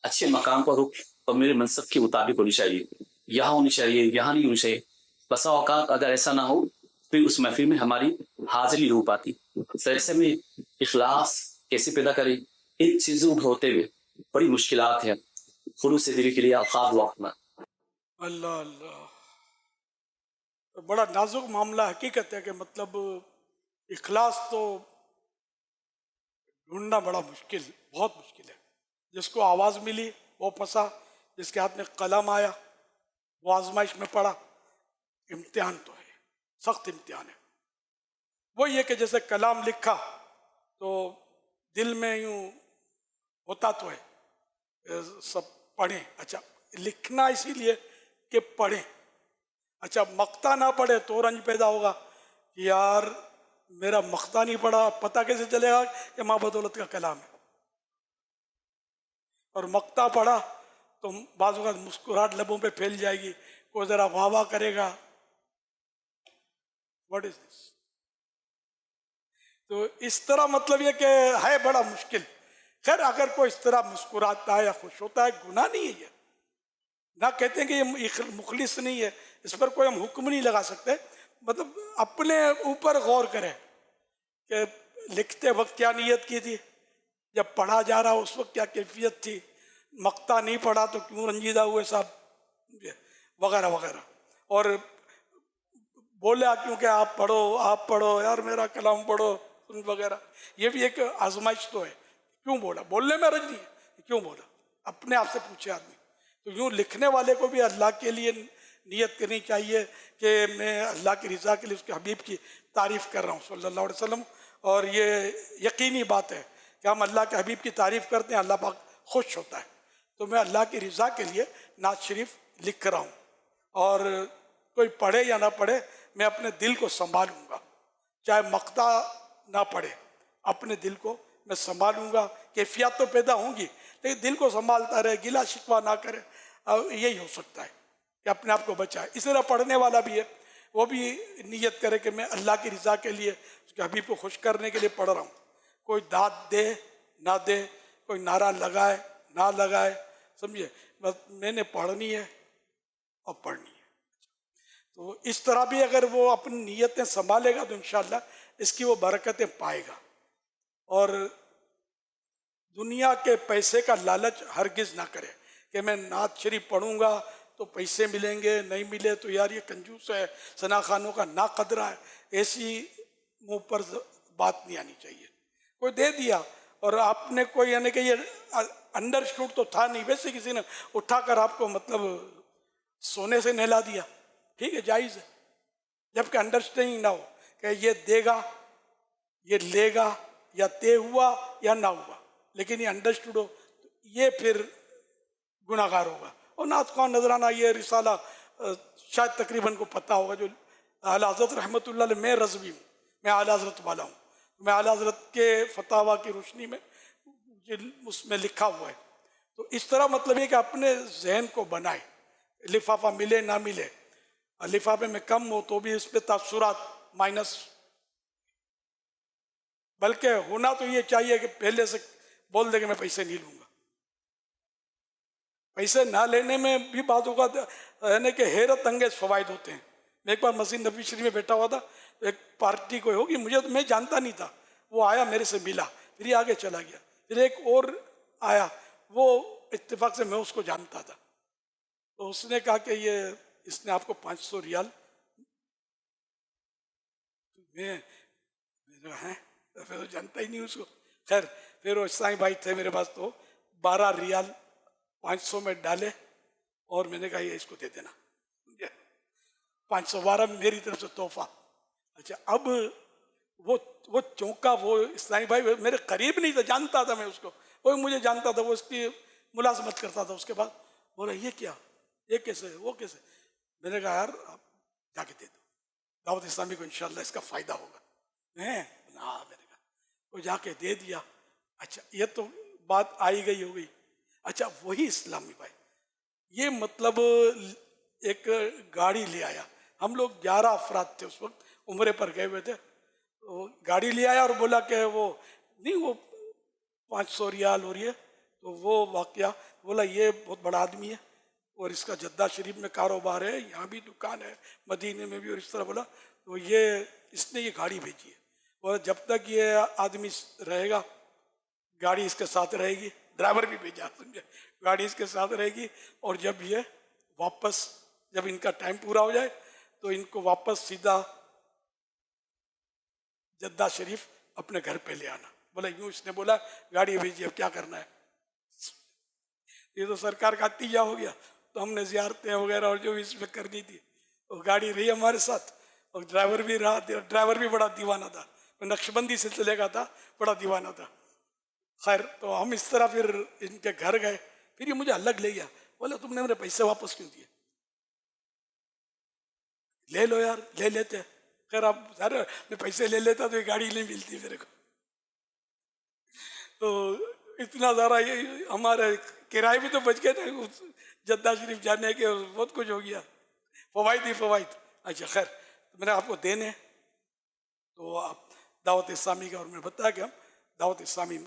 अच्छे मकाम पर हो और मेरे मनसब के मुताबिक होनी चाहिए, यहाँ होनी चाहिए, यहाँ नहीं होनी चाहिए। बसा औकात अगर ऐसा ना हो फिर उस महफिल में हमारी हाजिरी हो पाती। तो ऐसे में इखलास कैसे पैदा करें, इन चीज़ों को होते हुए बड़ी मुश्किलात है। खुलूस से दिल के लिए आफाद वक्त अल्लाह अल्लाह, तो बड़ा नाजुक मामला हकीकत है कि मतलब इखलास तो ढूंढना बड़ा मुश्किल, बहुत मुश्किल है। जिसको आवाज़ मिली वो फंसा, जिसके हाथ में कलम आया वो आजमाइश में पड़ा। इम्तिहान तो है, सख्त इम्तिहान है। वो ये कि जैसे कलाम लिखा तो दिल में यूं होता तो है सब पढ़ें, अच्छा लिखना इसीलिए कि पढ़ें, अच्छा मक्ता ना पढ़े तो रंज पैदा होगा कि यार मेरा मक्ता नहीं पढ़ा, पता कैसे चलेगा कि माँ बदौलत का कलाम है। और मक्ता पढ़ा तो बाज़ वक़्त मुस्कुराहट लबों पे फैल जाएगी, कोई ज़रा वाह वाह करेगा, व्हाट इज दिस। तो इस तरह मतलब ये कि है बड़ा मुश्किल। खैर अगर कोई इस तरह मुस्कुराता है या खुश होता है गुनाह नहीं है ये, ना कहते हैं कि ये मुखलिस नहीं है, इस पर कोई हम हुक्म नहीं लगा सकते। मतलब अपने ऊपर गौर करें कि लिखते वक्त क्या नीयत की थी, जब पढ़ा जा रहा उस वक्त क्या कैफियत थी, मक्ता नहीं पढ़ा तो क्यों रंजीदा हुए साहब, वगैरह वगैरह। और बोला क्योंकि आप पढ़ो यार मेरा कलाम पढ़ो वगैरह, ये भी एक आजमाइश तो है। क्यों बोला, बोलने में रज नहीं है, क्यों बोला, अपने आप से पूछे आदमी। तो यूँ लिखने वाले को भी अल्लाह के लिए नियत करनी चाहिए कि मैं अल्लाह की रज़ा के लिए उसके हबीब की तारीफ़ कर रहा हूँ सल्लल्लाहु अलैहि वसल्लम। और ये यकीनी बात है कि हम अल्लाह के हबीब की तारीफ़ करते हैं, अल्लाह पाक खुश होता है। तो मैं अल्लाह की रज़ा के लिए नात शरीफ लिख रहा हूँ, और कोई पढ़े या ना पढ़े मैं अपने दिल को संभालूंगा, चाहे मक्ता ना पढ़े अपने दिल को मैं संभालूंगा। कैफियत तो पैदा होंगी लेकिन दिल को संभालता रहे, गिला शिकवा ना करे, यही हो सकता है कि अपने आप को बचाए। इस तरह पढ़ने वाला भी है, वो भी नियत करे कि मैं अल्लाह की रज़ा के लिए उसके हबीब को खुश करने के लिए पढ़ रहा हूँ। कोई दाद दे ना दे, कोई नारा लगाए ना लगाए, समझिए, बस मैंने पढ़नी है और पढ़नी है। तो इस तरह भी अगर वो अपनी नीयतें संभालेगा तो इंशाअल्लाह इसकी वो बरकतें पाएगा। और दुनिया के पैसे का लालच हरगिज़ ना करे कि मैं नात शरीफ पढ़ूंगा तो पैसे मिलेंगे, नहीं मिले तो यार ये कंजूस है, सना खानों का ना कदरा है, ऐसी मुंह पर बात नहीं आनी चाहिए। कोई दे दिया और आपने कोई यानी कि ये अंडरस्टूड तो था नहीं, वैसे किसी ने उठाकर आपको मतलब सोने से नहला दिया, ठीक है जायज़ है, जबकि अंडरस्टैंडिंग ना हो कि ये देगा ये लेगा या तय हुआ या ना हुआ, लेकिन ये अंडरस्टूड हो तो ये फिर गुनाहगार होगा। और नात ख़्वान नजराना ये रिसाला शायद तकरीबन को पता होगा, जो आला हज़रत रहमतुल्लाह अलैह, मैं रज़वी हूँ, मैं आला हज़रत वाला हूँ, मैं आला हज़रत के फतावा की रोशनी में उसमें लिखा हुआ है। तो इस तरह मतलब ये कि अपने जहन को बनाए, लिफाफा मिले ना मिले, लिफाफे में कम हो तो भी इस पर तासुरात माइनस, बल्कि होना तो ये चाहिए कि पहले से बोल दे कि मैं पैसे नहीं लूँगा, पैसे ना लेने में भी बातों का है ना कि हैरत अंगेज फवायद होते हैं। मैं एक बार मस्जिद नबी शरीफ में बैठा हुआ था, एक पार्टी कोई होगी, मुझे तो मैं जानता नहीं था, वो आया मेरे से मिला, फिर ये आगे चला गया, फिर एक और आया, वो इत्तेफाक से मैं उसको जानता था, तो उसने कहा कि ये इसने आपको 500 रियाल, मैंने कहा हैं, फिर तो जानता ही नहीं उसको। खैर फिर वो साईं भाई थे मेरे पास, तो 12 रियाल 500 में डाले और मैंने कहा ये इसको दे देना, 512 मेरी तरफ से तोहफा। अच्छा, अब वो चौंका, वो इस्लामी भाई मेरे करीब नहीं था, जानता था मैं उसको, वो मुझे जानता था, वो उसकी मुलाजमत करता था। उसके बाद बोला ये क्या, ये कैसे, वो कैसे? मैंने कहा यार आप जाके दे दो, दावत इस्लामी को इंशाल्लाह इसका फ़ायदा होगा। हैं ना, मैंने कहा वो जाके दे दिया। अच्छा, ये तो बात आई गई हो गई। अच्छा, वही इस्लामी भाई ये मतलब एक गाड़ी ले आया, हम लोग 11 अफराद थे उस वक्त, उम्रे पर गए हुए थे, तो गाड़ी ले आया और बोला कि वो नहीं, वो 500 रियाल हो रही है। तो वो वाकया बोला ये बहुत बड़ा आदमी है और इसका जद्दा शरीफ में कारोबार है, यहाँ भी दुकान है, मदीने में भी, और इस तरह बोला, तो ये इसने ये गाड़ी भेजी है और जब तक ये आदमी रहेगा गाड़ी इसके साथ रहेगी, ड्राइवर भी भेजा, समझे, गाड़ी इसके साथ रहेगी, और जब ये वापस, जब इनका टाइम पूरा हो जाए तो इनको वापस सीधा जद्दा शरीफ अपने घर पे ले आना। बोला यूं इसने बोला, गाड़ी भेजी, अब क्या करना है, ये तो सरकार का तीजा हो गया। तो हमने ज़ियारतें वगैरह और जो भी इसमें करनी थी, वो गाड़ी रही हमारे साथ, और ड्राइवर भी रहा, ड्राइवर भी बड़ा दीवाना था, नक्शबंदी सिलसिले का था, बड़ा दीवाना था। खैर, तो हम इस तरह फिर इनके घर गए, फिर ये मुझे अलग ले गया, बोले तुमने मेरे पैसे वापस क्यों दिए, ले लो यार, ले लेते। खैर अब सारे मैं पैसे ले लेता तो ये गाड़ी नहीं मिलती मेरे को, तो इतना ज़्यादा ये हमारे किराए भी तो बच गए थे उस जद्दा शरीफ जाने के, और बहुत कुछ हो गया, फवाइद ही फवाइद। अच्छा खैर, तो मैंने आपको देने, तो आप दावत इस्लामी का, और मैंने बताया कि हम दावत इस्लामी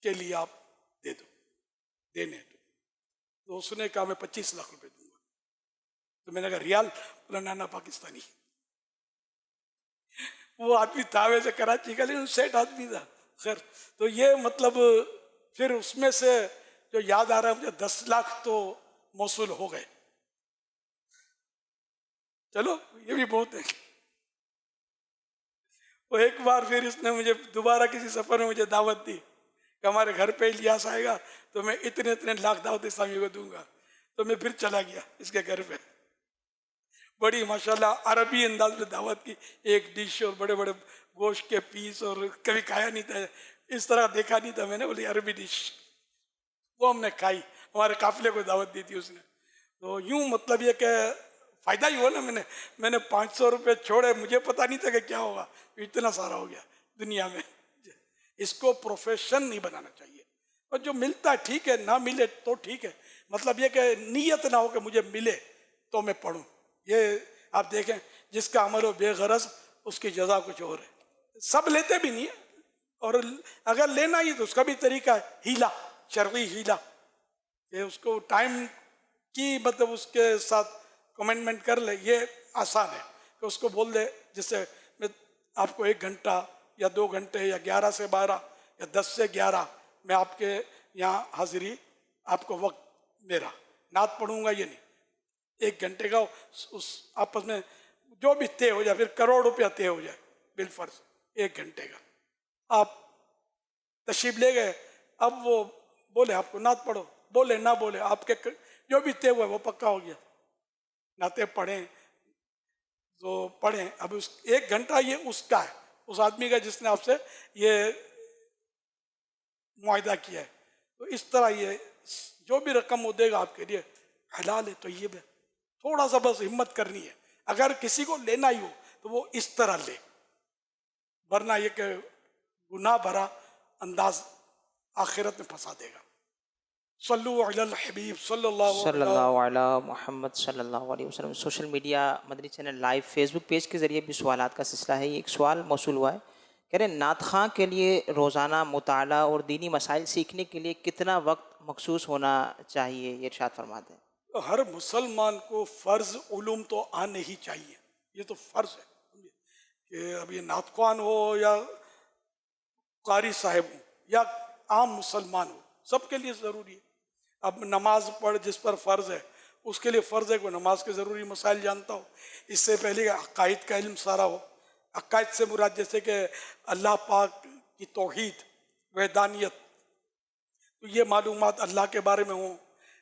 के लिए आप दे दो, देने तो उसने कहा मैं 25 लाख रुपए दूंगा। तो मैंने कहा रियाल? बोला ना पाकिस्तानी। वो आदमी था वैसे कराची का, लेकिन सेठ आदमी था। खैर, तो ये मतलब फिर उसमें से जो याद आ रहा है मुझे, 10 लाख तो मौसूल हो गए। चलो ये भी बहुत है। वो एक बार फिर इसने मुझे दोबारा किसी सफर में मुझे दावत दी कि हमारे घर पे इलियास आएगा तो मैं इतने इतने लाख दावत इस्लामी को दूंगा। तो मैं फिर चला गया इसके घर पे, बड़ी माशाल्लाह अरबी अंदाज में दावत की, एक डिश और बड़े बड़े गोश्त के पीस, और कभी खाया नहीं था इस तरह, देखा नहीं था मैंने, बोली अरबी डिश, वो हमने खाई, हमारे काफिले को दावत दी थी उसने। तो यूं मतलब ये कि फ़ायदा ही हुआ ना, मैंने 500 रुपये छोड़े, मुझे पता नहीं था कि क्या होगा, इतना सारा हो गया दुनिया में। इसको प्रोफेशन नहीं बनाना चाहिए, और जो मिलता है ठीक है, ना मिले तो ठीक है, मतलब ये कि नीयत ना हो कि मुझे मिले तो मैं पढ़ूं। ये आप देखें, जिसका अमल हो बेगरज उसकी जजा कुछ और है। सब लेते भी नहीं है, और अगर लेना ही तो उसका भी तरीका है, हीला, शर्ई हीला, ये उसको टाइम की मतलब उसके साथ कमेंटमेंट कर ले, ये आसान है कि उसको बोल दे, जैसे मैं आपको 1 घंटा या 2 घंटे या 11 से 12 या 10 से 11 मैं आपके यहाँ हाजिरी, आपको वक्त मेरा नात पढ़ूंगा, ये नहीं, 1 घंटे का उस आपस में जो भी तय हो जाए, फिर करोड़ रुपया तय हो जाए बिलफर्ज 1 घंटे का। आप तशरीफ ले गए, अब वो बोले आपको नात पढ़ो, बोले ना बोले, आपके जो भी तय हुआ वो पक्का हो गया, नाते पढ़ें तो पढ़ें। अब उस 1 घंटा ये उसका है, उस आदमी का जिसने आपसे ये मुआहदा किया है। तो इस तरह ये जो भी रकम वो देगा आपके लिए हलाल है, तय्यब है, थोड़ा सा बस हिम्मत करनी है। अगर किसी को लेना ही हो तो वो इस तरह ले, वरना ये कि गुनाह भरा अंदाज आखिरत में फंसा देगा। सल्लु अलल हबीब सल्लल्लाहु अला मुहम्मद सल्लल्लाहु अलैहि वसल्लम। Social media Madani channel live Facebook page के ज़रिए भी सवालात का सिलसिला है। एक सवाल मौसूल हुआ है, कह रहे नात ख़ां के लिए रोज़ाना मुताला और दीनी मसाइल सीखने के लिए कितना वक्त मखसूस होना चाहिए, ये इरशाद फरमाते हैं। तो हर मुसलमान को फ़र्ज़ उलूम तो आने ही चाहिए, ये तो फ़र्ज़ है कि अब ये नातख्वान हो या कारी साहिब हो या आम मुसलमान हो, सबके लिए ज़रूरी है। अब नमाज पढ़ जिस पर फ़र्ज़ है उसके लिए फ़र्ज़ है कि नमाज के ज़रूरी मसाइल जानता हो, इससे पहले अक़ाइद का इल्म सारा हो। अक़ाइद से मुराद जैसे कि अल्लाह पाक की तौहीद, वहदानियत, तो ये मालूमात अल्लाह के बारे में हो,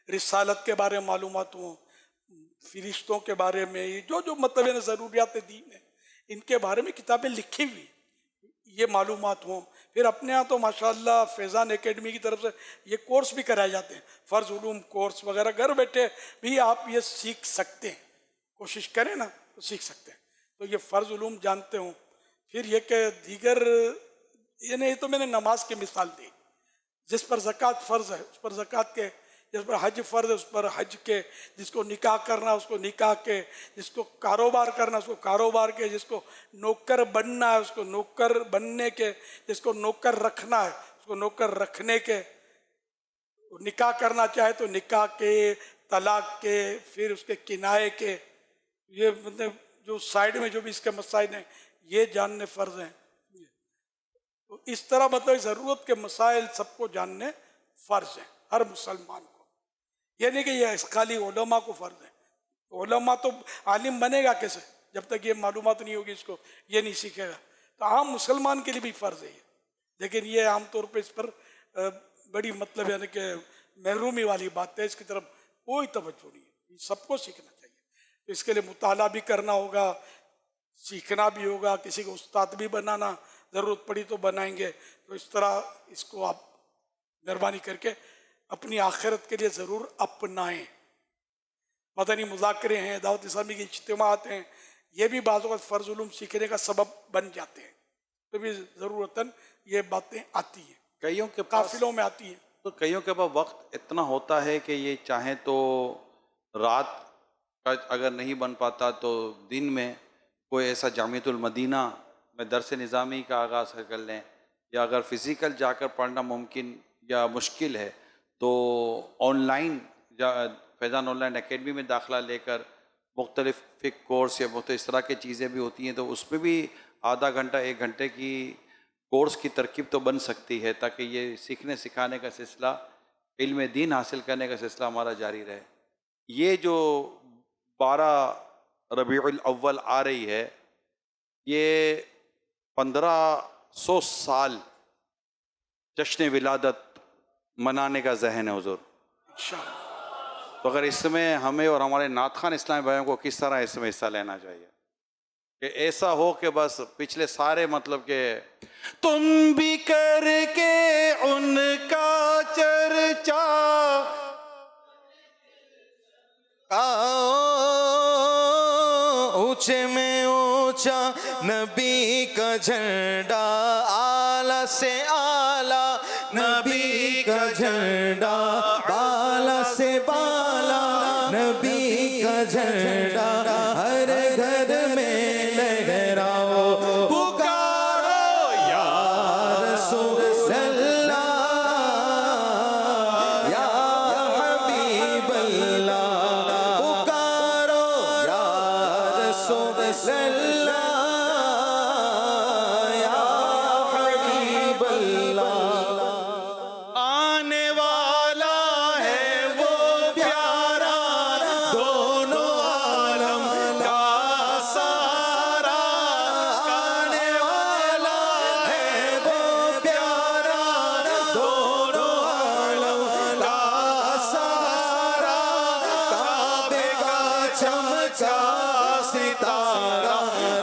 रिसालत के बारे में मालूमात हो, फरिश्तों के बारे में, ये जो जो मतलब है ना ज़रूरियात दीन है, इनके बारे में किताबें लिखी हुई, ये मालूमात हों। फिर अपने यहाँ तो माशाल्लाह फैज़ान एकेडमी की तरफ से ये कोर्स भी कराए जाते हैं, फ़र्ज़ उलूम कोर्स वगैरह, घर बैठे भी आप ये सीख सकते हैं, कोशिश करें ना तो सीख सकते हैं। तो ये फ़र्ज़ उलूम जानते हों। फिर ये कि दीगर, ये नहीं तो मैंने नमाज की मिसाल दी, जिस पर ज़कात फ़र्ज़ है उस पर ज़कात के, जिस पर हज फ़र्ज़ है उस पर हज के, जिसको निकाह करना उसको निकाह के, जिसको कारोबार करना उसको कारोबार के, जिसको नौकर बनना है उसको नौकर बनने के, जिसको नौकर रखना है उसको नौकर रखने के, निकाह करना चाहे तो निकाह के, तलाक के, फिर उसके किनाए के, ये मतलब जो साइड में जो भी इसके मसाइल हैं ये जानने फ़र्ज़ हैं। तो इस तरह मतलब ज़रूरत के मसाइल सबको जानने फ़र्ज़ हैं हर मुसलमान को। ये नहीं कि ये खाली उलमा को फ़र्ज़ है, उलमा तो आलिम बनेगा कैसे जब तक ये मालूमात नहीं होगी, इसको ये नहीं सीखेगा। तो आम मुसलमान के लिए भी फ़र्ज़ है ये, लेकिन ये आम तौर पे इस पर बड़ी मतलब यानी कि महरूमी वाली बात है, इसकी तरफ कोई तवज्जो नहीं है। सबको सीखना चाहिए, तो इसके लिए मुताला भी करना होगा, सीखना भी होगा, किसी को उस्ताद भी बनाना, ज़रूरत पड़ी तो बनाएंगे। तो इस तरह इसको आप मेहरबानी करके अपनी आखिरत के लिए ज़रूर अपनाएं। मदनी मुज़ाकरे हैं, दावत इस्लामी के इज्तिमात हैं, ये भी बाज़ वक़्त फ़र्ज़ उलूम सीखने का सबब बन जाते हैं। तो भी ज़रूरतन ये बातें आती हैं, कईयों के काफ़िलों में आती हैं। तो कईयों के पास वक्त इतना होता है कि ये चाहें तो रात का अगर नहीं बन पाता तो दिन में कोई ऐसा जामियतुल मदीना में दरस निज़ामी का आगाज़ कर लें, या अगर फ़िज़िकल जाकर पढ़ना मुमकिन या मुश्किल है तो ऑनलाइन फैज़ान ऑनलाइन एकेडमी में दाखिला लेकर मुख्तलिफ़ फ़िक़्ह कोर्स या मुख्तलिफ़ इस तरह की चीज़ें भी होती हैं, तो उसमें भी आधा घंटा 1 घंटे की कोर्स की तरकीब तो बन सकती है, ताकि ये सीखने सिखाने का सिलसिला, इल्म दीन हासिल करने का सिलसिला हमारा जारी रहे। ये जो 12 रबीउल अव्वल आ रही है, ये 1500 साल जश्न विलादत मनाने का जहन है हुज़ूर। तो अगर इसमें हमें और हमारे नातखान इस्लामी भाइयों को किस तरह इसमें हिस्सा लेना चाहिए कि ऐसा हो कि बस पिछले सारे मतलब के तुम भी करके उनका चर्चा ऊंचे में ऊंचा नबी का झंडा, आला से आला नबी का झंडा, बाला से बाला नबी का झंडा, हर घर में लहराओ पुकारो या रसूल अल्लाह, या हबीब अल्लाह, पुकारो या रसूल अल्लाह, या हबीब अल्लाह। आने वाला है वो प्यारा, दोनों आलम का सहारा, आने वाला है वो प्यारा, दोनों आलम का सहारा, काबे का चमका सितारा,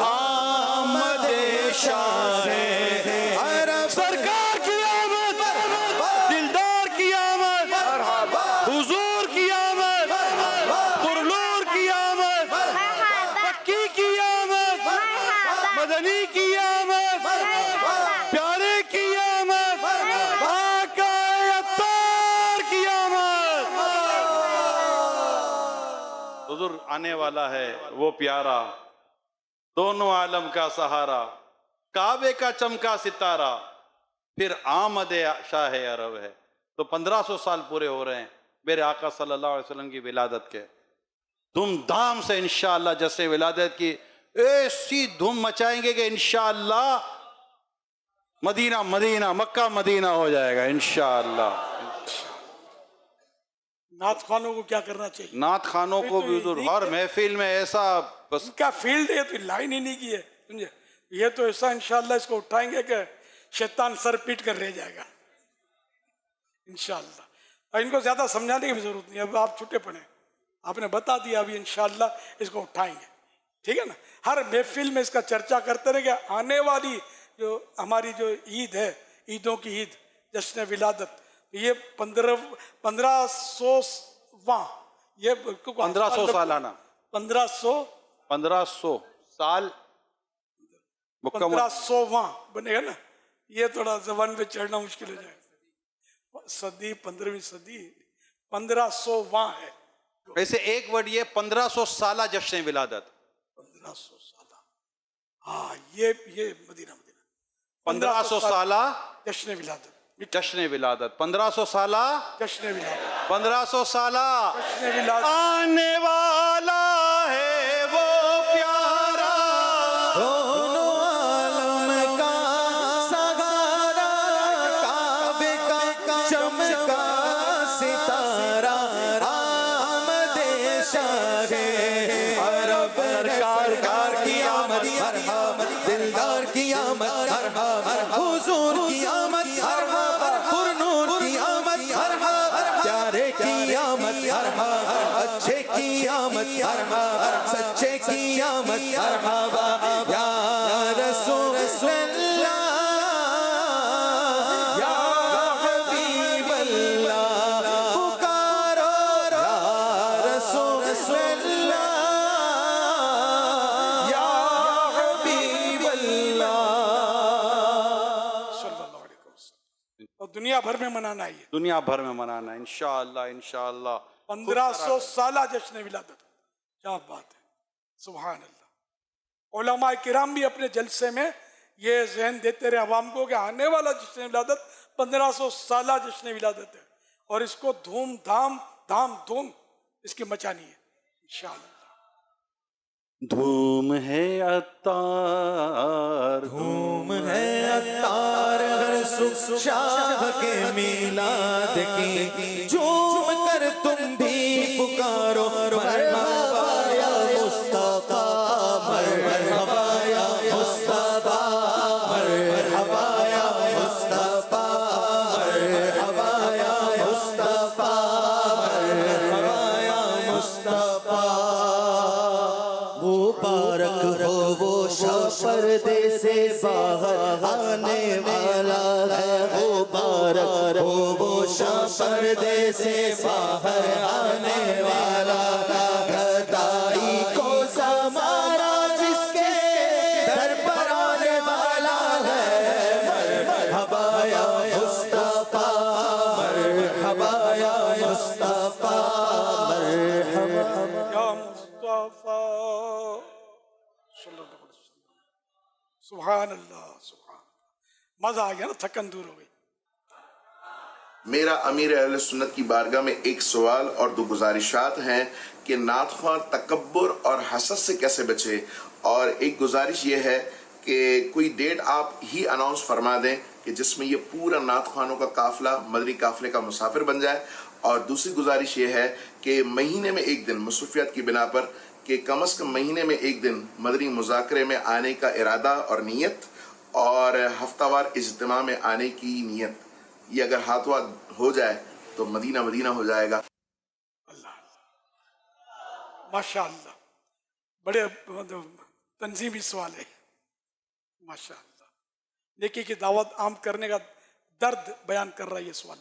आमदे शाहे अरब, सरकार की आमद, दिलदार की आमद, हुजूर की आमद, पुरनूर की आमद, पक्की की आमद, मदनी की आमद, प्यारे की आमद, आका अत्तार की आमद। हुजूर आने वाला है वो प्यारा, दोनों आलम का सहारा, काबे का चमका सितारा, फिर आमद शाह अरब है। तो 1500 साल पूरे हो रहे हैं मेरे आका सल्लल्लाहु अलैहि वसल्लम की विलादत के। धूमधाम से इंशाअल्लाह जश्न विलादत की ऐसी धूम मचाएंगे कि इंशाअल्लाह मदीना मदीना मक्का मदीना हो जाएगा इंशाअल्लाह। नात खानों को क्या करना चाहिए? नात खानों को भी हुजूर हर महफिल में ऐसा बस क्या फील्ड है, तो लाइन ही नहीं की है, समझे? ये तो ऐसा इंशाअल्लाह इसको उठाएंगे कि शैतान सर पीट कर रह जाएगा इंशाअल्लाह। और इनको ज्यादा समझाने की भी जरूरत नहीं, अब आप छुट्टे पड़े, आपने बता दिया, अभी इंशाअल्लाह इसको उठाएंगे, ठीक है ना। हर महफिल में इसका चर्चा करते रहे कि आने वाली जो हमारी जो ईद है, ईदों की ईद जश्न विलादत, ये 1500वां, ये 1500 सालाना 1500 साल 1500वां बनेगा ना, ये थोड़ा जबान पे चढ़ना मुश्किल हो जाएगा। सदी 15वीं सदी 1500वां है। वैसे एक वर्ड ये 1500 साला जश्न विलादत, 1500 साला, हाँ ये मदीना 1500 साला जश्न विलादत, जश्न विलादत 1500 साला जश्न विलादत, 1500 साला जश्न विलादत। आने वाला है वो प्यारा, दोनों आलम का सहारा, काबे का चमका सितारा, आमदे शाहे अरब सरकार की आमद, दिलदार की आमद, हुजूर की आमद, पुरनूर की आमद, प्यारे की आमद, अच्छे की आमद, सच्चे की आमद, या रसूल अल्लाह, या हबीब अल्लाह, पुकारो या रसूल अल्लाह, या हबीब अल्लाह। सल्लल्लाहु अलैहि वसल्लम। और दुनिया भर में मनाना है ये दुनिया भर में मनाना इंशाअल्लाह इंशाअल्लाह। 1500 साला जश्न विलादत, क्या बात है, सुभान अल्लाह। उलमा किराम भी अपने जलसे में ये जहन देते रहे अवाम को कि आने वाला जश्न विलादत 1500 साला जश्न विलादत है, और इसको धूम धाम धाम धूम इसकी मचानी है इंशाअल्लाह। धूम है अत्तार, धूम है अत्तार हर सुख शाह के मिलाद की, झूम कर तुम भी पुकारो मरहबा या मुस्तफा, मरहबा या मुस्तफा, मरहबा या मुस्तफा, मरहबा या मुस्तफा, मरहबा या मुस्तफा। मुबारक हो वो शाह पर्दे से बाहर आने वाला है, मुबारक हो वो शाह पर्दे से बाहर आने वाला, गदाई को ज़माना जिसके दर पर आने वाला है, मरहबा या मुस्तफा, मरहबा या मुस्तफा, मरहबा या मुस्तफा सल्लल्लाहु अलैहि वसल्लम। सुभान अल्लाह, सुभान, मजा आ गया ना, थकन दूर हो गई। मेरा अमीर अहले सुन्नत की बारगाह में एक सवाल और दो गुजारिशात हैं कि नात ख्वां तकब्बुर और हसद से कैसे बचे, और एक गुजारिश ये है कि कोई डेट आप ही अनाउंस फरमा दें कि जिसमें ये पूरा नात ख्वानों का काफिला मदनी काफिले का मुसाफिर बन जाए, और दूसरी गुजारिश ये है कि महीने में एक दिन मसरूफियात की बिना पर कि कम अज़ कम महीने में एक दिन मदनी मुज़ाकरे में आने का इरादा और नीयत, और हफ्तावार इज्तिमा में आने की नीयत, ये अगर हाथों हो जाए तो मदीना मदीना हो जाएगा। माशाअल्लाह, बड़े तंजीमी सवाल है माशाअल्लाह। नेकी की दावत आम करने का दर्द बयान कर रहा है ये सवाल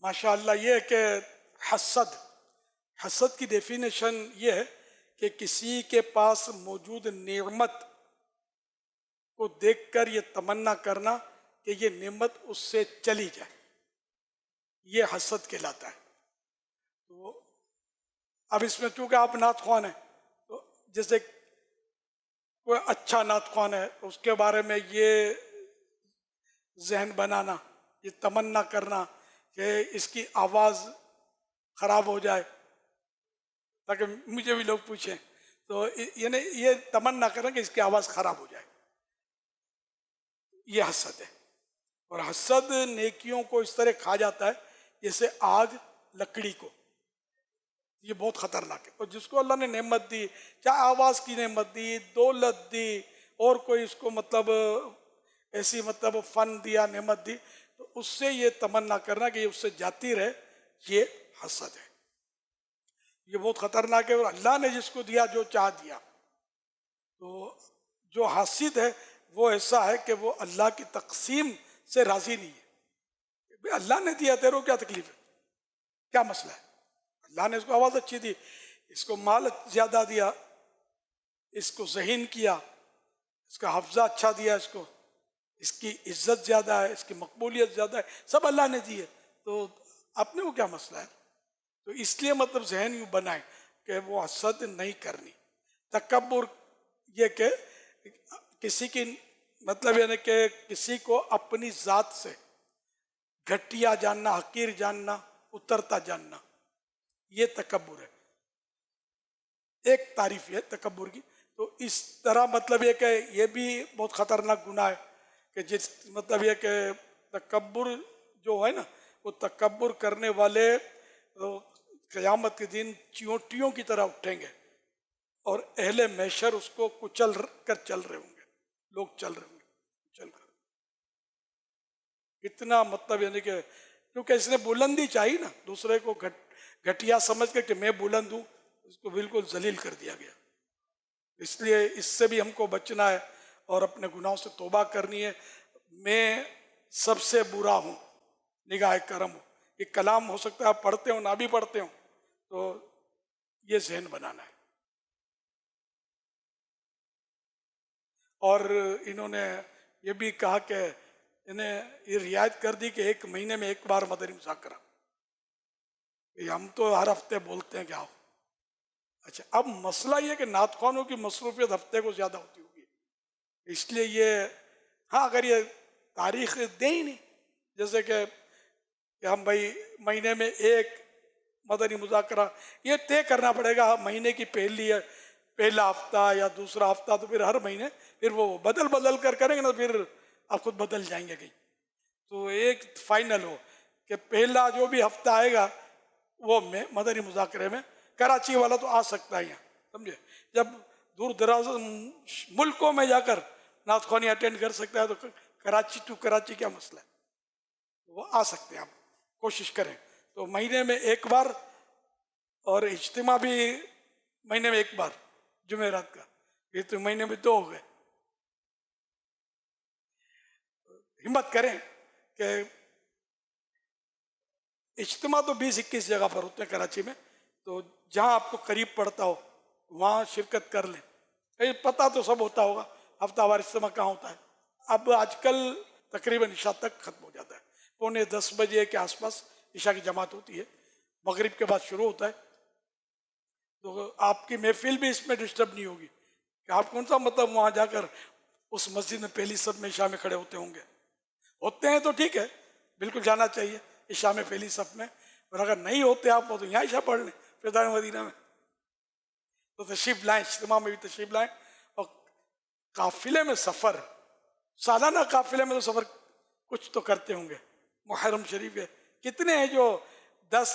माशाअल्लाह। ये है कि हसद की डेफिनेशन ये है कि किसी के पास मौजूद नेमत को देखकर ये तमन्ना करना कि ये नेमत उससे चली जाए, ये हसद कहलाता है। तो अब इसमें चूंकि आप नात ख्वान है, तो जैसे कोई अच्छा नात ख्वान है उसके बारे में ये जहन बनाना ये तमन्ना करना कि इसकी आवाज़ खराब हो जाए, ताकि मुझे भी लोग पूछें, तो यानी ये तमन्ना करना कि इसकी आवाज़ खराब हो जाए, ये हसद है। और हसद नेकियों को इस तरह खा जाता है जैसे आग लकड़ी को। ये बहुत खतरनाक है। और जिसको अल्लाह ने नेमत दी, चाहे आवाज़ की नेमत दी, दौलत दी, और कोई इसको मतलब ऐसी मतलब फन दिया, नेमत दी, तो उससे ये तमन्ना करना कि ये उससे जाती रहे, ये हसद है। ये बहुत खतरनाक है। और अल्लाह ने जिसको दिया जो चाह दिया, तो जो हासिद है वो ऐसा है कि वो अल्लाह की तकसीम से राजी नहीं है। भाई अल्लाह ने दिया, तेरे को क्या तकलीफ है, क्या मसला है? अल्लाह ने इसको आवाज़ अच्छी दी, इसको माल ज़्यादा दिया, इसको ज़हीन किया, इसका हफ्ज़ा अच्छा दिया, इसकी इज्जत ज़्यादा है, इसकी मकबूलियत ज़्यादा है, सब अल्लाह ने दी है, तो अपने को क्या मसला है? तो इसलिए मतलब जहन यूँ बनाए कि वो हसद नहीं करनी। तकब्बुर ये कि किसी की मतलब यानी कि किसी को अपनी ज़ात से घटिया जानना, हकीर जानना, उतरता जानना, ये तकब्बुर है। एक तारीफ है तकब्बुर की। तो इस तरह मतलब ये कि ये भी बहुत ख़तरनाक गुनाह है कि जिस मतलब ये कि तकब्बुर जो है ना, वो तकब्बुर करने वाले तो क़यामत के दिन चींटियों की तरह उठेंगे और अहले महशर उसको कुचल कर चल रहे होंगे, लोग चल रहे होंगे चल कर। इतना मतलब यानी कि क्योंकि इसने बुलंदी चाहिए ना, दूसरे को घटिया समझ के कि मैं बुलंद हूँ, इसको बिल्कुल जलील कर दिया गया। इसलिए इससे भी हमको बचना है और अपने गुनाहों से तौबा करनी है। मैं सबसे बुरा हूँ, निगाह करम हूँ, ये कलाम हो सकता है आप पढ़ते हो ना भी पढ़ते हो, तो ये ज़हन बनाना है। और इन्होंने ये भी कहा कि इन्हें ये रियायत कर दी कि 1 महीने में 1 बार मदनी मुज़ाकरा। हम तो हर हफ्ते बोलते हैं कि आओ। अच्छा, अब मसला ये कि नात ख़्वानों की मसरूफियत हफ्ते को ज़्यादा होती होगी, इसलिए ये हाँ अगर ये तारीख दें ही नहीं, जैसे कि हम भाई महीने में 1 मदनी मुज़ाकरा, ये तय करना पड़ेगा महीने की पहला हफ्ता या दूसरा हफ्ता, तो फिर हर महीने फिर वो बदल कर करेंगे ना, फिर आप खुद बदल जाएंगे कहीं। तो एक फाइनल हो कि पहला जो भी हफ्ता आएगा वो में मदनी मुज़ाकरे में, कराची वाला तो आ सकता है यहाँ, समझे। जब दूर दराज मुल्कों में जाकर नात ख़्वानी अटेंड कर सकता है, तो कराची टू कराची क्या मसला है, वो आ सकते हैं। आप कोशिश करें तो महीने में 1 बार, और इज्तिमा भी महीने में 1 बार जुमेरात का, ये तो महीने में 2 हो गए। हिम्मत करें कि इज्तिमा तो 20-21 जगह पर होते हैं कराची में, तो जहाँ आपको करीब पड़ता हो वहाँ शिरकत कर लें। ये पता तो सब होता होगा हफ्तावार इज्तिमा कहाँ होता है। अब आजकल तकरीबन इशा तक ख़त्म हो जाता है, 9:45 बजे के आसपास इशा की जमात होती है, मगरिब के बाद शुरू होता है। तो आपकी महफिल भी इसमें डिस्टर्ब नहीं होगी कि आप कौन सा मतलब वहाँ जाकर उस मस्जिद में पहली सब में इशा में खड़े होते हैं तो ठीक है, बिल्कुल जाना चाहिए इशा में पहली सब में। और अगर नहीं होते आप तो यहाँ इशा पढ़ लें फिरदान मदीना में। तो तशरीफ़ लाएँ, इज्तिमा में भी तशरीफ़ लाएँ। और काफिले में सफ़र, सालाना काफिले में तो सफ़र कुछ तो करते होंगे। मुहर्रम शरीफ के कितने हैं जो 10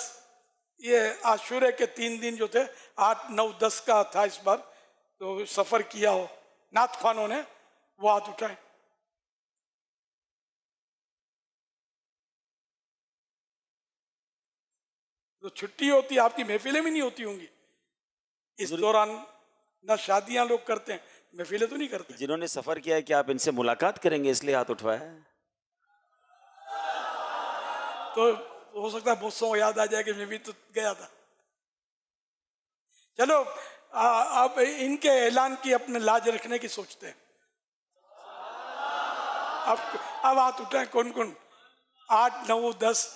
ये आशूरे के 3 दिन जो थे, 8, 9, 10 का था इस बार, तो सफ़र किया हो नात ख़्वानों ने, वो हाथ उठाएं। तो छुट्टी होती है, आपकी महफिलें भी नहीं होती होंगी इस दौरान, ना शादियां लोग करते हैं, महफिलें तो नहीं करते। जिन्होंने सफर किया है, क्या आप इनसे मुलाकात करेंगे इसलिए हाथ उठवाया है? तो हो सकता है बहुत याद आ जाए कि मैं भी तो गया था। चलो आप इनके ऐलान की अपने लाज रखने की सोचते हैं। अब हाथ उठाएं कौन कौन, 8, 9, 10।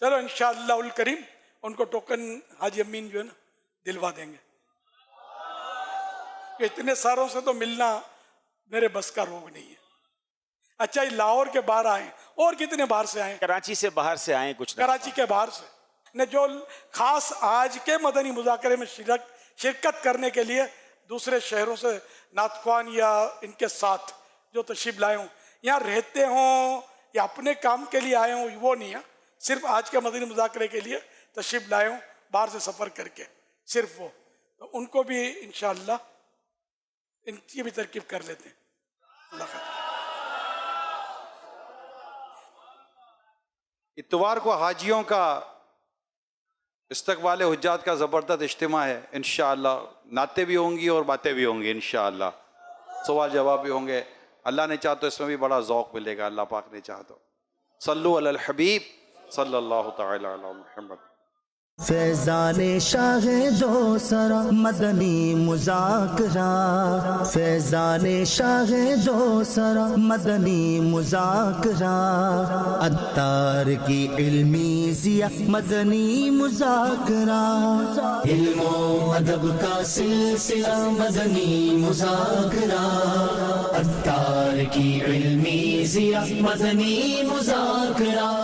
चलो इंशाअल्लाह उल करीम उनको टोकन हाजी अमीन जो है ना दिलवा देंगे। इतने सारों से तो मिलना मेरे बस का रोग नहीं है। अच्छा ये लाहौर के बाहर आए और कितने बाहर से आए? कराची से बाहर से आए कुछ कराची के बाहर से ने जो खास आज के मदनी मुज़ाकरे में शिरकत करने के लिए दूसरे शहरों से नातख्वान या इनके साथ जो तशरीफ लाए हों, यहाँ रहते हों या अपने काम के लिए आए हों, वो नहीं है, सिर्फ आज के मदनी मुज़ाकरे के लिए तशरीफ लाए हों बाहर से सफ़र करके, सिर्फ वो, तो उनको भी इंशाअल्लाह इनकी भी तरकीब कर लेते हैं। अल्लाह खैर। इतवार को हाजियों का इस्तकबाल हुज्जात का ज़बरदस्त इज्तिमा है। इंशाअल्लाह नाते भी होंगी और बातें भी होंगी, इंशाअल्लाह सवाल जवाब भी होंगे। अल्लाह ने चाहा तो इसमें भी बड़ा ज़ौक़ मिलेगा, अल्लाह पाक ने चाहा तो। सल्लु अलल हबीब सल्लल्लाहु तआला अला मुहम्मद। फैज़ाने शाह दो सरा मदनी मुज़ाकरा, फैज़ाने शाह दो सरा मदनी मुज़ाकरा, अत्तार की इल्मी ज़िया मदनी मुज़ाकरा, इल्मो अदब का सिलसिला मदनी मुज़ाकरा, अत्तार की इल्मी ज़िया मदनी मुज़ाकरा।